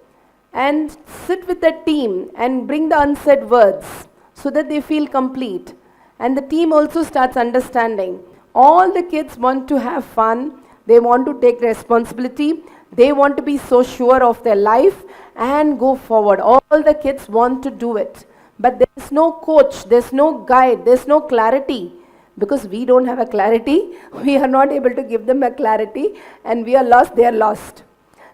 and sit with the team and bring the unsaid words so that they feel complete. And the team also starts understanding. All the kids want to have fun, they want to take responsibility, they want to be so sure of their life and go forward. All the kids want to do it. But there's no coach, there's no guide, there's no clarity. Because we don't have a clarity, we are not able to give them a clarity, and we are lost, they are lost.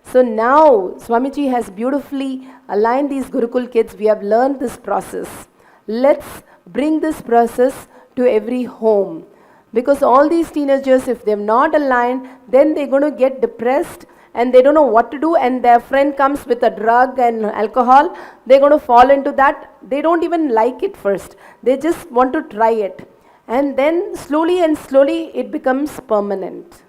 So now Swamiji has beautifully aligned these Gurukul kids. We have learned this process. Let's bring this process to every home. Because all these teenagers, if they're not aligned, then they're going to get depressed and they don't know what to do, and their friend comes with a drug and alcohol, they're going to fall into that. They don't even like it first. They just want to try it. And then slowly and slowly it becomes permanent.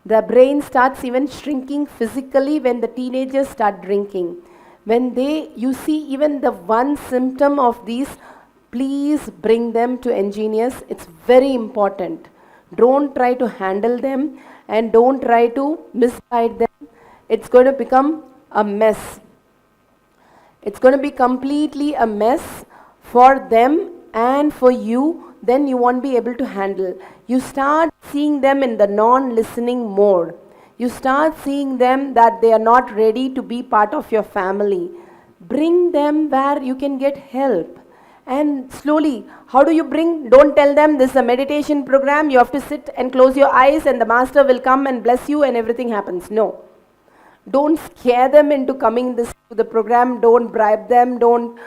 The brain starts even shrinking physically when the teenagers start drinking. When you see even the one symptom of these, please bring them to Engineers. It's very important. Don't try to handle them and don't try to misguide them. It's going to become a mess. It's going to be completely a mess for them and for you. Then you won't be able to handle. You start seeing them in the non-listening mode. You start seeing them that they are not ready to be part of your family. Bring them where you can get help. And slowly, how do you bring? Don't tell them this is a meditation program, you have to sit and close your eyes and the master will come and bless you and everything happens. No. Don't scare them into coming to the program. Don't bribe them. Don't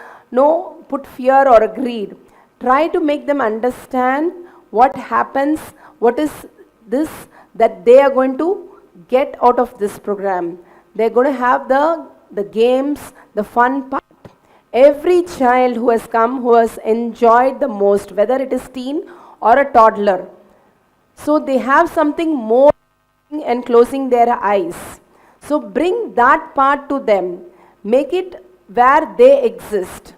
put fear or greed. Try to make them understand what happens, what is this that they are going to get out of this program. They're going to have the games, the fun part. Every child who has come, who has enjoyed the most, whether it is teen or a toddler, so they have something more and closing their eyes. So bring that part to them. Make it where they exist.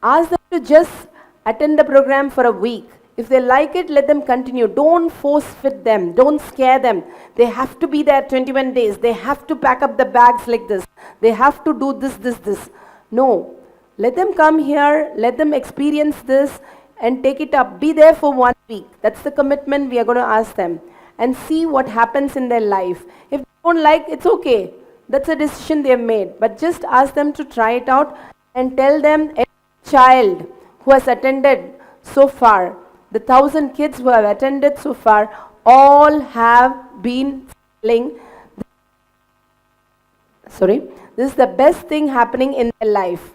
Ask them to just attend the program for a week. If they like it, let them continue. Don't force fit them. Don't scare them. They have to be there 21 days. They have to pack up the bags like this. They have to do this. No. Let them come here. Let them experience this and take it up. Be there for 1 week. That's the commitment we are going to ask them. And see what happens in their life. If they don't like, it's okay. That's a decision they have made. But just ask them to try it out and tell them, every child who has attended so far, the 1,000 kids who have attended so far, all have been feeling, this is the best thing happening in their life.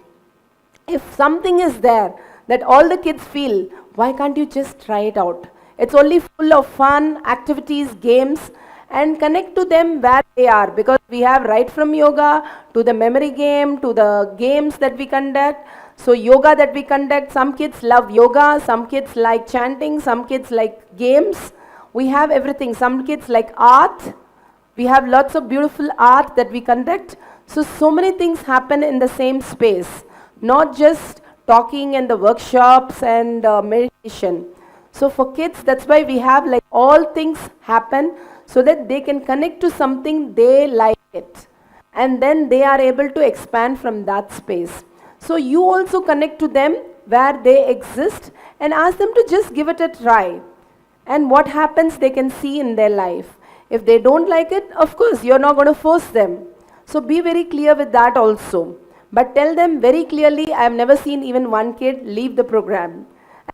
If something is there that all the kids feel, why can't you just try it out? It's only full of fun, activities, games, and connect to them where they are, because we have right from yoga to the memory game to the games that we conduct. So yoga that we conduct, some kids love yoga, some kids like chanting, some kids like games. We have everything. Some kids like art. We have lots of beautiful art that we conduct. So many things happen in the same space, not just talking and the workshops and meditation. So for kids, that's why we have like all things happen so that they can connect to something they like it. And then they are able to expand from that space. So you also connect to them where they exist and ask them to just give it a try. And what happens they can see in their life. If they don't like it, of course, you're not going to force them. So be very clear with that also. But tell them very clearly, I have never seen even one kid leave the program.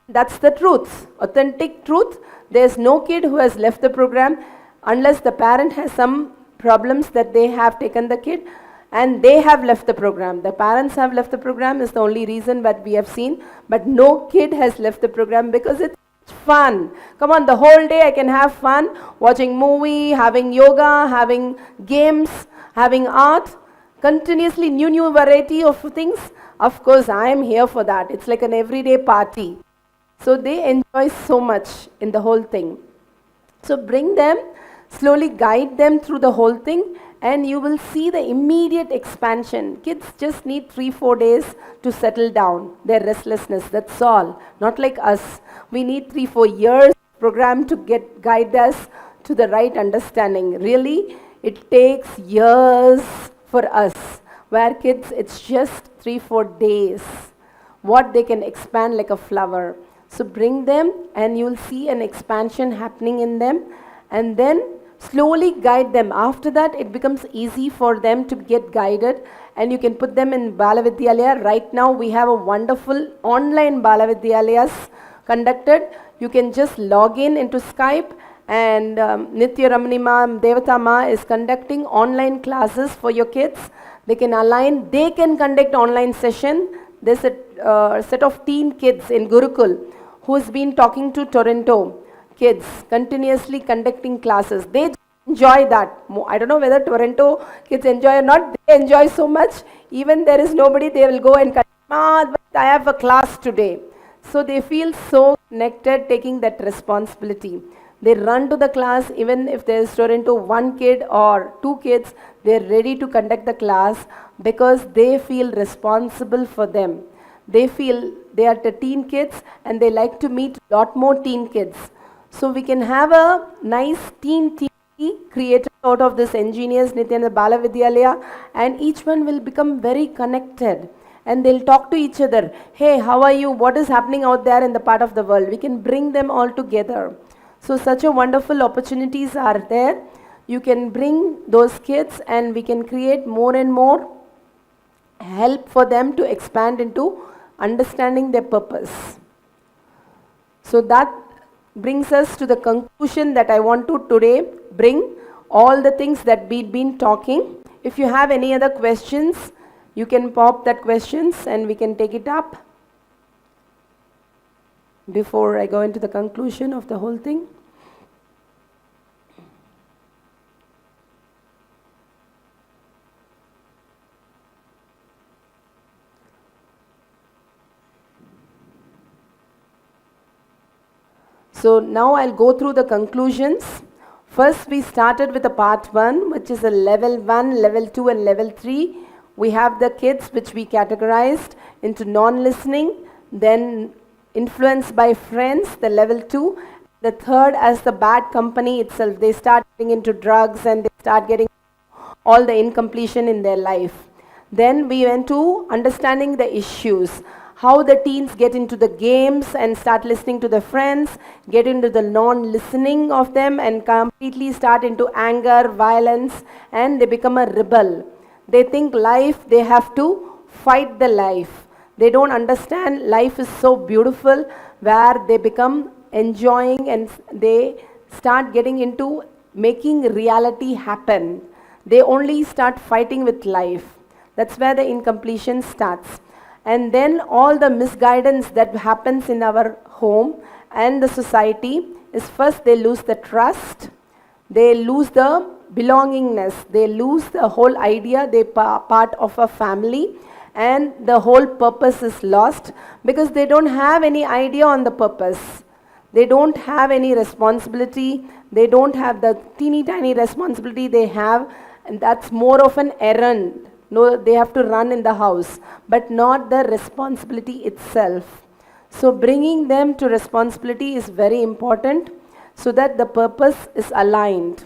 And that's the truth, authentic truth. There's no kid who has left the program unless the parent has some problems that they have taken the kid and they have left the program. The parents have left the program is the only reason that we have seen. But no kid has left the program because it's fun. Come on, the whole day I can have fun watching movie, having yoga, having games, having art, continuously new variety of things. Of course, I am here for that. It's like an everyday party. So they enjoy so much in the whole thing. So bring them, slowly guide them through the whole thing, and you will see the immediate expansion. Kids just need 3-4 days to settle down, their restlessness, that's all. Not like us. We need 3-4 years program to guide us to the right understanding. Really, it takes years for us. Where kids, it's just 3-4 days. What they can expand like a flower. So bring them and you'll see an expansion happening in them, and then slowly guide them. After that, it becomes easy for them to get guided, and you can put them in Bala Vidyalaya. Right now, we have a wonderful online Bala Vidyalayas conducted. You can just log in into Skype, and Nitya Ramani Ma, Devata Ma is conducting online classes for your kids. They can align, they can conduct online session. There's a set of teen kids in Gurukul who's been talking to Toronto kids, continuously conducting classes. They enjoy that. I don't know whether Toronto kids enjoy or not. They enjoy so much. Even there is nobody, they will go and I have a class today. So they feel so connected, taking that responsibility. They run to the class, even if there is Toronto 1 kid or 2 kids, they're ready to conduct the class because they feel responsible for them. They feel they are the teen kids and they like to meet a lot more teen kids. So we can have a nice teen created out of this engineers, Nityananda Bala Vidyalaya, and each one will become very connected. And they'll talk to each other. Hey, how are you? What is happening out there in the part of the world? We can bring them all together. So such a wonderful opportunities are there. You can bring those kids and we can create more and more help for them to expand into understanding their purpose. So that brings us to the conclusion that I want to today bring all the things that we've been talking. If you have any other questions, you can pop that questions and we can take it up before I go into the conclusion of the whole thing. So now I'll go through the conclusions. First, we started with the part 1, which is a level 1, level 2 and level 3. We have the kids which we categorized into non-listening, then influenced by friends, the level 2. The third as the bad company itself. They start getting into drugs and they start getting all the incompletion in their life. Then we went to understanding the issues. How the teens get into the games and start listening to their friends, get into the non-listening of them and completely start into anger, violence, and they become a rebel. They think life, they have to fight the life. They don't understand life is so beautiful where they become enjoying and they start getting into making reality happen. They only start fighting with life. That's where the incompletion starts. And then all the misguidance that happens in our home and the society is first they lose the trust, they lose the belongingness, they lose the whole idea they part of a family, and the whole purpose is lost because they don't have any idea on the purpose. They don't have any responsibility. They don't have the teeny tiny responsibility they have, and that's more of an errand. No, they have to run in the house, but not the responsibility itself. So bringing them to responsibility is very important so that the purpose is aligned.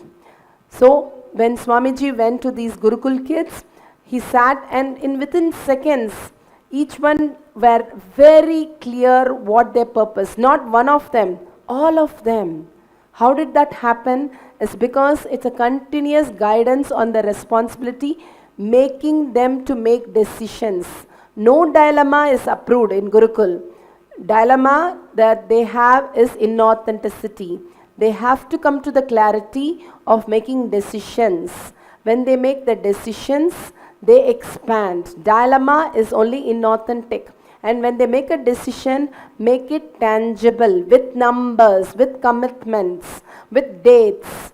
So when Swamiji went to these Gurukul kids, he sat and within seconds, each one were very clear what their purpose. Not one of them, all of them. How did that happen? It's because it's a continuous guidance on the responsibility, making them to make decisions. No dilemma is approved in Gurukul. Dilemma that they have is inauthenticity. They have to come to the clarity of making decisions. When they make the decisions, they expand. Dilemma is only inauthentic. And when they make a decision, make it tangible with numbers, with commitments, with dates.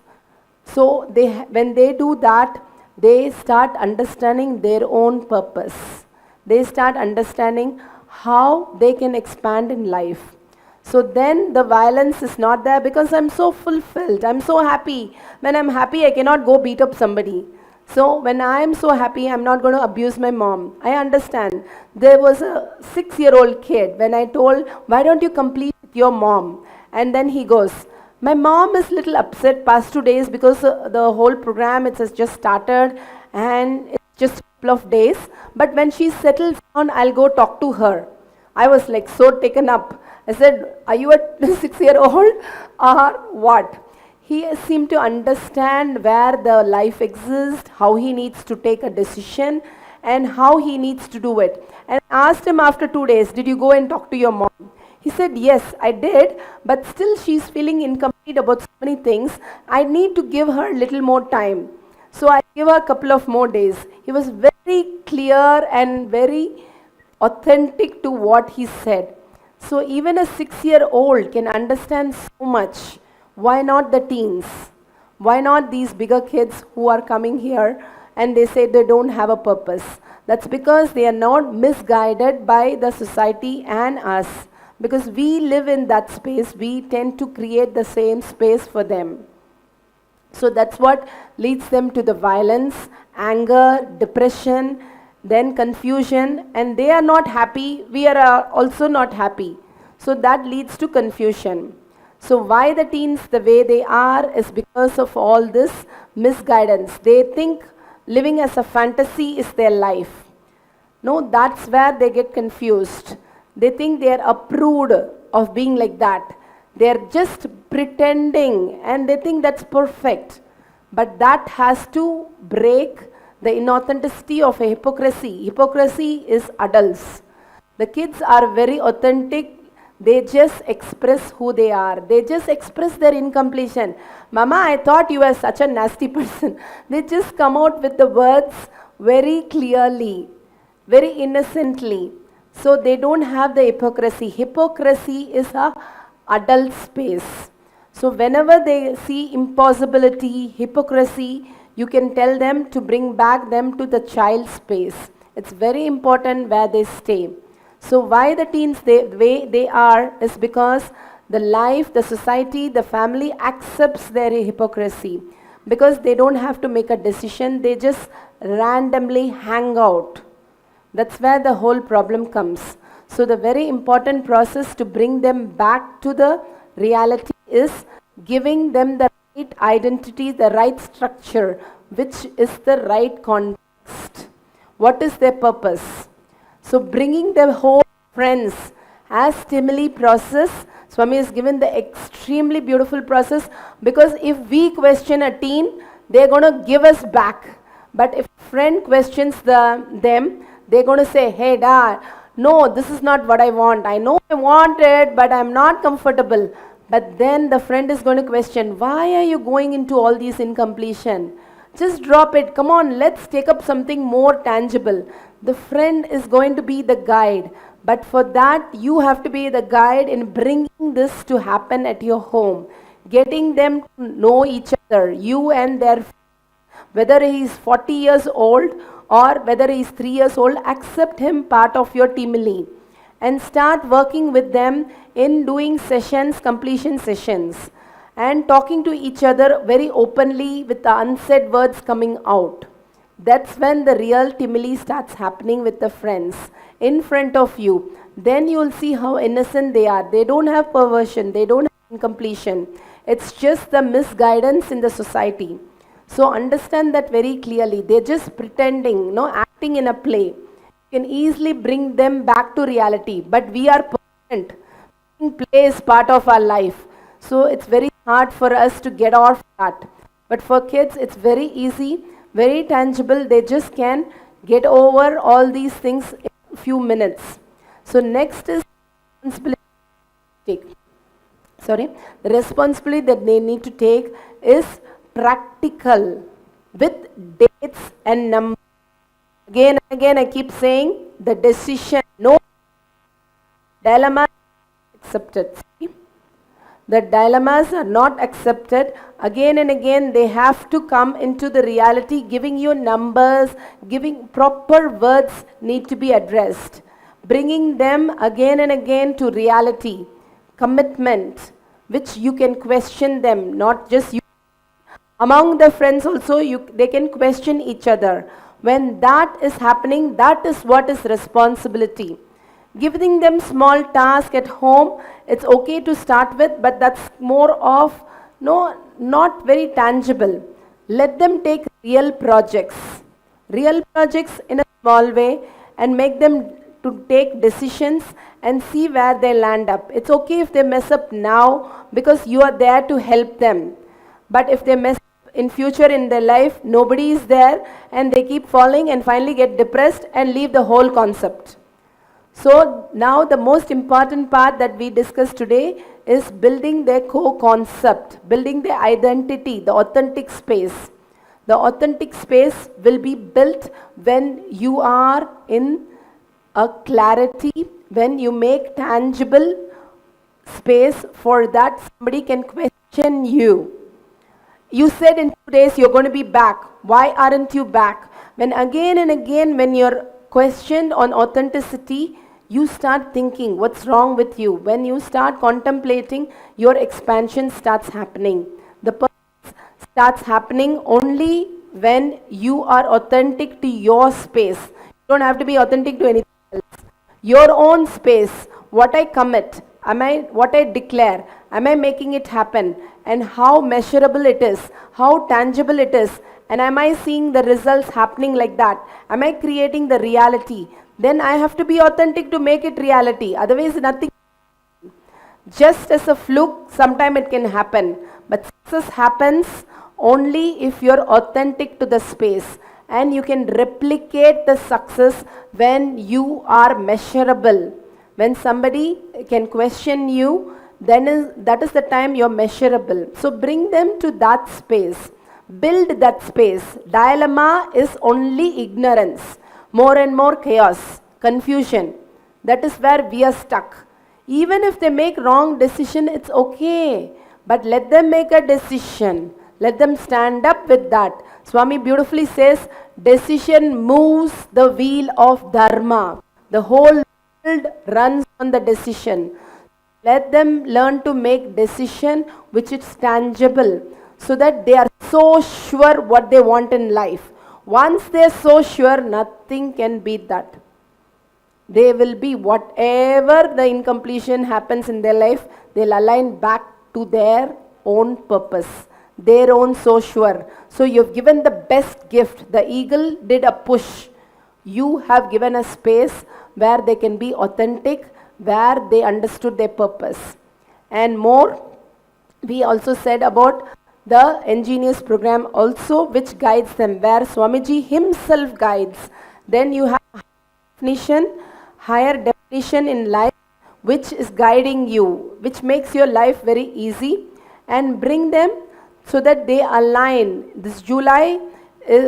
So when they do that, they start understanding their own purpose. They start understanding how they can expand in life. So then the violence is not there because I'm so fulfilled. I'm so happy. When I'm happy, I cannot go beat up somebody. So when I'm so happy, I'm not going to abuse my mom. I understand. There was a 6-year-old kid when I told, why don't you complete with your mom? And then he goes, my mom is little upset past 2 days because the whole program, it has just started and it's just a couple of days. But when she settles down, I'll go talk to her. I was like so taken up. I said, are you a 6-year-old or what? He seemed to understand where the life exists, how he needs to take a decision, and how he needs to do it. And I asked him after 2 days, did you go and talk to your mom? He said, yes, I did, but still she's feeling incomplete about so many things. I need to give her a little more time. So I gave her a couple of more days. He was very clear and very authentic to what he said. So even a 6-year-old can understand so much. Why not the teens? Why not these bigger kids who are coming here and they say they don't have a purpose? That's because they are not misguided by the society and us. Because we live in that space, we tend to create the same space for them. So that's what leads them to the violence, anger, depression, then confusion, and they are not happy, we are also not happy. So that leads to confusion. So why the teens the way they are is because of all this misguidance. They think living as a fantasy is their life. No, that's where they get confused. They think they are approved of being like that. They are just pretending and they think that's perfect. But that has to break the inauthenticity of a hypocrisy. Hypocrisy is adults. The kids are very authentic. They just express who they are. They just express their incompletion. Mama, I thought you were such a nasty person. They just come out with the words very clearly, very innocently. So they don't have the hypocrisy. Hypocrisy is a adult space. So whenever they see impossibility, hypocrisy, you can tell them to bring back them to the child space. It's very important where they stay. So why the teens the way they are is because the life, the society, the family accepts their hypocrisy. Because they don't have to make a decision, they just randomly hang out. That's where the whole problem comes. So the very important process to bring them back to the reality is giving them the right identity, the right structure, which is the right context. What is their purpose? So bringing the whole friends as stimuli process, Swami has given the extremely beautiful process, because if we question a teen, they're going to give us back. But if friend questions them, they're going to say, hey dad, no, this is not what I want. I know I want it, but I'm not comfortable. But then the friend is going to question, why are you going into all these incompletion? Just drop it. Come on, let's take up something more tangible. The friend is going to be the guide. But for that, you have to be the guide in bringing this to happen at your home. Getting them to know each other, you and their, whether he is 40 years old or whether he is 3 years old, accept him part of your teamily and start working with them in doing sessions, completion sessions, and talking to each other very openly with the unsaid words coming out. That's when the real timely starts happening with the friends in front of you. Then you will see how innocent they are. They don't have perversion, they don't have incompletion. It's just the misguidance in the society. So understand that very clearly. They're just pretending, no, acting in a play. You can easily bring them back to reality. But we are permanent. Play is part of our life. So it's very hard for us to get off that. But for kids, it's very easy, very tangible. They just can get over all these things in a few minutes. So next is responsibility. The responsibility that they need to take is practical with dates and numbers. Again and again I keep saying the decision, no dilemma accepted. See? The dilemmas are not accepted. Again and again they have to come into the reality, giving you numbers, giving proper words need to be addressed. Bringing them again and again to reality, commitment, which you can question them, not just you. Among the friends also, they can question each other. When that is happening, that is what is responsibility. Giving them small tasks at home, it's okay to start with, but that's more of, no, not very tangible. Let them take real projects in a small way, and make them to take decisions and see where they land up. It's okay if they mess up now, because you are there to help them. But if they mess up in future in their life, nobody is there, and they keep falling and finally get depressed and leave the whole concept. So now the most important part that we discussed today is building their core concept, building their identity, the authentic space. The authentic space will be built when you are in a clarity, when you make tangible space for that somebody can question you. You said in 2 days you're going to be back. Why aren't you back? When again and again when you're questioned on authenticity, you start thinking what's wrong with you. When you start contemplating, your expansion starts happening. The purpose starts happening only when you are authentic to your space. You don't have to be authentic to anything else. Your own space, what I commit, what I declare, am I making it happen? And how measurable it is, how tangible it is, and am I seeing the results happening like that? Am I creating the reality? Then I have to be authentic to make it reality. Otherwise, nothing. Just as a fluke, sometime it can happen. But success happens only if you're authentic to the space. And you can replicate the success when you are measurable. When somebody can question you, then that is the time you're measurable. So bring them to that space. Build that space. Dilemma is only ignorance. More and more chaos, confusion. That is where we are stuck. Even if they make wrong decision, it's okay. But let them make a decision. Let them stand up with that. Swami beautifully says, decision moves the wheel of dharma. The whole world runs on the decision. Let them learn to make decision which is tangible, so that they are so sure what they want in life. Once they are so sure, nothing can beat that. They will be, whatever the incompletion happens in their life, they'll align back to their own purpose, their own so sure. So you've given the best gift. The eagle did a push. You have given a space where they can be authentic, where they understood their purpose. And more, we also said about the ingenious program also, which guides them, where Swamiji himself guides. Then you have higher definition in life, which is guiding you, which makes your life very easy, and bring them so that they align. This July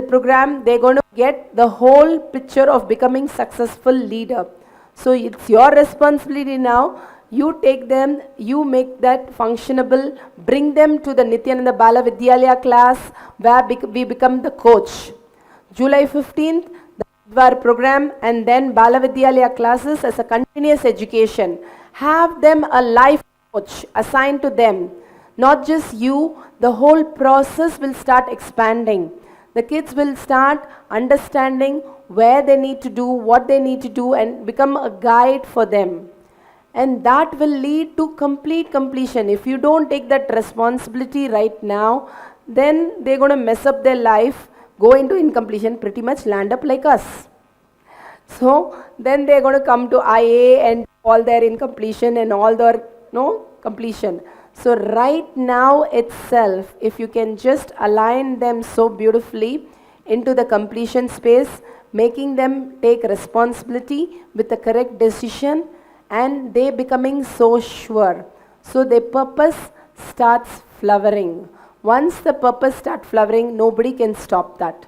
program, they're going to get the whole picture of becoming successful leader. So it's your responsibility now. You take them, you make that functionable, bring them to the Nityananda Bala Vidyalaya class, where we become the coach. July 15th, Dwar program and then Balavidyalaya classes as a continuous education. Have them a life coach assigned to them. Not just you, the whole process will start expanding. The kids will start understanding where they need to do, what they need to do, and become a guide for them. And that will lead to complete completion. If you don't take that responsibility right now, then they're going to mess up their life, go into incompletion, pretty much land up like us. So then they're going to come to IA and all their incompletion and all their completion. So right now itself, if you can just align them so beautifully into the completion space, making them take responsibility with the correct decision, and they becoming so sure. So their purpose starts flowering. Once the purpose starts flowering, nobody can stop that.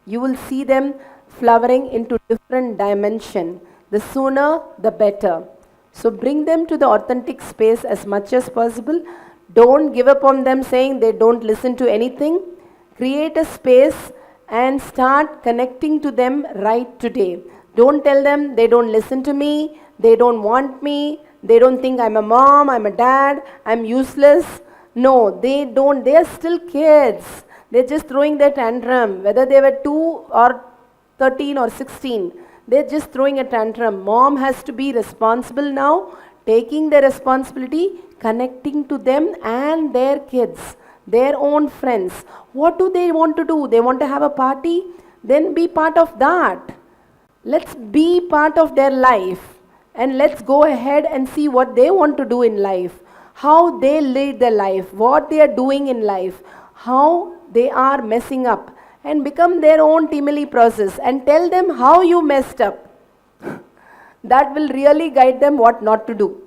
You will see them flowering into different dimension. The sooner, the better. So bring them to the authentic space as much as possible. Don't give up on them saying they don't listen to anything. Create a space and start connecting to them right today. Don't tell them they don't listen to me, they don't want me, they don't think I'm a mom, I'm a dad, I'm useless. No, they don't. They are still kids. They're just throwing their tantrum. Whether they were 2 or 13 or 16, they're just throwing a tantrum. Mom has to be responsible now, taking the responsibility, connecting to them and their kids, their own friends. What do they want to do? They want to have a party? Then be part of that. Let's be part of their life and let's go ahead and see what they want to do in life, how they lead their life, what they are doing in life, how they are messing up, and become their own Timely process and tell them how you messed up. That will really guide them what not to do.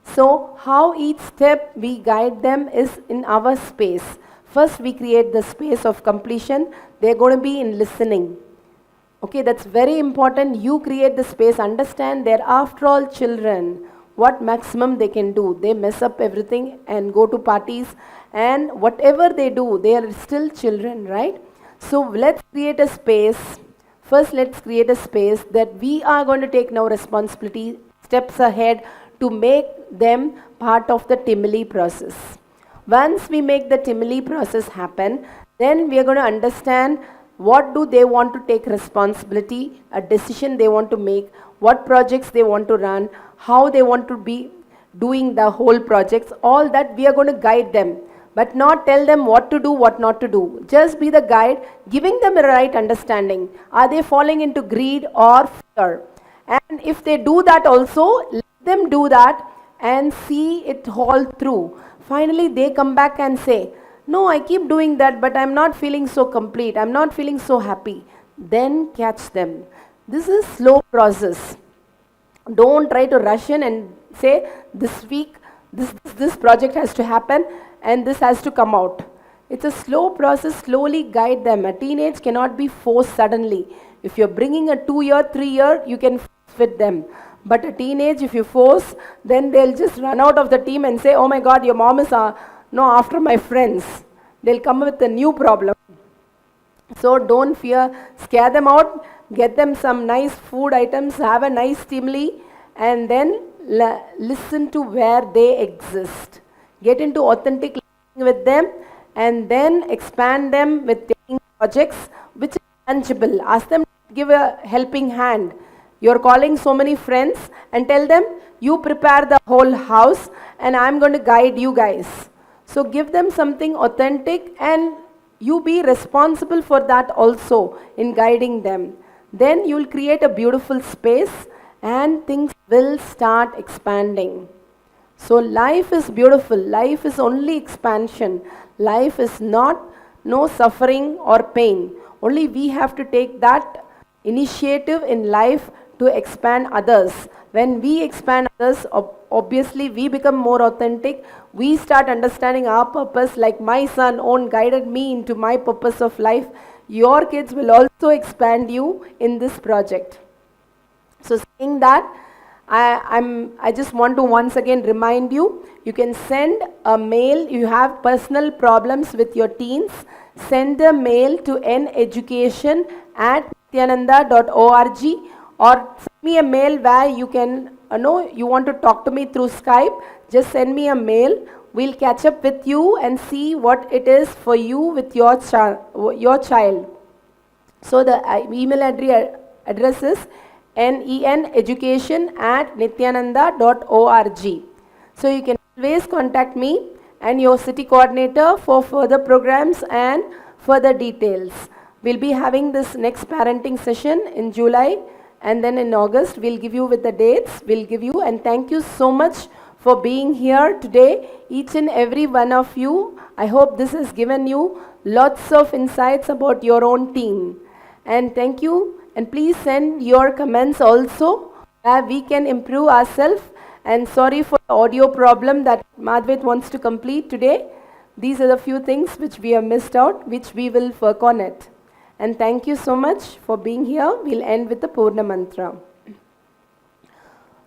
So how each step we guide them is in our space. First we create the space of completion. They're going to be in listening. Okay, that's very important. You create the space. Understand they're after all children. What maximum they can do. They mess up everything and go to parties, and whatever they do, they are still children, right? So let's create a space. First, let's create a space that we are going to take now responsibility, steps ahead to make them part of the Timely process. Once we make the Timely process happen, then we are going to understand what do they want to take responsibility, a decision they want to make, what projects they want to run, how they want to be doing the whole projects. All that we are going to guide them, but not tell them what to do, what not to do. Just be the guide, giving them the right understanding. Are they falling into greed or fear? And if they do that also, let them do that and see it all through. Finally, they come back and say, no, I keep doing that, but I'm not feeling so complete. I'm not feeling so happy. Then catch them. This is slow process. Don't try to rush in and say, this week, this project has to happen and this has to come out. It's a slow process. Slowly guide them. A teenage cannot be forced suddenly. If you're bringing a 2-year, 3-year, you can fit them. But a teenage, if you force, then they'll just run out of the team and say, oh my God, your mom is after my friends. They'll come with a new problem. So don't fear, scare them out, get them some nice food items, have a nice Timely, and then listen to where they exist. Get into authentic listening with them, and then expand them with taking projects which is tangible. Ask them to give a helping hand. You're calling so many friends and tell them, you prepare the whole house and I'm going to guide you guys. So give them something authentic and you be responsible for that also in guiding them. Then you will create a beautiful space and things will start expanding. So life is beautiful. Life is only expansion. Life is not no suffering or pain. Only we have to take that initiative in life to expand others. When we expand others, obviously we become more authentic. We start understanding our purpose. Like my son own guided me into my purpose of life. Your kids will also expand you in this project. So saying that, I just want to once again remind you, you can send a mail. You have personal problems with your teens, send a mail to neducation@national nityananda.org, or send me a mail where you can know you want to talk to me through Skype. Just send me a mail. We'll catch up with you and see what it is for you with your child. So the email address is neneducation@nityananda.org. So you can always contact me and your city coordinator for further programs and further details. We'll be having this next parenting session in July, and then in August we'll give you with the dates. We'll give you, and thank you so much for being here today, each and every one of you. I hope this has given you lots of insights about your own teen. And thank you, and please send your comments also where we can improve ourselves. And sorry for the audio problem that Madhvit wants to complete today. These are the few things which we have missed out, which we will work on it. And thank you so much for being here. We'll end with the Purna Mantra.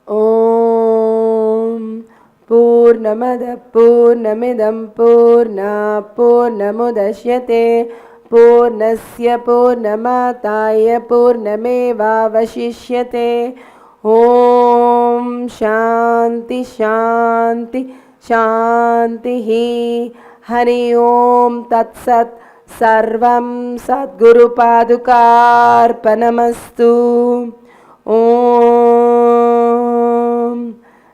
Om Purnamada Purnamidam Purna Purnamudashyate Purnasya Purnamataya Purnameva Vashishyate. Om Shanti Shanti Shanti Hari Om Tat Sat Sarvam Sadguru Padukarpanamastu. Om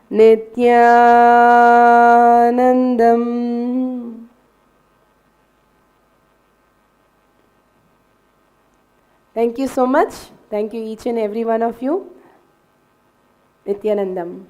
Nityanandam. Thank you so much. Thank you each and every one of you. Nityanandam.